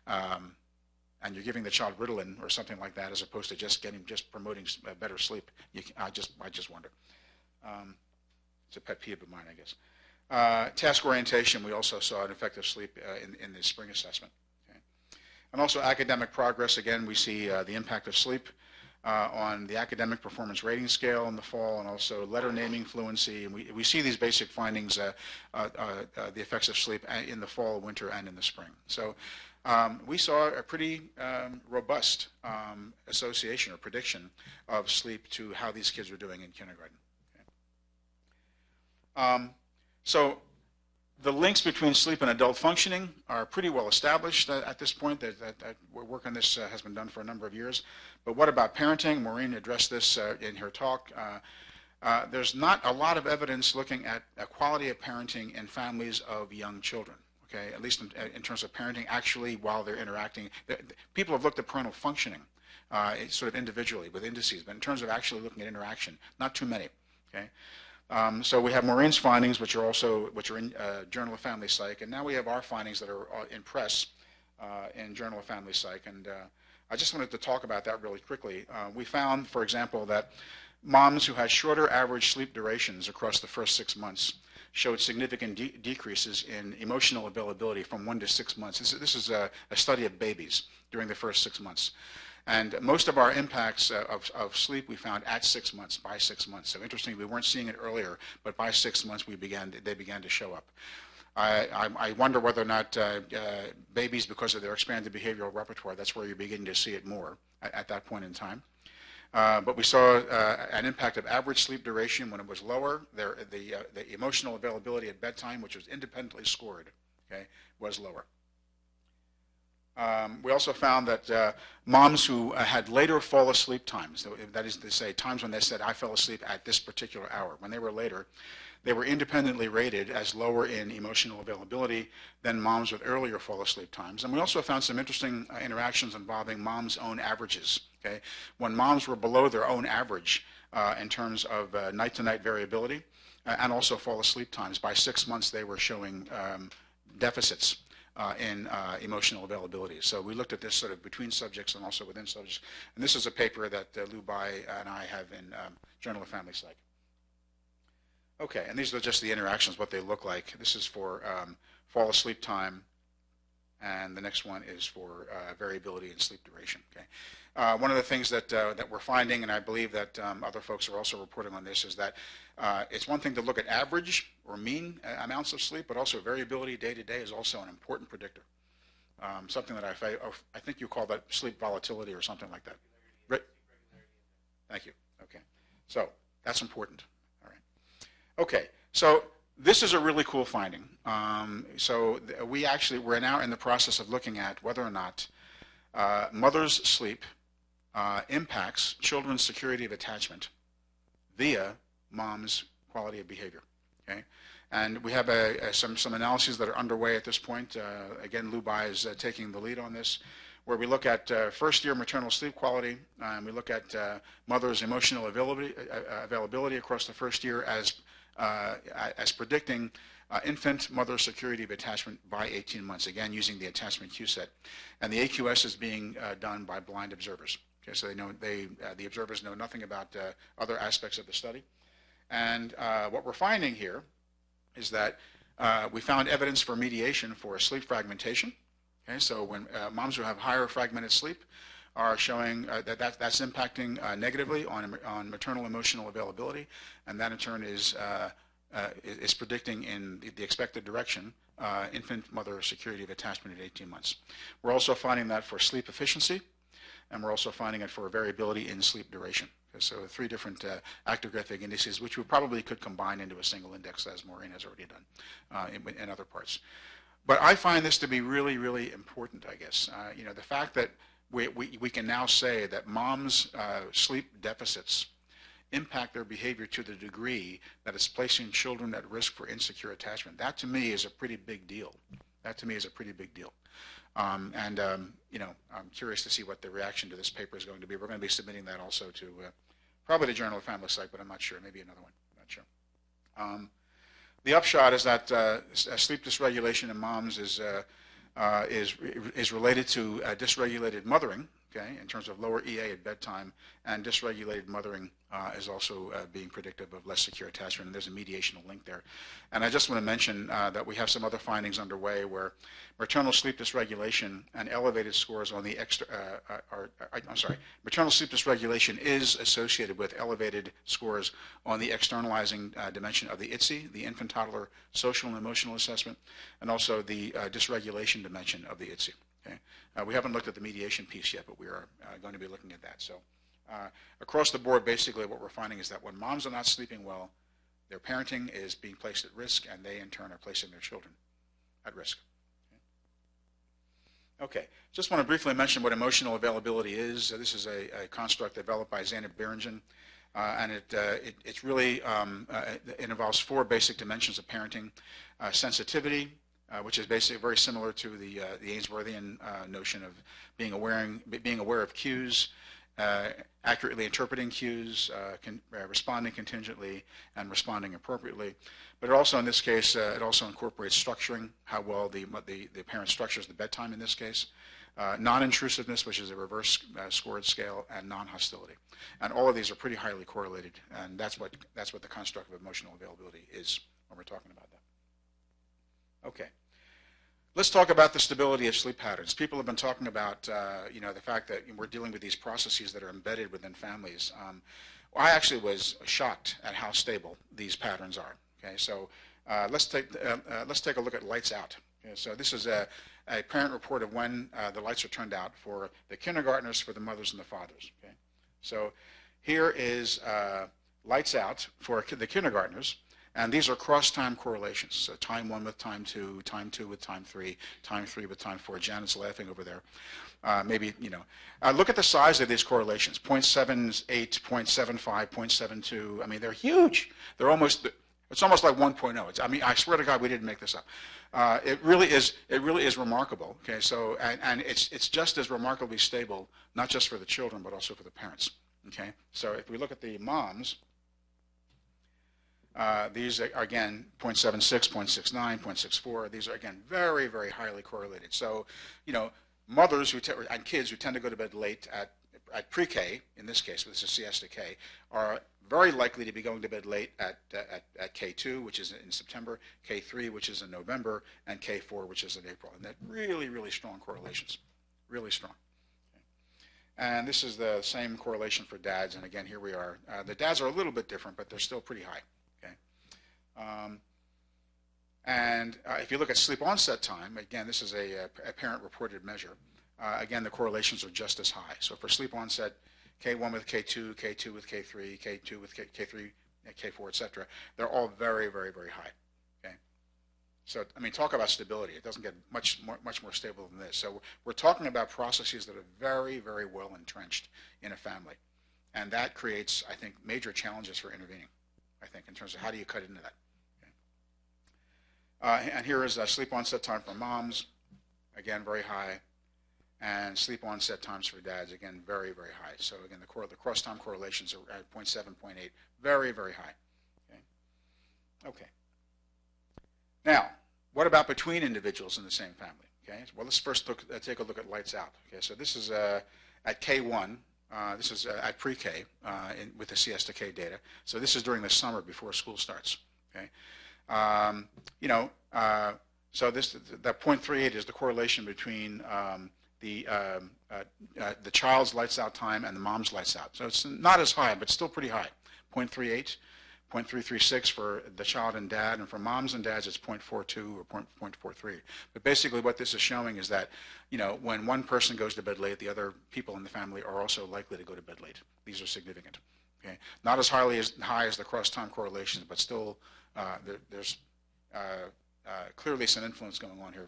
and you're giving the child Ritalin or something like that, as opposed to just promoting better sleep, I just wonder. It's a pet peeve of mine, I guess. Task orientation, we also saw an effective sleep in the spring assessment. Okay. And also academic progress, again, we see the impact of sleep on the academic performance rating scale in the fall, and also letter naming fluency. And we see these basic findings, the effects of sleep in the fall, winter, and in the spring. So we saw a pretty robust association or prediction of sleep to how these kids were doing in kindergarten. Okay. So the links between sleep and adult functioning are pretty well established at this point. That work on this has been done for a number of years. But what about parenting? Maureen addressed this in her talk. There's not a lot of evidence looking at quality of parenting in families of young children. Okay, at least in terms of parenting, actually, while they're interacting, people have looked at parental functioning, sort of individually with indices, but in terms of actually looking at interaction, not too many. Okay, so we have Maureen's findings, which are in Journal of Family Psych, and now we have our findings that are in press in Journal of Family Psych, and I just wanted to talk about that really quickly. We found, for example, that moms who had shorter average sleep durations across the first 6 months showed significant decreases in emotional availability from 1 to 6 months. This is a study of babies during the first 6 months. And most of our impacts of sleep we found at 6 months, by 6 months. So interestingly, we weren't seeing it earlier, but by 6 months they began to show up. I wonder whether or not babies, because of their expanded behavioral repertoire, that's where you're beginning to see it more at that point in time. But we saw an impact of average sleep duration when it was lower. The emotional availability at bedtime, which was independently scored, okay, was lower. We also found that moms who had later fall asleep times, that is to say, times when they said, I fell asleep at this particular hour, when they were later, they were independently rated as lower in emotional availability than moms with earlier fall asleep times. And we also found some interesting interactions involving moms' own averages. Okay? When moms were below their own average in terms of night-to-night variability and also fall asleep times, by 6 months they were showing deficits in emotional availability. So we looked at this sort of between subjects and also within subjects. And this is a paper that Lou Bai and I have in Journal of Family Psych. Okay, and these are just the interactions, what they look like. This is for fall asleep time, and the next one is for variability in sleep duration. Okay, one of the things that we're finding, and I believe that other folks are also reporting on this, is that it's one thing to look at average or mean amounts of sleep, but also variability day to day is also an important predictor. Something that I think you call that sleep volatility or something like that. Right. Thank you. Okay, so that's important. Okay, so this is a really cool finding. We're now in the process of looking at whether or not mother's sleep impacts children's security of attachment via mom's quality of behavior. Okay, and we have some analyses that are underway at this point. Again, Lou Bai is taking the lead on this, where we look at first-year maternal sleep quality, and we look at mother's emotional availability across the first year as predicting infant mother security of attachment by 18 months, again using the attachment Q set. And the AQS is being done by blind observers. Okay, so the observers know nothing about other aspects of the study. And what we're finding here is that we found evidence for mediation for sleep fragmentation. Okay, so when moms who have higher fragmented sleep are showing that's impacting negatively on maternal emotional availability, and that in turn is predicting in the expected direction infant mother security of attachment at 18 months. We're also finding that for sleep efficiency, and we're also finding it for variability in sleep duration. Okay, so 3 different actigraphic indices, which we probably could combine into a single index, as Maureen has already done in other parts. But I find this to be really, really important, I guess. The fact that we can now say that moms' sleep deficits impact their behavior to the degree that it's placing children at risk for insecure attachment. That to me is a pretty big deal. I'm curious to see what the reaction to this paper is going to be. We're going to be submitting that also to probably the Journal of Family Psych, but I'm not sure. Maybe another one. I'm not sure. The upshot is that sleep dysregulation in moms is related to dysregulated mothering, okay, in terms of lower EA at bedtime, and dysregulated mothering is also being predictive of less secure attachment, and there's a mediational link there. And I just want to mention that we have some other findings underway where maternal sleep dysregulation and elevated scores on the maternal sleep dysregulation is associated with elevated scores on the externalizing dimension of the ITSE, the infant toddler social and emotional assessment, and also the dysregulation dimension of the ITSE. Okay? We haven't looked at the mediation piece yet, but we are going to be looking at that. So across the board, basically what we're finding is that when moms are not sleeping well, their parenting is being placed at risk, and they in turn are placing their children at risk. Okay, just want to briefly mention what emotional availability is. This is a construct developed by Zeynep Birinjan, and it's really, it involves 4 basic dimensions of parenting. Sensitivity, which is basically very similar to the Ainsworthian notion of being aware of cues, accurately interpreting cues, responding contingently, and responding appropriately. But it also, in this case, it also incorporates structuring, how well the parent structures the bedtime in this case, non-intrusiveness, which is a reverse scored scale, and non-hostility. And all of these are pretty highly correlated, and that's what the construct of emotional availability is when we're talking about that. Okay. Let's talk about the stability of sleep patterns. People have been talking about, the fact that we're dealing with these processes that are embedded within families. I actually was shocked at how stable these patterns are. Okay, so let's take a look at lights out. Okay, so this is a parent report of when the lights are turned out for the kindergartners, for the mothers and the fathers. Okay, so here is lights out for the kindergartners. And these are cross-time correlations. So time 1 with time 2 with time 3 with time 4. Janet's laughing over there. Look at the size of these correlations, 0.78, 0.75, 0.72. I mean, they're huge. It's almost like 1.0. I mean, I swear to God, we didn't make this up. It really is remarkable. Okay, so, and it's just as remarkably stable, not just for the children, but also for the parents. Okay, so if we look at the moms, these are, again, 0.76, 0.69, 0.64. These are, again, very, very highly correlated. So, mothers and kids who tend to go to bed late at pre-K, in this case, this is siesta K, are very likely to be going to bed late at K2, which is in September, K3, which is in November, and K4, which is in April. And that really, really strong correlations, really strong. And this is the same correlation for dads. And again, here we are. The dads are a little bit different, but they're still pretty high. If you look at sleep onset time, again, this is a parent-reported measure. Again, the correlations are just as high. So for sleep onset, K1 with K2, K2 with K3, K2 with K3, K4, etc., they're all very, very, very high. Okay. So, I mean, talk about stability. It doesn't get much more stable than this. So we're talking about processes that are very, very well entrenched in a family. And that creates, I think, major challenges for intervening, I think, in terms of how do you cut into that. And here is sleep onset time for moms, again, very high, and sleep onset times for dads, again, very, very high. So again, the cross-time correlations are at 0.7, 0.8, very, very high. Okay. Now, what about between individuals in the same family? Okay. Well, let's first take a look at lights out. Okay. So this is at K1. This is at pre-K with the siesta K data. So this is during the summer before school starts. Okay. So that 0.38 is the correlation between the child's lights out time and the mom's lights out. So it's not as high, but still pretty high. 0.38, 0.336 for the child and dad, and for moms and dads it's 0.42 or 0.43. But basically what this is showing is that, when one person goes to bed late, the other people in the family are also likely to go to bed late. These are significant. Okay, not as high as the cross-time correlations, but still there's clearly some influence going on here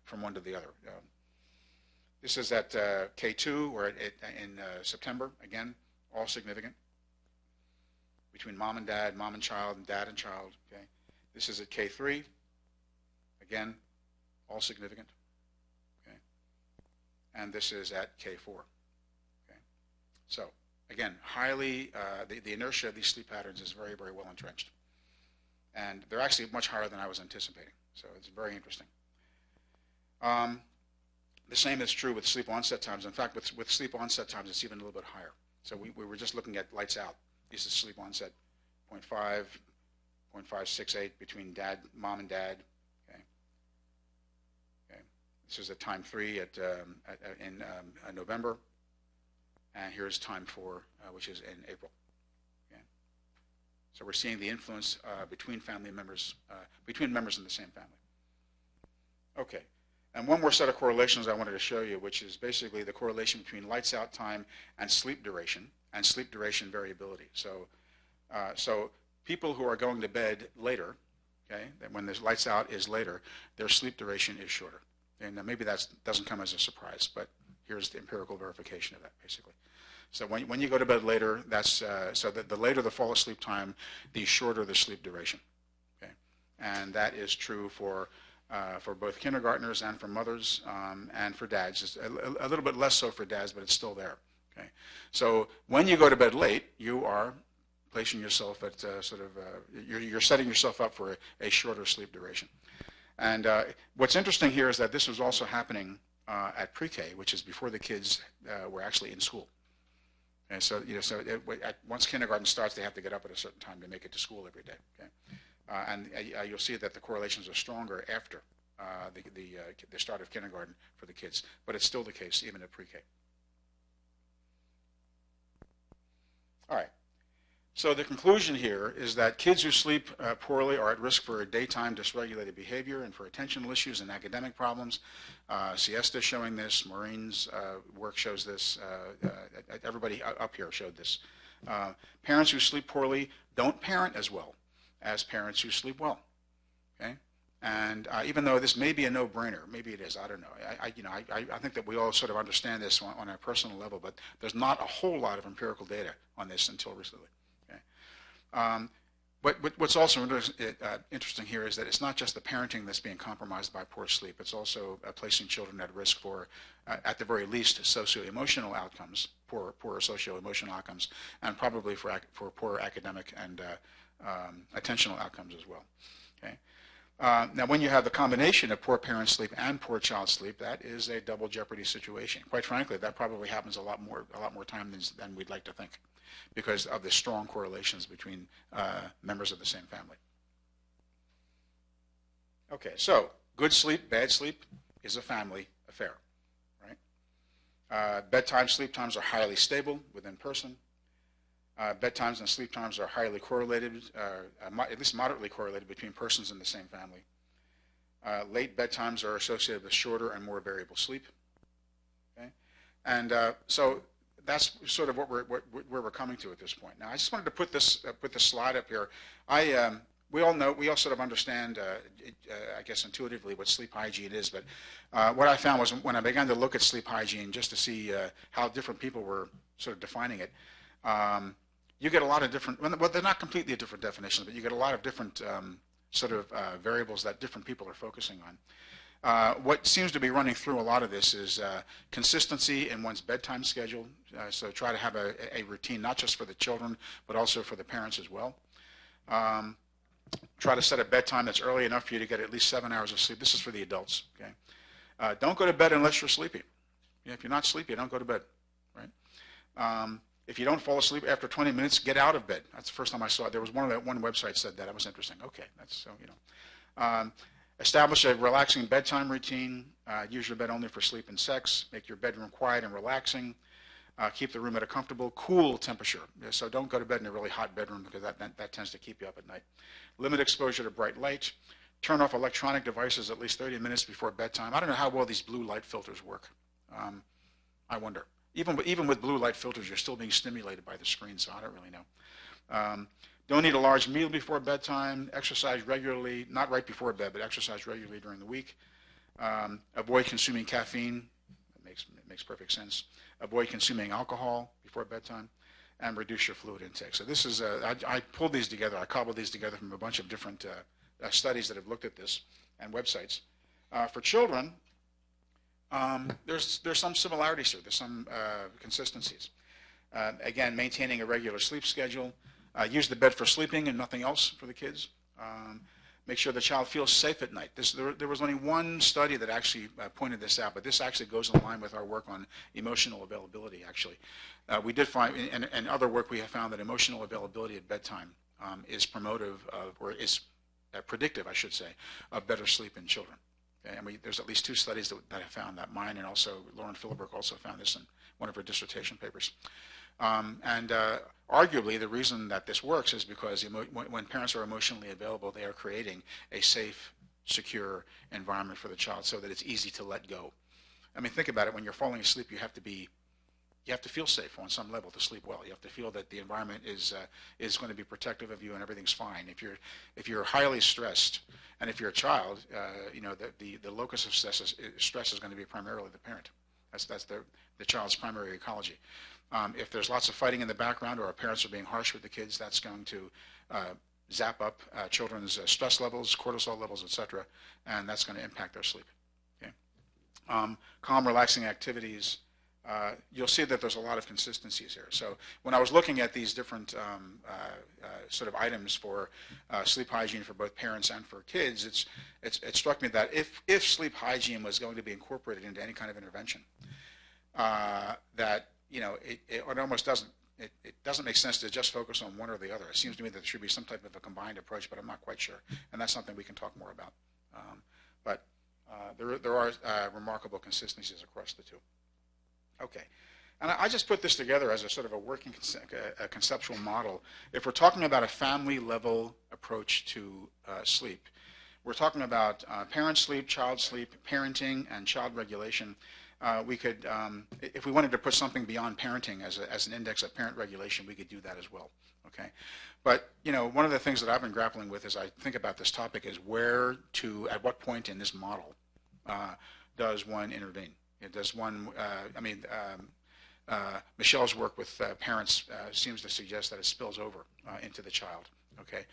from one to the other. This is at K2 or in September, again, all significant. Between mom and child, and dad and child. Okay, this is at K3, again, all significant. Okay, and this is at K4. Okay, so again, highly the inertia of these sleep patterns is very, very well entrenched. And they're actually much higher than I was anticipating. So it's very interesting. The same is true with sleep onset times. In fact, with sleep onset times, it's even a little bit higher. So we were just looking at lights out. This is sleep onset, 0.5, 0.568 between mom and dad. Okay. Okay. This is at time 3 in November. And here's time 4, which is in April. So we're seeing the influence between family members, between members in the same family. Okay. And one more set of correlations I wanted to show you, which is basically the correlation between lights out time and sleep duration variability. So people who are going to bed later, okay, when the lights out is later, their sleep duration is shorter. And maybe that doesn't come as a surprise, but here's the empirical verification of that, basically. So when you go to bed later, that's so that the later the fall asleep time, the shorter the sleep duration. Okay, and that is true for both kindergartners and for mothers and for dads. It's a little bit less so for dads, but it's still there. Okay, so when you go to bed late, you are placing yourself at you're setting yourself up for a shorter sleep duration. And what's interesting here is that this was also happening at pre-K, which is before the kids were actually in school. And so, once kindergarten starts, they have to get up at a certain time to make it to school every day. Okay? And you'll see that the correlations are stronger after the start of kindergarten for the kids, but it's still the case even at pre-K. All right. So the conclusion here is that kids who sleep poorly are at risk for daytime dysregulated behavior and for attentional issues and academic problems. Siesta is showing this. Maureen's work shows this. Everybody up here showed this. Parents who sleep poorly don't parent as well as parents who sleep well. Okay, and even though this may be a no-brainer, maybe it is. I don't know. I think that we all sort of understand this on a personal level, but there's not a whole lot of empirical data on this until recently. What's also interesting here is that it's not just the parenting that's being compromised by poor sleep. It's also placing children at risk for, at the very least, socio-emotional outcomes, poor socio-emotional outcomes, and probably for poor academic and attentional outcomes as well. Okay. Now, when you have the combination of poor parent sleep and poor child sleep, that is a double jeopardy situation. Quite frankly, that probably happens a lot more time than we'd like to think, because of the strong correlations between members of the same family. Okay, so good sleep, bad sleep is a family affair, right? Bedtime, sleep times are highly stable within person. Bedtimes and sleep times are highly correlated, at least moderately correlated between persons in the same family. Late bedtimes are associated with shorter and more variable sleep. Okay? And so that's sort of where we're coming to at this point. Now, I just wanted to put this slide up here. We all sort of understand, I guess intuitively, what sleep hygiene is, but what I found was when I began to look at sleep hygiene just to see how different people were sort of defining it, you get a lot of different, well, they're not completely different definitions, but you get a lot of different variables that different people are focusing on. What seems to be running through a lot of this is consistency in one's bedtime schedule. So try to have a routine, not just for the children, but also for the parents as well. Try to set a bedtime that's early enough for you to get at least 7 hours of sleep. This is for the adults. Okay. Don't go to bed unless you're sleepy. If you're not sleepy, don't go to bed. Right. If you don't fall asleep after 20 minutes, get out of bed. That's the first time I saw it. There was one website said that. That was interesting. Okay, that's so, establish a relaxing bedtime routine. Use your bed only for sleep and sex. Make your bedroom quiet and relaxing. Keep the room at a comfortable, cool temperature. So don't go to bed in a really hot bedroom, because that tends to keep you up at night. Limit exposure to bright light. Turn off electronic devices at least 30 minutes before bedtime. I don't know how well these blue light filters work. I wonder. Even with blue light filters, you're still being stimulated by the screen, so I don't really know. Don't eat a large meal before bedtime. Exercise regularly, not right before bed, but exercise regularly during the week. Avoid consuming caffeine. It makes perfect sense. Avoid consuming alcohol before bedtime, and reduce your fluid intake. So this is, I pulled these together. I cobbled these together from a bunch of different studies that have looked at this and websites. For children, there's some similarities here. There's some consistencies. Again, maintaining a regular sleep schedule. Use the bed for sleeping and nothing else for the kids. Make sure the child feels safe at night. There was only one study that actually pointed this out, but this actually goes in line with our work on emotional availability, actually. We did find, in other work, we have found that emotional availability at bedtime is promotive of, or is predictive, I should say, of better sleep in children. And there's at least 2 studies that have found that. Mine and also Lauren Philbrook also found this in one of her dissertation papers. Arguably, the reason that this works is because when parents are emotionally available, they are creating a safe secure environment for the child so that it's easy to let go. I mean, think about it. When you're falling asleep, you have to feel safe on some level to sleep well. You have to feel that the environment is going to be protective of you and everything's fine. If you're highly stressed, and if you're a child, the locus of stress is going to be primarily the parent. That's the child's primary ecology. If there's lots of fighting in the background, or our parents are being harsh with the kids, that's going to zap up children's stress levels, cortisol levels, etc., and that's going to impact their sleep. Okay? Calm, relaxing activities. You'll see that there's a lot of consistencies here. So when I was looking at these different sort of items for sleep hygiene for both parents and for kids, it struck me that if sleep hygiene was going to be incorporated into any kind of intervention, that it almost doesn't. It doesn't make sense to just focus on one or the other. It seems to me that there should be some type of a combined approach, but I'm not quite sure, and that's something we can talk more about. But there are remarkable consistencies across the two. Okay, and I just put this together as a sort of a working conceptual model. If we're talking about a family-level approach to sleep, we're talking about parent sleep, child sleep, parenting, and child regulation. We could, if we wanted to put something beyond parenting as an index of parent regulation, we could do that as well. Okay, but one of the things that I've been grappling with as I think about this topic is at what point in this model does one intervene? Does one? Michelle's work with parents seems to suggest that it spills over into the child. Okay,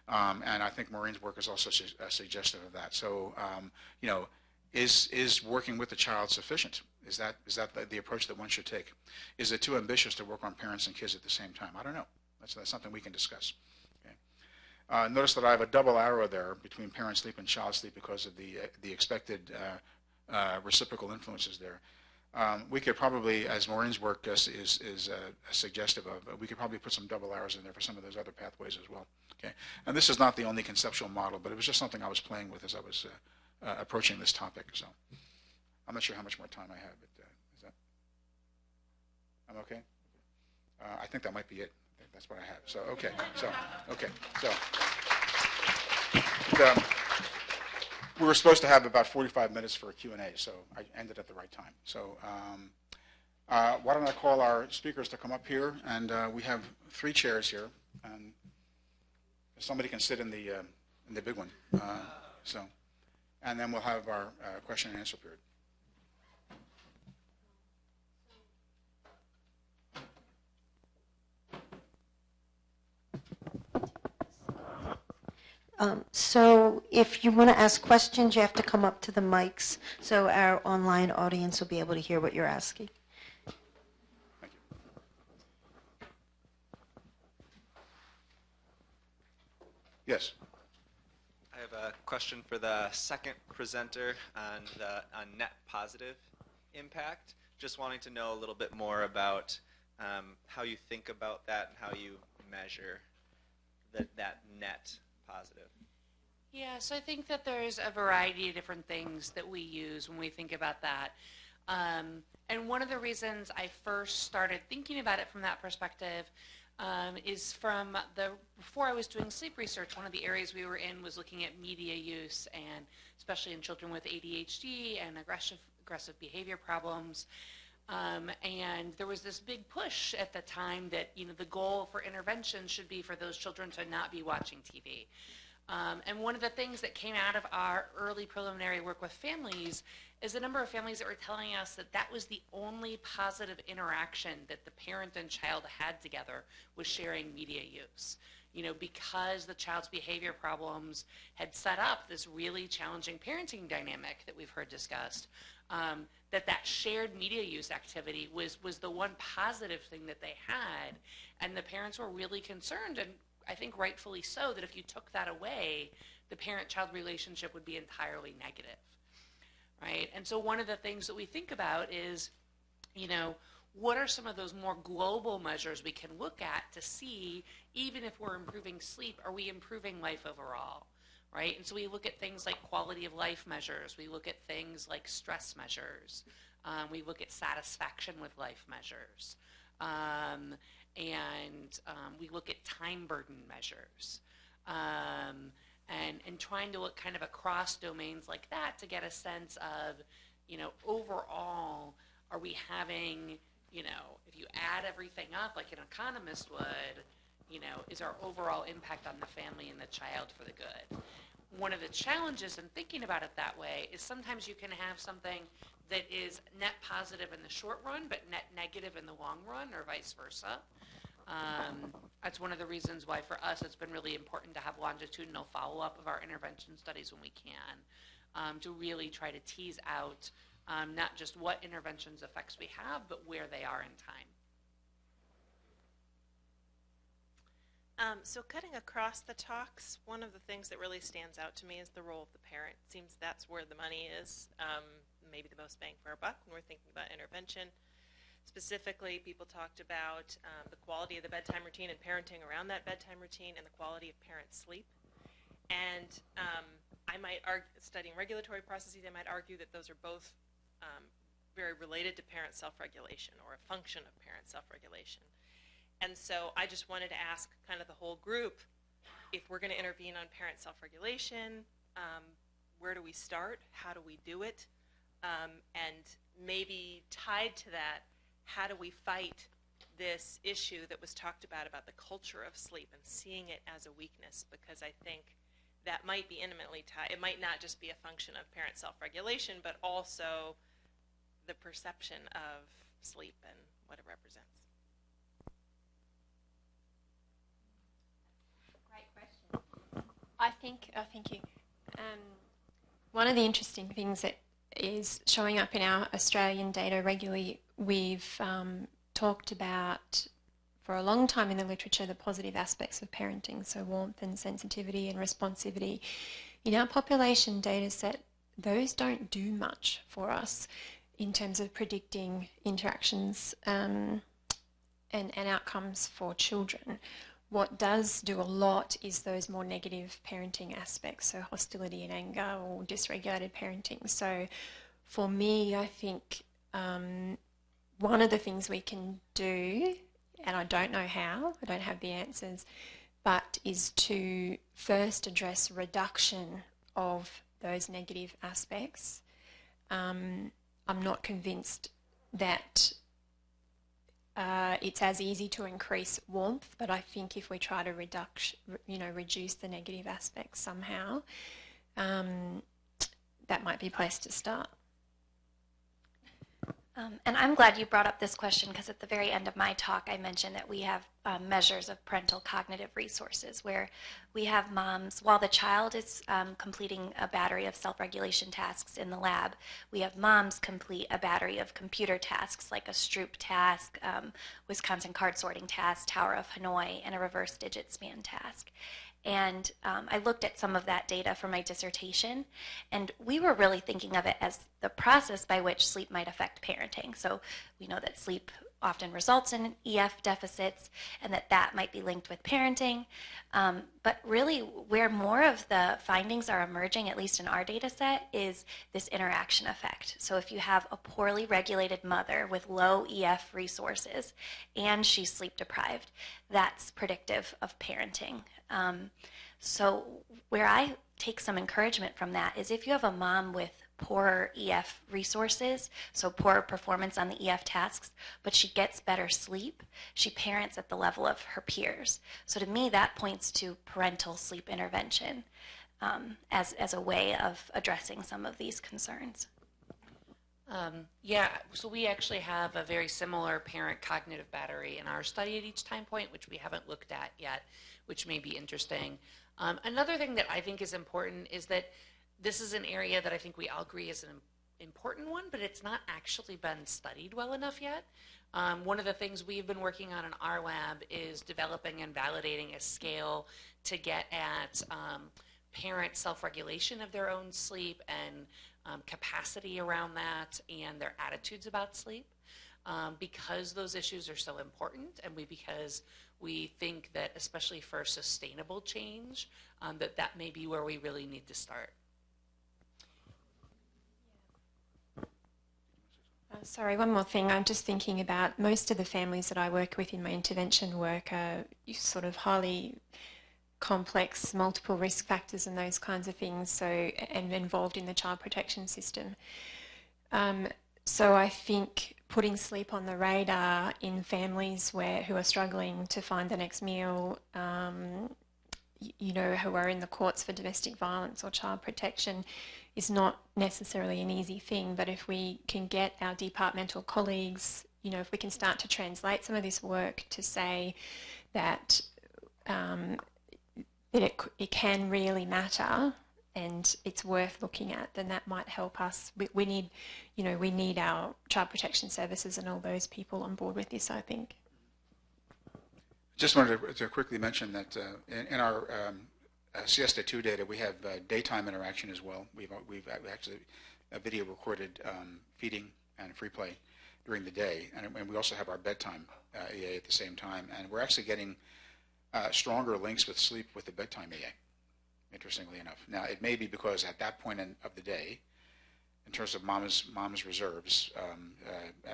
and I think Maureen's work is also suggestive of that. So, is working with the child sufficient? Is that the approach that one should take? Is it too ambitious to work on parents and kids at the same time? I don't know. That's something we can discuss. Okay. Notice that I have a double arrow there between parent sleep and child sleep because of the expected reciprocal influences there. We could probably, as Maureen's work is suggestive of, we could probably put some double arrows in there for some of those other pathways as well. Okay, and this is not the only conceptual model, but it was just something I was playing with as I was approaching this topic. So I'm not sure how much more time I have, but is that I'm okay? I think that might be it. I think that's what I have. So okay, so. We were supposed to have about 45 minutes for a Q&A, so I ended at the right time. So why don't I call our speakers to come up here, and we have 3 chairs here, and somebody can sit in the big one. And then we'll have our question and answer period. So if you want to ask questions, you have to come up to the mics so our online audience will be able to hear what you're asking. Thank you. Yes. I have a question for the second presenter on net positive impact. Just wanting to know a little bit more about how you think about that and how you measure that net positive. Yeah, so I think that there's a variety of different things that we use when we think about that. And one of the reasons I first started thinking about it from that perspective is from before I was doing sleep research, one of the areas we were in was looking at media use, and especially in children with ADHD and aggressive behavior problems. And there was this big push at the time that the goal for intervention should be for those children to not be watching TV. And one of the things that came out of our early preliminary work with families is the number of families that were telling us that that was the only positive interaction that the parent and child had together was sharing media use. Because the child's behavior problems had set up this really challenging parenting dynamic that we've heard discussed, that shared media use activity was the one positive thing that they had, and the parents were really concerned, and I think rightfully so, that if you took that away, the parent-child relationship would be entirely negative, right? And so one of the things that we think about is, what are some of those more global measures we can look at to see, even if we're improving sleep, are we improving life overall, right? And so we look at things like quality of life measures. We look at things like stress measures. We look at satisfaction with life measures. And we look at time burden measures. and trying to look kind of across domains like that to get a sense of, overall, are we having, if you add everything up like an economist would, is our overall impact on the family and the child for the good? One of the challenges in thinking about it that way is sometimes you can have something that is net positive in the short run, but net negative in the long run, or vice versa. That's one of the reasons why for us it's been really important to have longitudinal follow-up of our intervention studies when we can, to really try to tease out not just what interventions effects we have, but where they are in time. So cutting across the talks, one of the things that really stands out to me is the role of the parent. It seems that's where the money is, maybe the most bang for our buck when we're thinking about intervention. Specifically, people talked about the quality of the bedtime routine and parenting around that bedtime routine and the quality of parent sleep. And I might argue, studying regulatory processes, I might argue that those are both very related to parent self-regulation, or a function of parent self-regulation. And so I just wanted to ask kind of the whole group, if we're going to intervene on parent self-regulation, where do we start? How do we do it? And maybe tied to that, how do we fight this issue that was talked about the culture of sleep and seeing it as a weakness? Because I think that might be intimately tied. It might not just be a function of parent self-regulation, but also the perception of sleep and what it represents. Thank you. One of the interesting things that is showing up in our Australian data regularly, we've talked about for a long time in the literature the positive aspects of parenting, so warmth and sensitivity and responsivity. In our population data set, those don't do much for us in terms of predicting interactions and outcomes for children. What does do a lot is those more negative parenting aspects, so hostility and anger or dysregulated parenting. So for me, I think one of the things we can do, and I don't know how, I don't have the answers, but is to first address reduction of those negative aspects. I'm not convinced that it's as easy to increase warmth, but I think if we try to reduce the negative aspects somehow, that might be a place to start. And I'm glad you brought up this question, because at the very end of my talk I mentioned that we have measures of parental cognitive resources where we have moms, while the child is completing a battery of self-regulation tasks in the lab, we have moms complete a battery of computer tasks like a Stroop task, Wisconsin card sorting task, Tower of Hanoi, and a reverse digit span task. And I looked at some of that data for my dissertation, and we were really thinking of it as the process by which sleep might affect parenting. So we know that sleep often results in EF deficits, and that might be linked with parenting. But really, where more of the findings are emerging, at least in our data set, is this interaction effect. So if you have a poorly regulated mother with low EF resources and she's sleep deprived, that's predictive of parenting. So where I take some encouragement from that is if you have a mom with poorer EF resources, so poorer performance on the EF tasks, but she gets better sleep, she parents at the level of her peers. So to me, that points to parental sleep intervention as a way of addressing some of these concerns. Yeah, so we actually have a very similar parent cognitive battery in our study at each time point, which we haven't looked at yet, which may be interesting. Another thing that I think is important is that this is an area that I think we all agree is an important one, but it's not actually been studied well enough yet. One of the things we've been working on in our lab is developing and validating a scale to get at parent self-regulation of their own sleep and capacity around that and their attitudes about sleep, because those issues are so important, and because we think that especially for sustainable change, that may be where we really need to start. Sorry, one more thing. I'm just thinking about most of the families that I work with in my intervention work are sort of highly complex, multiple risk factors and those kinds of things, so, and involved in the child protection system. So I think putting sleep on the radar in families who are struggling to find the next meal, who are in the courts for domestic violence or child protection is not necessarily an easy thing. But if we can get our departmental colleagues, if we can start to translate some of this work to say that it can really matter and it's worth looking at, then that might help us. We need our child protection services and all those people on board with this, I think. Just wanted to quickly mention that in our Siesta 2 data, we have daytime interaction as well. We've actually video recorded feeding and free play during the day, and we also have our bedtime EA at the same time, and we're actually getting stronger links with sleep with the bedtime EA, interestingly enough. Now, it may be because at that point of the day, in terms of mom's reserves,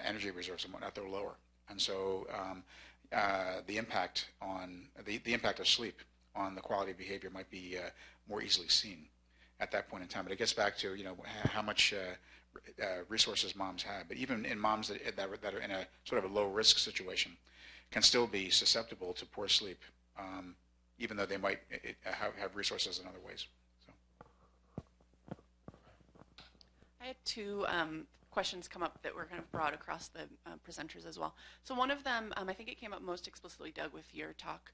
energy reserves and whatnot, they're lower, and so the impact on the impact of sleep on the quality of behavior might be more easily seen at that point in time. But it gets back to how much resources moms have. But even in moms that are in a sort of a low risk situation, can still be susceptible to poor sleep, even though they might have resources in other ways. So. I had two questions come up that were kind of broad across the presenters as well. So one of them, I think it came up most explicitly, Doug, with your talk,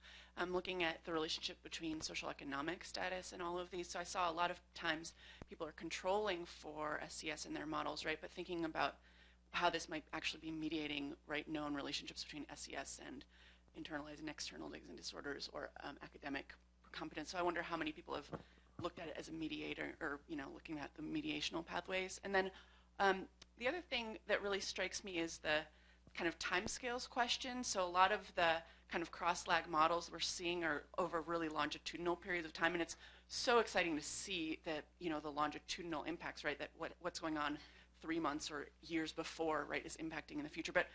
looking at the relationship between social economic status and all of these. So I saw a lot of times people are controlling for SES in their models, right, but thinking about how this might actually be mediating, right, known relationships between SES and internalized and external disorders or academic competence. So I wonder how many people have looked at it as a mediator or, looking at the mediational pathways. And then the other thing that really strikes me is the kind of timescales question. So a lot of the kind of cross-lag models we're seeing are over really longitudinal periods of time, and it's so exciting to see that, the longitudinal impacts, right, that what's going on 3 months or years before, right, is impacting in the future. But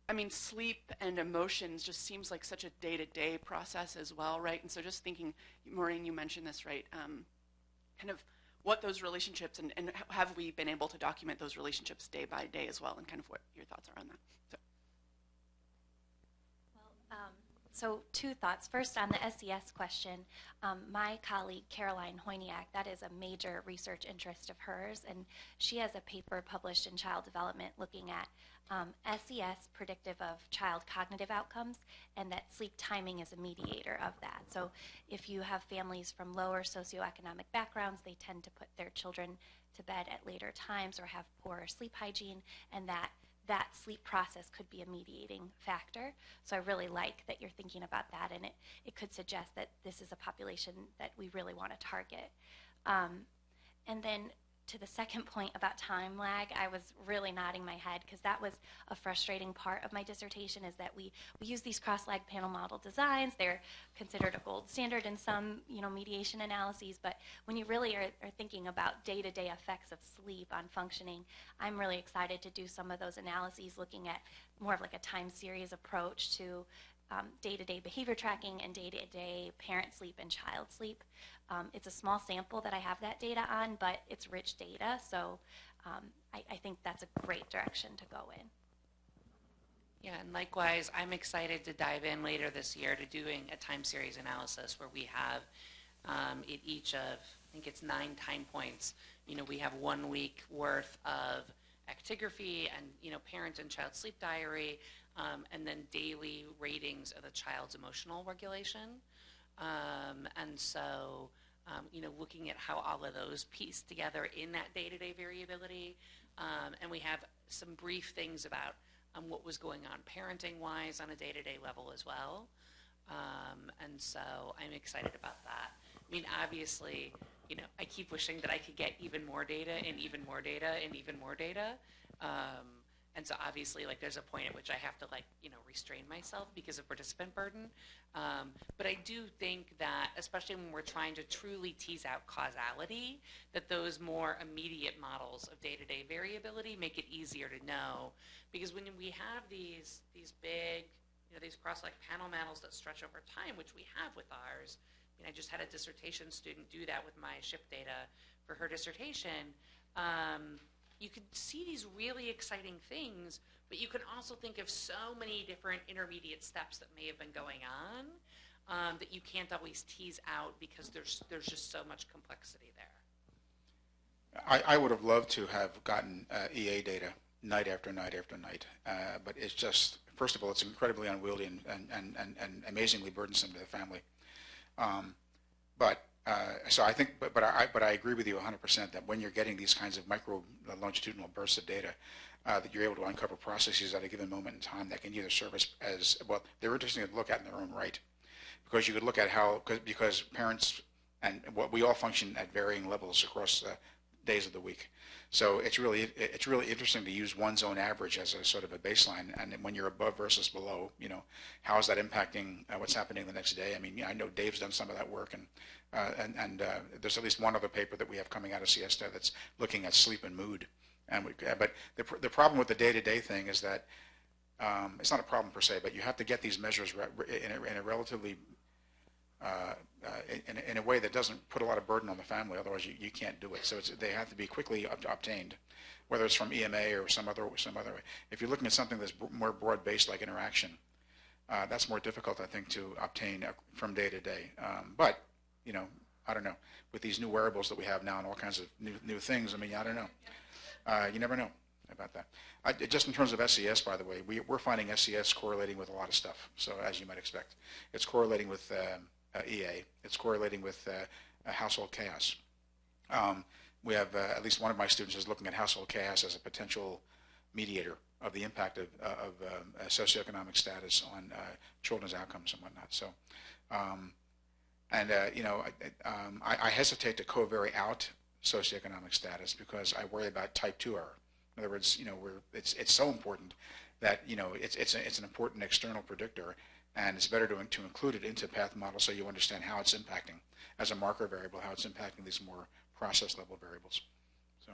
I mean, sleep and emotions just seems like such a day-to-day process as well, right? And so just thinking, Maureen, you mentioned this, right, kind of what those relationships, and have we been able to document those relationships day by day as well, and kind of what your thoughts are on that. So two thoughts. First, on the SES question, my colleague Caroline Hoyniak, that is a major research interest of hers, and she has a paper published in Child Development looking at SES predictive of child cognitive outcomes, and that sleep timing is a mediator of that. So if you have families from lower socioeconomic backgrounds, they tend to put their children to bed at later times or have poor sleep hygiene, and that sleep process could be a mediating factor. So I really like that you're thinking about that, and it could suggest that this is a population that we really want to target. And then to the second point about time lag, I was really nodding my head because that was a frustrating part of my dissertation, is that we use these cross-lag panel model designs. They're considered a gold standard in some mediation analyses, but when you really are thinking about day-to-day effects of sleep on functioning, I'm really excited to do some of those analyses looking at more of like a time series approach to day-to-day behavior tracking and day-to-day parent sleep and child sleep. It's a small sample that I have that data on, but it's rich data, so I think that's a great direction to go in. Yeah, and likewise, I'm excited to dive in later this year to doing a time series analysis where we have at each of, I think it's 9 time points, we have 1 week worth of actigraphy and, parent and child sleep diary, and then daily ratings of the child's emotional regulation. And so, looking at how all of those piece together in that day-to-day variability. And we have some brief things about what was going on parenting-wise on a day-to-day level as well. And so I'm excited about that. I mean, obviously, I keep wishing that I could get even more data and even more data and even more data. And so obviously, there's a point at which I have to, restrain myself because of participant burden. But I do think that, especially when we're trying to truly tease out causality, that those more immediate models of day-to-day variability make it easier to know. Because when we have these big, these cross-like panel models that stretch over time, which we have with ours, I just had a dissertation student do that with my SHIP data for her dissertation. You could see these really exciting things, but you can also think of so many different intermediate steps that may have been going on that you can't always tease out because there's just so much complexity there. I would have loved to have gotten EA data night after night after night, but it's just, first of all, it's incredibly unwieldy and amazingly burdensome to the family. So I think, but I agree with you 100% that when you're getting these kinds of micro longitudinal bursts of data, that you're able to uncover processes at a given moment in time that can either serve as well, they're interesting to look at in their own right, because you could look at how, because parents and what we all function at varying levels across days of the week. So it's really interesting to use one's own average as a sort of a baseline, and when you're above versus below, how is that impacting what's happening the next day? I mean, I know Dave's done some of that work, and there's at least one other paper that we have coming out of Siesta that's looking at sleep and mood. But the problem with the day-to-day thing is that it's not a problem per se, but you have to get these measures in a relatively in a way that doesn't put a lot of burden on the family. Otherwise, you can't do it. So they have to be quickly obtained, whether it's from EMA or some other way. If you're looking at something that's more broad-based, like interaction, that's more difficult, I think, to obtain from day to day. But I don't know. With these new wearables that we have now and all kinds of new things, I mean, I don't know. You never know about that. Just in terms of SES, by the way, we're finding SES correlating with a lot of stuff. So as you might expect, it's correlating with EA. It's correlating with household chaos. We have at least one of my students is looking at household chaos as a potential mediator of the impact of socioeconomic status on children's outcomes and whatnot. So, I hesitate to co-vary out socioeconomic status because I worry about type 2 error. In other words, it's so important that it's an important external predictor, and it's better to include it into path model so you understand how it's impacting as a marker variable, how it's impacting these more process level variables. So.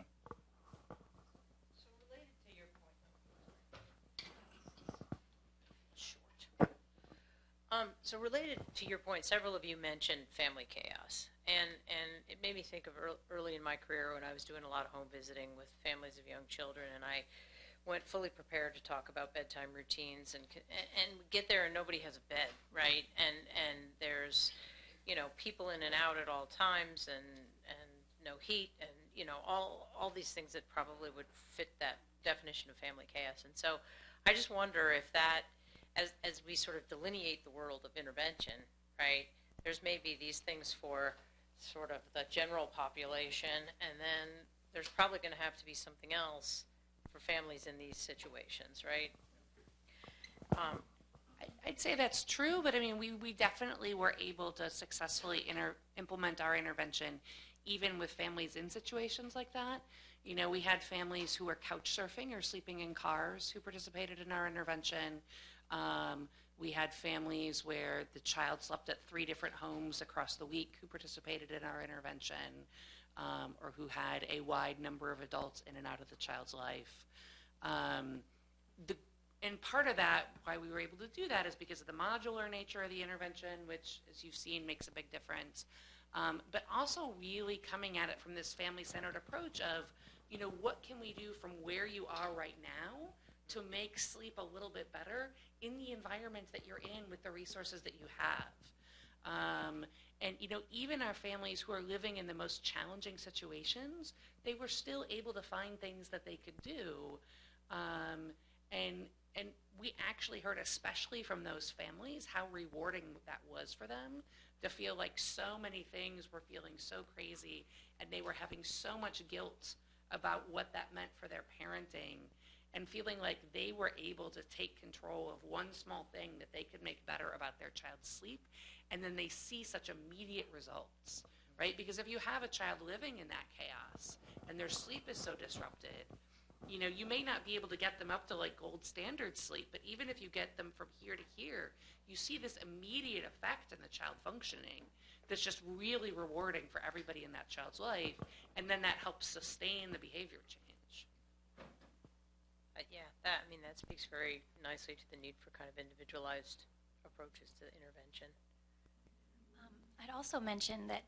So related to your point, several of you mentioned family chaos, and it made me think of early in my career when I was doing a lot of home visiting with families of young children, and I went fully prepared to talk about bedtime routines, and get there and nobody has a bed, right? And there's people in and out at all times, and no heat, and all these things that probably would fit that definition of family chaos. And so I just wonder if that, as we sort of delineate the world of intervention, right, there's maybe these things for sort of the general population, and then there's probably going to have to be something else for families in these situations, right? I'd say that's true, but I mean, we definitely were able to successfully implement our intervention even with families in situations like that. We had families who were couch surfing or sleeping in cars who participated in our intervention. We had families where the child slept at 3 different homes across the week who participated in our intervention, or who had a wide number of adults in and out of the child's life. And part of that, why we were able to do that, is because of the modular nature of the intervention, which, as you've seen, makes a big difference. But also really coming at it from this family-centered approach of, what can we do from where you are right now to make sleep a little bit better in the environment that you're in with the resources that you have. And even our families who are living in the most challenging situations, they were still able to find things that they could do. And we actually heard, especially from those families, how rewarding that was for them to feel like so many things were feeling so crazy, and they were having so much guilt about what that meant for their parenting, and feeling like they were able to take control of one small thing that they could make better about their child's sleep, and then they see such immediate results, right? Because if you have a child living in that chaos and their sleep is so disrupted, you may not be able to get them up to like gold standard sleep, but even if you get them from here to here, you see this immediate effect in the child functioning that's just really rewarding for everybody in that child's life, and then that helps sustain the behavior change. Yeah, that speaks very nicely to the need for kind of individualized approaches to intervention. I'd also mention that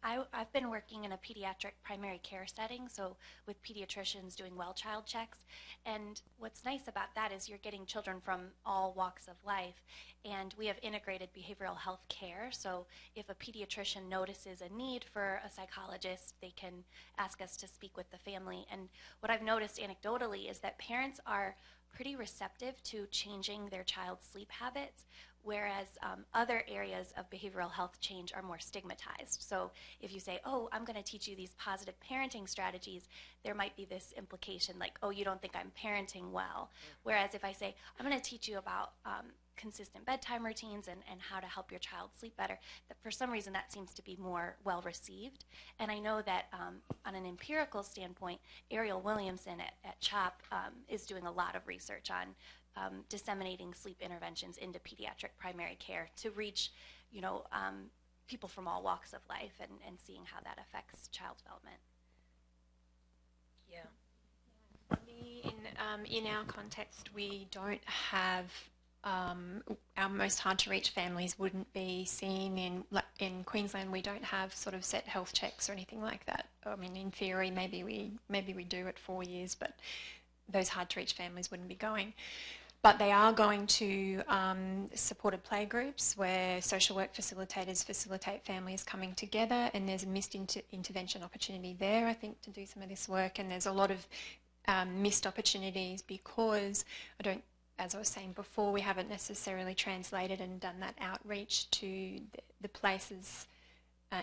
I've been working in a pediatric primary care setting, so with pediatricians doing well child checks. And what's nice about that is you're getting children from all walks of life. And we have integrated behavioral health care. So if a pediatrician notices a need for a psychologist, they can ask us to speak with the family. And what I've noticed anecdotally is that parents are pretty receptive to changing their child's sleep habits, whereas other areas of behavioral health change are more stigmatized. So if you say, oh, I'm going to teach you these positive parenting strategies, there might be this implication like, oh, you don't think I'm parenting well. Whereas if I say, I'm going to teach you about consistent bedtime routines and how to help your child sleep better, that for some reason that seems to be more well received. And I know that on an empirical standpoint, Ariel Williamson at CHOP is doing a lot of research on disseminating sleep interventions into pediatric primary care to reach, people from all walks of life and seeing how that affects child development. Yeah. In our context, we don't have our most hard to reach families wouldn't be seen in Queensland. We don't have sort of set health checks or anything like that. I mean, in theory, maybe we do at 4 years, but those hard to reach families wouldn't be going. But they are going to supported play groups where social work facilitators facilitate families coming together, and there's a missed intervention opportunity there, I think, to do some of this work. And there's a lot of missed opportunities because as I was saying before, we haven't necessarily translated and done that outreach to the places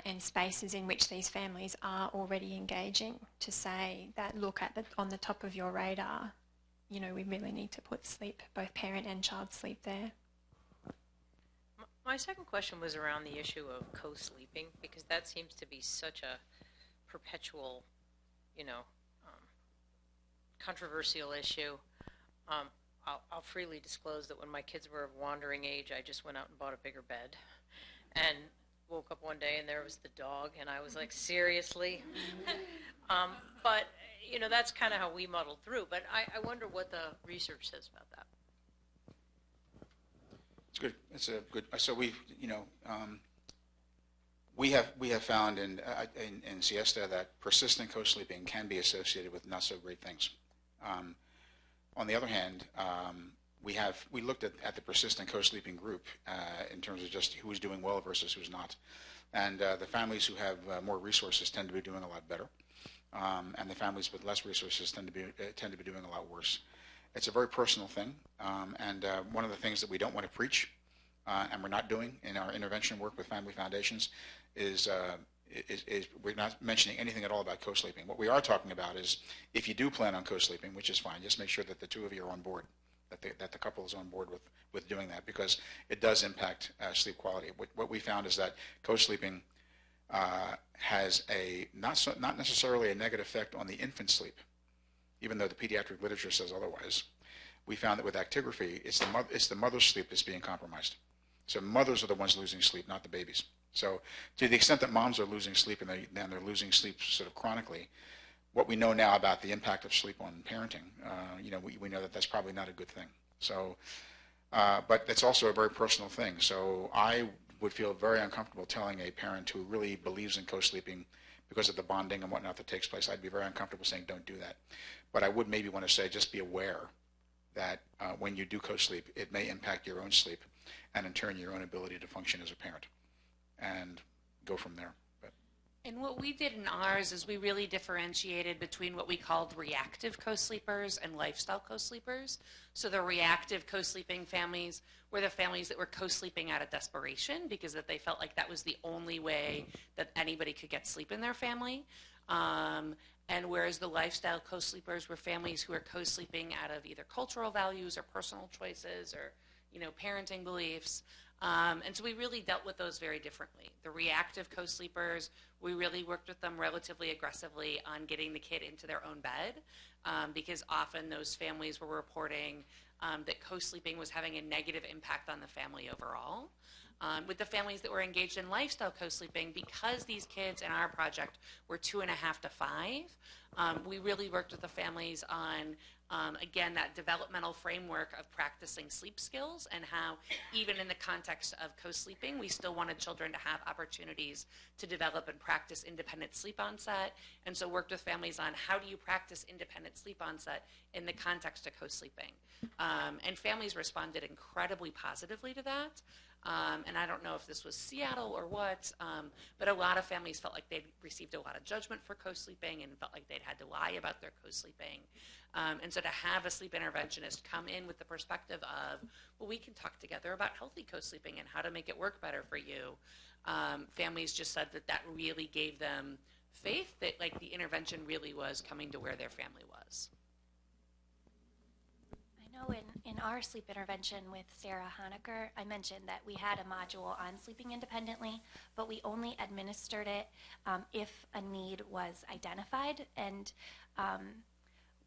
and spaces in which these families are already engaging, to say that, look, on the top of your radar, we really need to put sleep, both parent and child sleep there. My second question was around the issue of co-sleeping, because that seems to be such a perpetual, controversial issue. I'll freely disclose that when my kids were of wandering age, I just went out and bought a bigger bed and woke up one day and there was the dog, and I was like, seriously? But that's kind of how we muddled through. But I wonder what the research says about that. It's good. It's a good. So we have found in siesta that persistent co-sleeping can be associated with not so great things. On the other hand, we looked at the persistent co-sleeping group in terms of just who was doing well versus who's not, and the families who have more resources tend to be doing a lot better. And the families with less resources tend to be doing a lot worse. It's a very personal thing, and one of the things that we don't want to preach, and we're not doing in our intervention work with family foundations, is we're not mentioning anything at all about co-sleeping. What we are talking about is, if you do plan on co-sleeping, which is fine, just make sure that the two of you are on board, that the couple is on board with doing that, because it does impact sleep quality. What we found is that co-sleeping has not necessarily a negative effect on the infant sleep, even though the pediatric literature says otherwise. We found that with actigraphy, it's the mother's sleep that's being compromised. So mothers are the ones losing sleep, not the babies. So to the extent that moms are losing sleep and they're losing sleep sort of chronically, what we know now about the impact of sleep on parenting, we know that that's probably not a good thing. So, but it's also a very personal thing. So I would feel very uncomfortable telling a parent who really believes in co-sleeping because of the bonding and whatnot that takes place. I'd be very uncomfortable saying don't do that. But I would maybe want to say just be aware that when you do co-sleep, it may impact your own sleep and in turn your own ability to function as a parent, and go from there. And what we did in ours is we really differentiated between what we called reactive co-sleepers and lifestyle co-sleepers. So the reactive co-sleeping families were the families that were co-sleeping out of desperation because that they felt like that was the only way that anybody could get sleep in their family. And whereas the lifestyle co-sleepers were families who were co-sleeping out of either cultural values or personal choices or, parenting beliefs. And so we really dealt with those very differently. The reactive co-sleepers, we really worked with them relatively aggressively on getting the kid into their own bed because often those families were reporting that co-sleeping was having a negative impact on the family overall. With the families that were engaged in lifestyle co-sleeping, because these kids in our project were 2.5 to 5, we really worked with the families on Again, that developmental framework of practicing sleep skills, and how even in the context of co-sleeping, we still wanted children to have opportunities to develop and practice independent sleep onset. And so worked with families on how do you practice independent sleep onset in the context of co-sleeping. And families responded incredibly positively to that. And I don't know if this was Seattle or what, but a lot of families felt like they'd received a lot of judgment for co-sleeping and felt like they'd had to lie about their co-sleeping. And so to have a sleep interventionist come in with the perspective of, well, we can talk together about healthy co-sleeping and how to make it work better for you. Families just said that that really gave them faith that like the intervention really was coming to where their family was. I know in our sleep intervention with Sarah Honecker, I mentioned that we had a module on sleeping independently, but we only administered it if a need was identified. And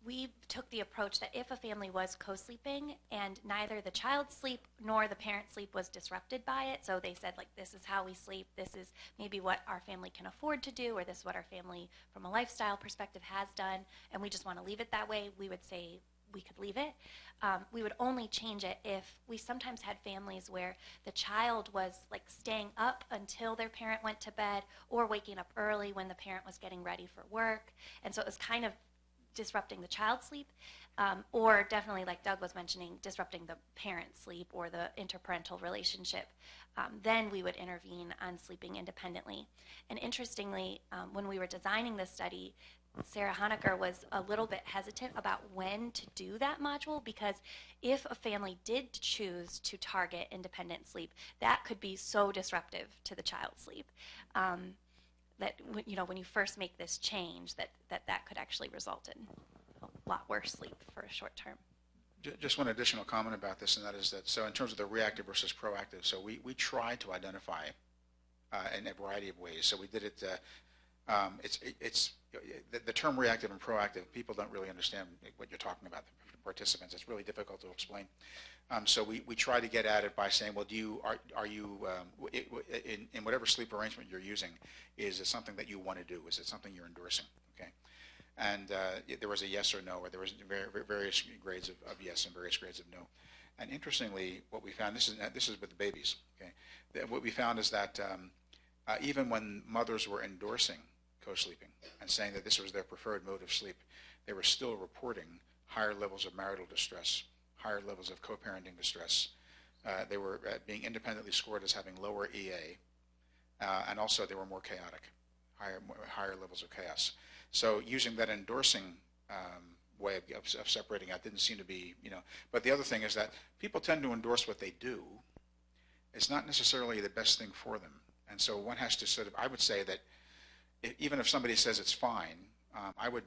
we took the approach that if a family was co-sleeping and neither the child's sleep nor the parent's sleep was disrupted by it, so they said, like, this is how we sleep, this is maybe what our family can afford to do, or this is what our family from a lifestyle perspective has done, and we just want to leave it that way, we would say we could leave it. We would only change it if we sometimes had families where the child was like staying up until their parent went to bed or waking up early when the parent was getting ready for work. And so it was kind of disrupting the child's sleep, or definitely, like Doug was mentioning, disrupting the parent's sleep or the interparental relationship. Then we would intervene on sleeping independently. And interestingly, when we were designing this study, Sarah Honecker was a little bit hesitant about when to do that module, because if a family did choose to target independent sleep, that could be so disruptive to the child's sleep. That when you first make this change, that could actually result in a lot worse sleep for a short term. Just one additional comment about this, and that is that, so in terms of the reactive versus proactive, so we tried to identify in a variety of ways. So we did it, the term reactive and proactive, people don't really understand what you're talking about, the participants. It's really difficult to explain. So we try to get at it by saying, well, are you in whatever sleep arrangement you're using, is it something that you want to do? Is it something you're endorsing? Okay, and there was a yes or no, or there was various grades of yes and various grades of no. And interestingly, what we found, this is with the babies. Okay, what we found is that even when mothers were endorsing co-sleeping and saying that this was their preferred mode of sleep, they were still reporting higher levels of marital distress, higher levels of co-parenting distress. They were being independently scored as having lower EA, and also they were more chaotic, higher levels of chaos. So using that endorsing way of separating out didn't seem to be, But the other thing is that people tend to endorse what they do. It's not necessarily the best thing for them. And so one has to I would say that even if somebody says it's fine, I would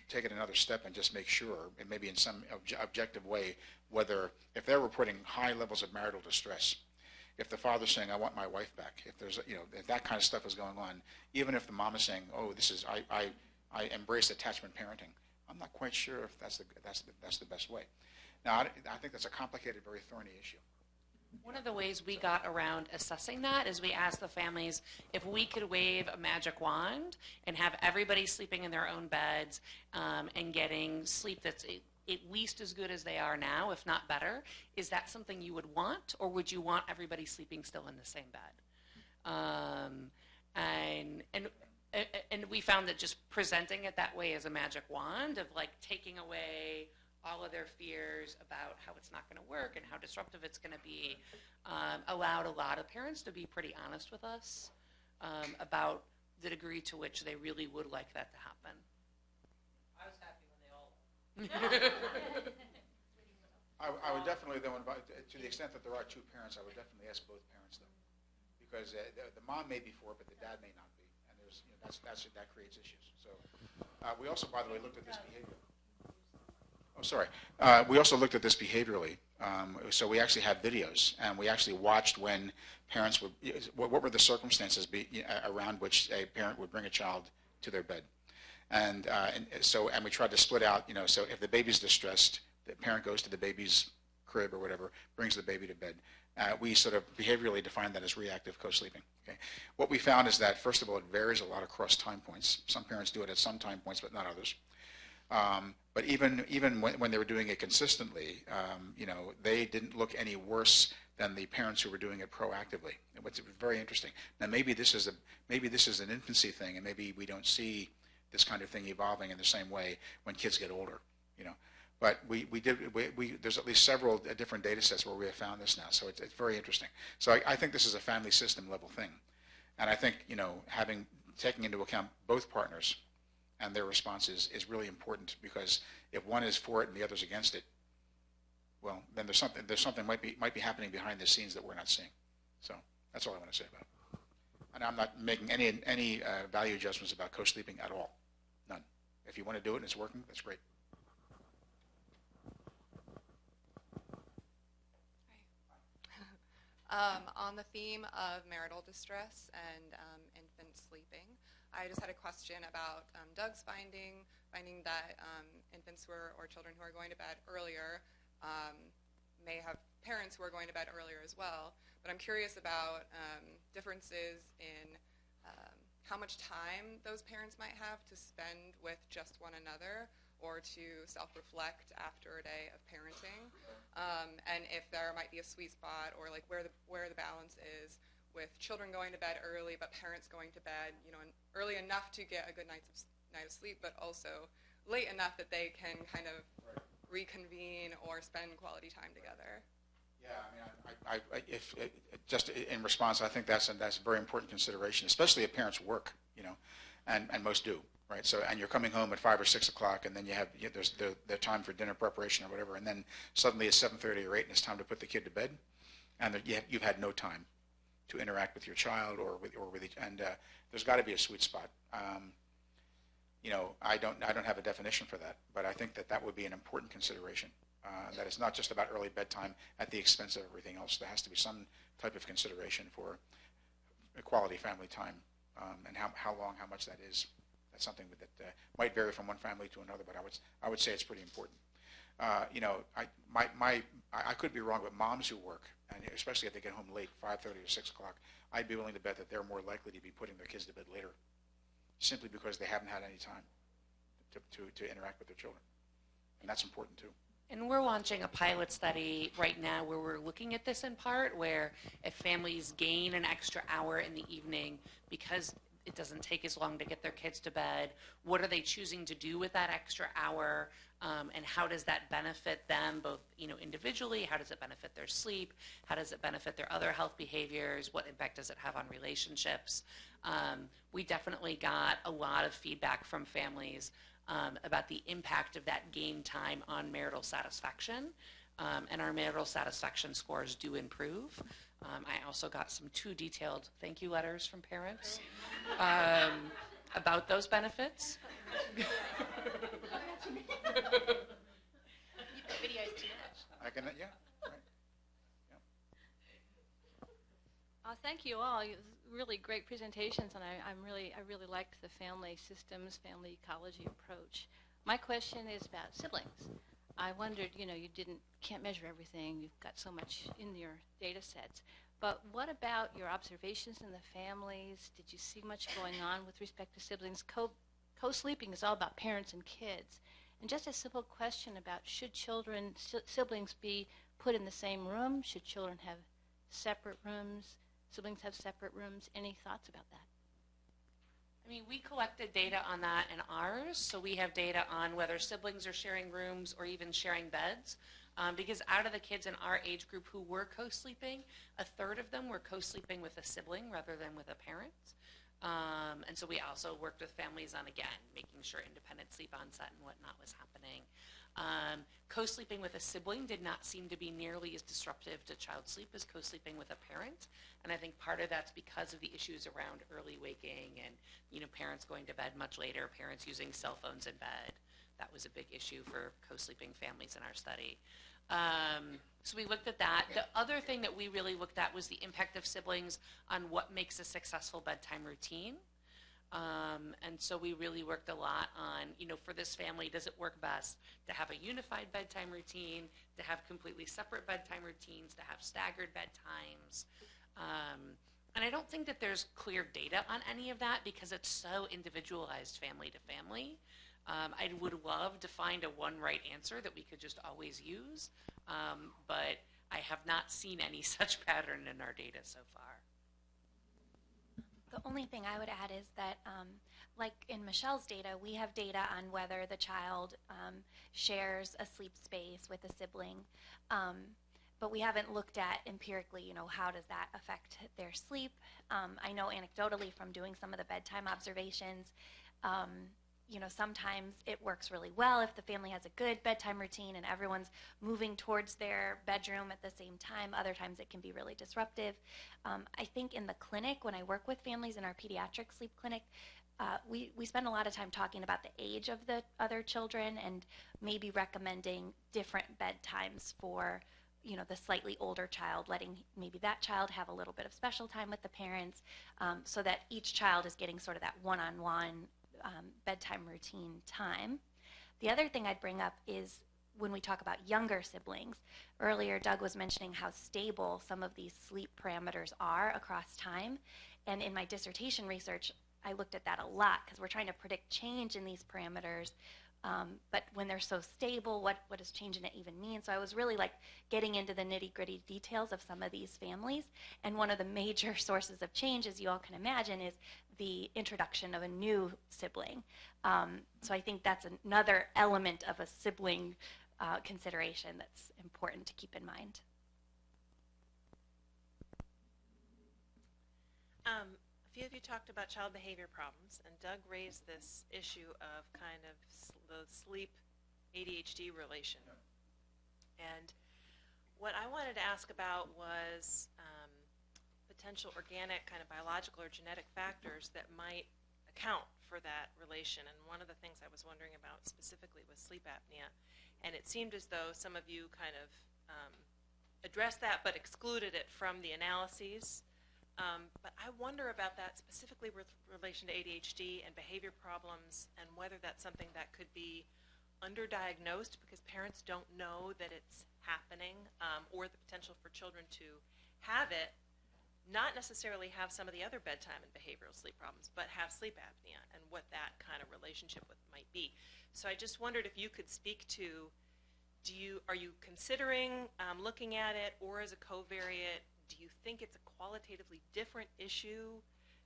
take it another step and just make sure, and maybe in some objective way, whether if they're reporting high levels of marital distress, if the father's saying, I want my wife back, if there's if that kind of stuff is going on, even if the mom is saying, oh, this is I embrace attachment parenting, I'm not quite sure if that's the best way. Now I think that's a complicated, very thorny issue. One of the ways we got around assessing that is we asked the families if we could wave a magic wand and have everybody sleeping in their own beds and getting sleep that's at least as good as they are now, if not better. Is that something you would want, or would you want everybody sleeping still in the same bed? And we found that just presenting it that way as a magic wand of like taking away all of their fears about how it's not going to work and how disruptive it's going to be, allowed a lot of parents to be pretty honest with us about the degree to which they really would like that to happen. I was happy when they all I would definitely, though, to the extent that there are two parents, I would definitely ask both parents, though, because the mom may be for it, but the dad may not be, and there's that creates issues. So we also, by the way, looked at this behavior. Oh, sorry. We also looked at this behaviorally. So we actually had videos, and we actually watched when parents would, what were the circumstances around which a parent would bring a child to their bed. And we tried to split out, so if the baby's distressed, the parent goes to the baby's crib or whatever, brings the baby to bed. We sort of behaviorally defined that as reactive co-sleeping. Okay? What we found is that, first of all, it varies a lot across time points. Some parents do it at some time points, but not others. But even when they were doing it consistently, they didn't look any worse than the parents who were doing it proactively. It's very interesting. Now maybe this is an infancy thing, and maybe we don't see this kind of thing evolving in the same way when kids get older. But there's at least several different data sets where we have found this now, so it's very interesting. So I think this is a family system level thing, and I think taking into account both partners and their responses is really important, because if one is for it and the other's against it, well, then there's something might be happening behind the scenes that we're not seeing. So that's all I want to say about it. And I'm not making any value adjustments about co-sleeping at all, none. If you want to do it and it's working, that's great. On the theme of marital distress and infant sleeping, I just had a question about Doug's finding that infants or children who are going to bed earlier may have parents who are going to bed earlier as well. But I'm curious about differences in how much time those parents might have to spend with just one another, or to self-reflect after a day of parenting, and if there might be a sweet spot, or like where the balance is with children going to bed early, but parents going to bed, early enough to get a good night of sleep, but also late enough that they can kind of reconvene or spend quality time together. Yeah, if just in response, I think that's a very important consideration, especially if parents work, and most do. Right. So, and you're coming home at 5 or 6 o'clock, and then there's the time for dinner preparation or whatever, and then suddenly it's 7:30 or 8, and it's time to put the kid to bed, and you've had no time to interact with your child or with each, and there's got to be a sweet spot. I don't have a definition for that, but I think that would be an important consideration. That it's not just about early bedtime at the expense of everything else. There has to be some type of consideration for quality family time, and how long, how much that is. That's something that might vary from one family to another, but I would say it's pretty important. I could be wrong, but moms who work, and especially if they get home late, 5:30 or 6 o'clock, I'd be willing to bet that they're more likely to be putting their kids to bed later, simply because they haven't had any time to interact with their children, and that's important too. And we're launching a pilot study right now where we're looking at this in part, where if families gain an extra hour in the evening because it doesn't take as long to get their kids to bed, what are they choosing to do with that extra hour, and how does that benefit them both individually? How does it benefit their sleep? How does it benefit their other health behaviors? What impact does it have on relationships? We definitely got a lot of feedback from families about the impact of that gain time on marital satisfaction, and our marital satisfaction scores do improve. I also got some 2 detailed thank you letters from parents about those benefits. I can, yeah. Right. Thank you all. Really great presentations, and I really liked the family systems, family ecology approach. My question is about siblings. I wondered, you can't measure everything. You've got so much in your data sets. But what about your observations in the families? Did you see much going on with respect to siblings? Co-sleeping is all about parents and kids. And just a simple question about should siblings be put in the same room? Should children have separate rooms? Siblings have separate rooms? Any thoughts about that? We collected data on that in ours, so we have data on whether siblings are sharing rooms or even sharing beds, because out of the kids in our age group who were co-sleeping, 1/3 of them were co-sleeping with a sibling rather than with a parent. And so we also worked with families on, again, making sure independent sleep onset and whatnot was happening. Co-sleeping with a sibling did not seem to be nearly as disruptive to child sleep as co-sleeping with a parent. And I think part of that's because of the issues around early waking and, parents going to bed much later, parents using cell phones in bed. That was a big issue for co-sleeping families in our study. So we looked at that. The other thing that we really looked at was the impact of siblings on what makes a successful bedtime routine. And so we really worked a lot on, for this family, does it work best to have a unified bedtime routine, to have completely separate bedtime routines, to have staggered bedtimes? And I don't think that there's clear data on any of that because it's so individualized family to family. I would love to find a one right answer that we could just always use, but I have not seen any such pattern in our data so far. The only thing I would add is that, like in Michelle's data, we have data on whether the child shares a sleep space with a sibling, but we haven't looked at empirically, how does that affect their sleep. I know anecdotally from doing some of the bedtime observations, sometimes it works really well if the family has a good bedtime routine and everyone's moving towards their bedroom at the same time. Other times it can be really disruptive. I think in the clinic, when I work with families in our pediatric sleep clinic, we spend a lot of time talking about the age of the other children and maybe recommending different bedtimes for the slightly older child, letting maybe that child have a little bit of special time with the parents, so that each child is getting sort of that one-on-one bedtime routine time. The other thing I'd bring up is when we talk about younger siblings. Earlier, Doug was mentioning how stable some of these sleep parameters are across time. And in my dissertation research, I looked at that a lot because we're trying to predict change in these parameters. But when they're so stable, what does change in it even mean? So I was really getting into the nitty-gritty details of some of these families. And one of the major sources of change, as you all can imagine, is the introduction of a new sibling. So I think that's another element of a sibling consideration that's important to keep in mind. A few of you talked about child behavior problems, and Doug raised this issue of kind of the sleep ADHD relation. And what I wanted to ask about was potential organic, kind of biological or genetic factors that might account for that relation. And one of the things I was wondering about specifically was sleep apnea. And it seemed as though some of you kind of addressed that but excluded it from the analyses. But I wonder about that specifically with relation to ADHD and behavior problems, and whether that's something that could be underdiagnosed because parents don't know that it's happening, or the potential for children to have it, not necessarily have some of the other bedtime and behavioral sleep problems, but have sleep apnea, and what that kind of relationship with might be. So I just wondered if you could speak to, are you considering looking at it, or as a covariate? Do you think it's a qualitatively different issue?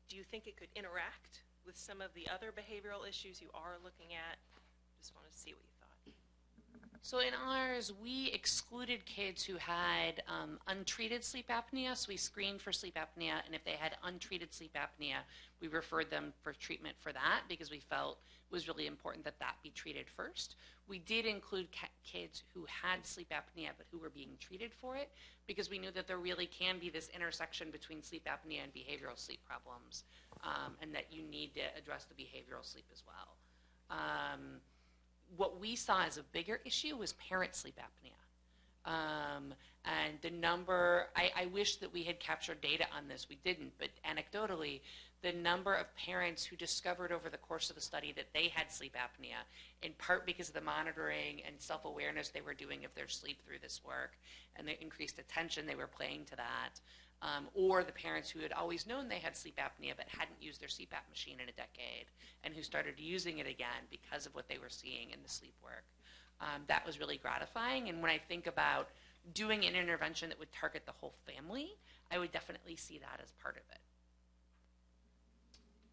Do you think it could interact with some of the other behavioral issues you are looking at? Just want to see what you thought. So in ours, we excluded kids who had untreated sleep apnea. So we screened for sleep apnea, and if they had untreated sleep apnea, we referred them for treatment for that because we felt it was really important that that be treated first. We did include kids who had sleep apnea but who were being treated for it because we knew that there really can be this intersection between sleep apnea and behavioral sleep problems, and that you need to address the behavioral sleep as well. What we saw as a bigger issue was parent sleep apnea. And the number, I wish that we had captured data on this, we didn't, but anecdotally, the number of parents who discovered over the course of the study that they had sleep apnea, in part because of the monitoring and self-awareness they were doing of their sleep through this work, and the increased attention they were paying to that, or the parents who had always known they had sleep apnea but hadn't used their CPAP machine in a decade, and who started using it again because of what they were seeing in the sleep work. That was really gratifying, and when I think about doing an intervention that would target the whole family, I would definitely see that as part of it.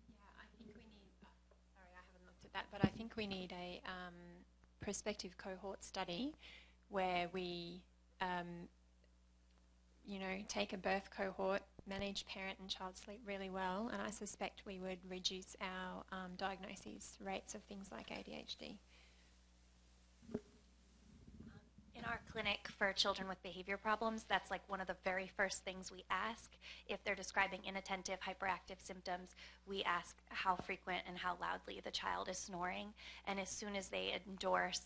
Yeah, I think we need, sorry, I haven't looked at that, but I think we need a prospective cohort study where we take a birth cohort, manage parent and child sleep really well, and I suspect we would reduce our diagnoses rates of things like ADHD. In our clinic for children with behavior problems, that's one of the very first things we ask. If they're describing inattentive, hyperactive symptoms, we ask how frequent and how loudly the child is snoring. And as soon as they endorse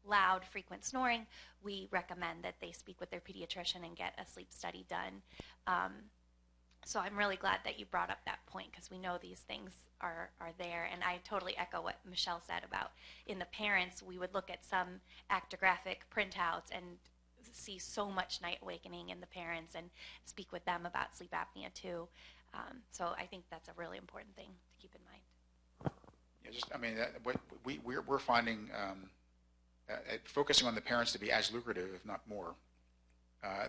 loud, frequent snoring, we recommend that they speak with their pediatrician and get a sleep study done. So I'm really glad that you brought up that point because we know these things are there. And I totally echo what Michelle said about in the parents, we would look at some actographic printouts and see so much night awakening in the parents and speak with them about sleep apnea too. So I think that's a really important thing to keep in mind. I mean, what we're finding, focusing on the parents to be as lucrative, if not more,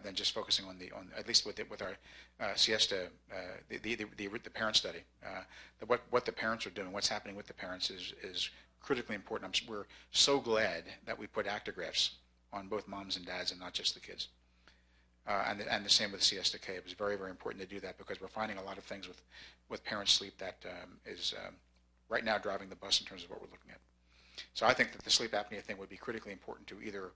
than just focusing on at least with our siesta, the parent study. What the parents are doing, what's happening with the parents is critically important. We're so glad that we put actigraphs on both moms and dads and not just the kids. And the same with siesta K. It was very, very important to do that because we're finding a lot of things with parent sleep that is right now driving the bus in terms of what we're looking at. So I think that the sleep apnea thing would be critically important to either,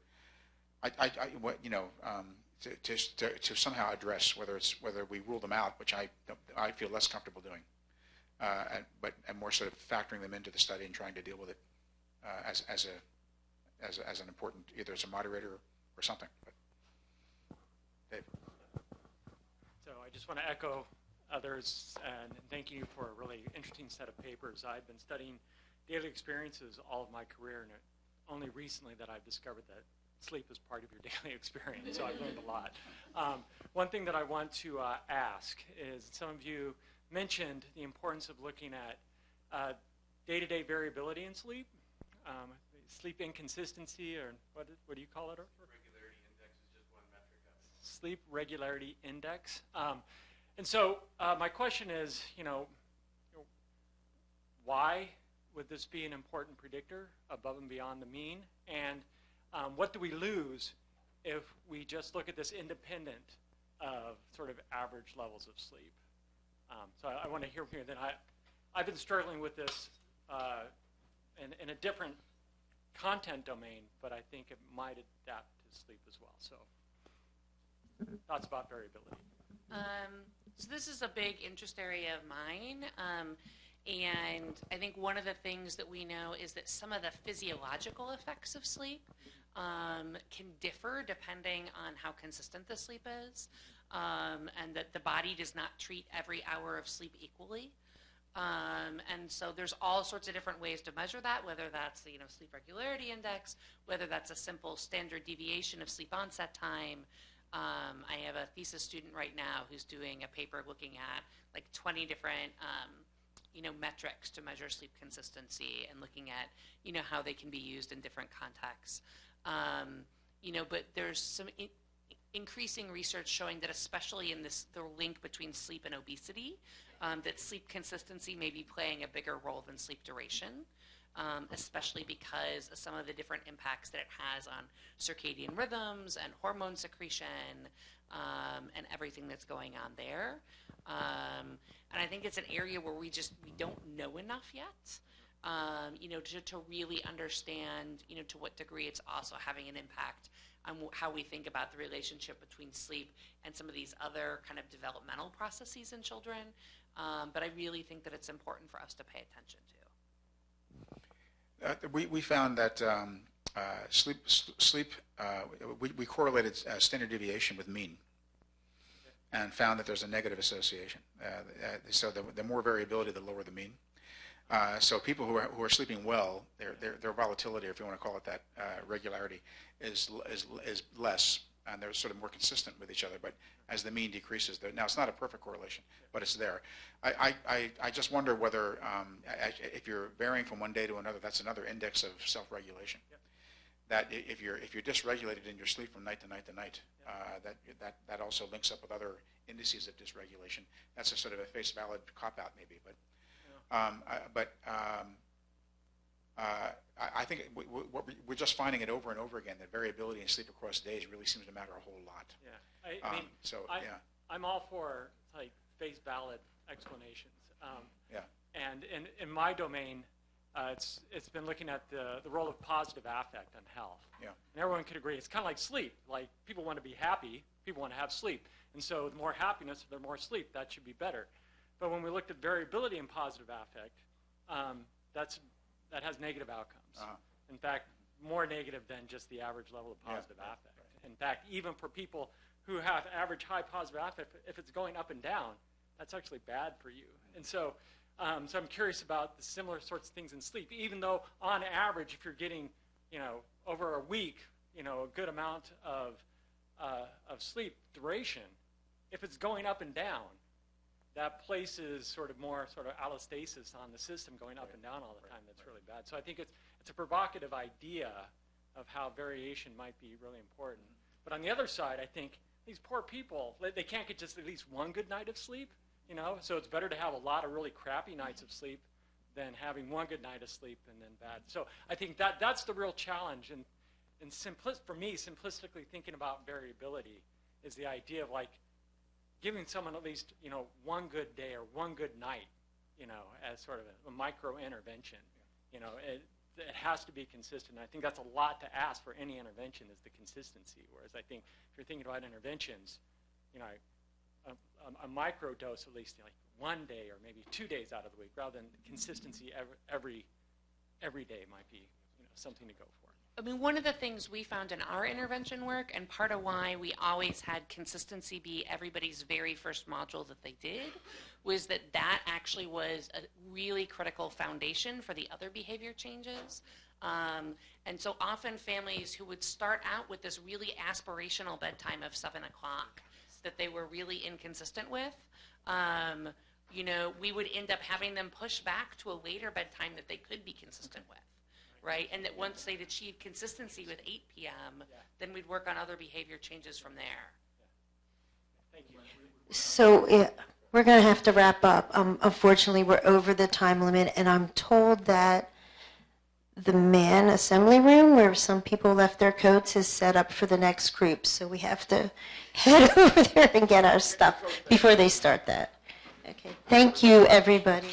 to somehow address whether we rule them out, which I feel less comfortable doing, and more sort of factoring them into the study and trying to deal with it as an important, either as a moderator or something. But, Dave. So I just want to echo others and thank you for a really interesting set of papers. I've been studying daily experiences all of my career, and only recently that I've discovered that sleep is part of your daily experience, so I've learned a lot. One thing that I want to ask is, some of you mentioned the importance of looking at day-to-day variability in sleep, sleep inconsistency, or what do you call it? Regularity index is just one metric. Sleep regularity index. And so my question is, why would this be an important predictor above and beyond the mean? And what do we lose if we just look at this independent of sort of average levels of sleep? So I want to hear from you. Then I've been struggling with this in a different content domain, but I think it might adapt to sleep as well. So thoughts about variability. So this is a big interest area of mine. And I think one of the things that we know is that some of the physiological effects of sleep can differ depending on how consistent the sleep is, and that the body does not treat every hour of sleep equally. And so there's all sorts of different ways to measure that, whether that's the sleep regularity index, whether that's a simple standard deviation of sleep onset time. I have a thesis student right now who's doing a paper looking at like 20 different metrics to measure sleep consistency and looking at how they can be used in different contexts. But there's some increasing research showing that, especially in the link between sleep and obesity, that sleep consistency may be playing a bigger role than sleep duration, especially because of some of the different impacts that it has on circadian rhythms and hormone secretion and everything that's going on there. And I think it's an area where we don't know enough yet, to really understand, to what degree it's also having an impact on how we think about the relationship between sleep and some of these other kind of developmental processes in children. But I really think that it's important for us to pay attention to. We found that sleep we correlated standard deviation with mean, and found that there's a negative association. So the more variability, the lower the mean. So people who are sleeping well, their volatility, if you want to call it that, regularity, is less, and they're sort of more consistent with each other. But as the mean decreases, now it's not a perfect correlation, but it's there. I just wonder whether if you're varying from one day to another, that's another index of self-regulation. Yep. That if you're dysregulated in your sleep from night to night to night, that also links up with other indices of dysregulation. That's a sort of a face valid cop out maybe, but. I think we're just finding it over and over again that variability in sleep across days really seems to matter a whole lot. Yeah, I'm all for like face valid explanations. And in my domain, it's been looking at the role of positive affect on health. Yeah. And everyone could agree it's kind of like sleep. Like people want to be happy, people want to have sleep, and so the more happiness, the more sleep. That should be better. But when we looked at variability in positive affect, that has negative outcomes. In fact, more negative than just the average level of positive affect. Right. In fact, even for people who have average high positive affect, if it's going up and down, that's actually bad for you. And so, so I'm curious about the similar sorts of things in sleep. Even though, on average, if you're getting, over a week, a good amount of sleep duration, if it's going up and down, that places sort of more sort of allostasis on the system going up and down all the time. That's really bad. So I think it's a provocative idea of how variation might be really important. But on the other side, I think these poor people, they can't get just at least one good night of sleep, you know? So it's better to have a lot of really crappy nights of sleep than having one good night of sleep and then bad. So I think that's the real challenge. And for me, simplistically thinking about variability is the idea of like giving someone at least, you know, one good day or one good night, you know, as sort of a micro intervention. You know, it has to be consistent. I think that's a lot to ask for any intervention is the consistency. Whereas I think if you're thinking about interventions, you know, a micro dose at least, you know, like one day or maybe 2 days out of the week, rather than consistency every day might be, you know, something to go for. I mean, one of the things we found in our intervention work, and part of why we always had consistency be everybody's very first module that they did, was that actually was a really critical foundation for the other behavior changes. And so often families who would start out with this really aspirational bedtime of 7 o'clock that they were really inconsistent with, you know, we would end up having them push back to a later bedtime that they could be consistent with. Right, and that once they'd achieved consistency with 8 p.m., then we'd work on other behavior changes from there. Thank you. So we're going to have to wrap up. Unfortunately, we're over the time limit, and I'm told that the man assembly room, where some people left their coats, is set up for the next group. So we have to head over there and get our stuff before they start that. Okay. Thank you, everybody.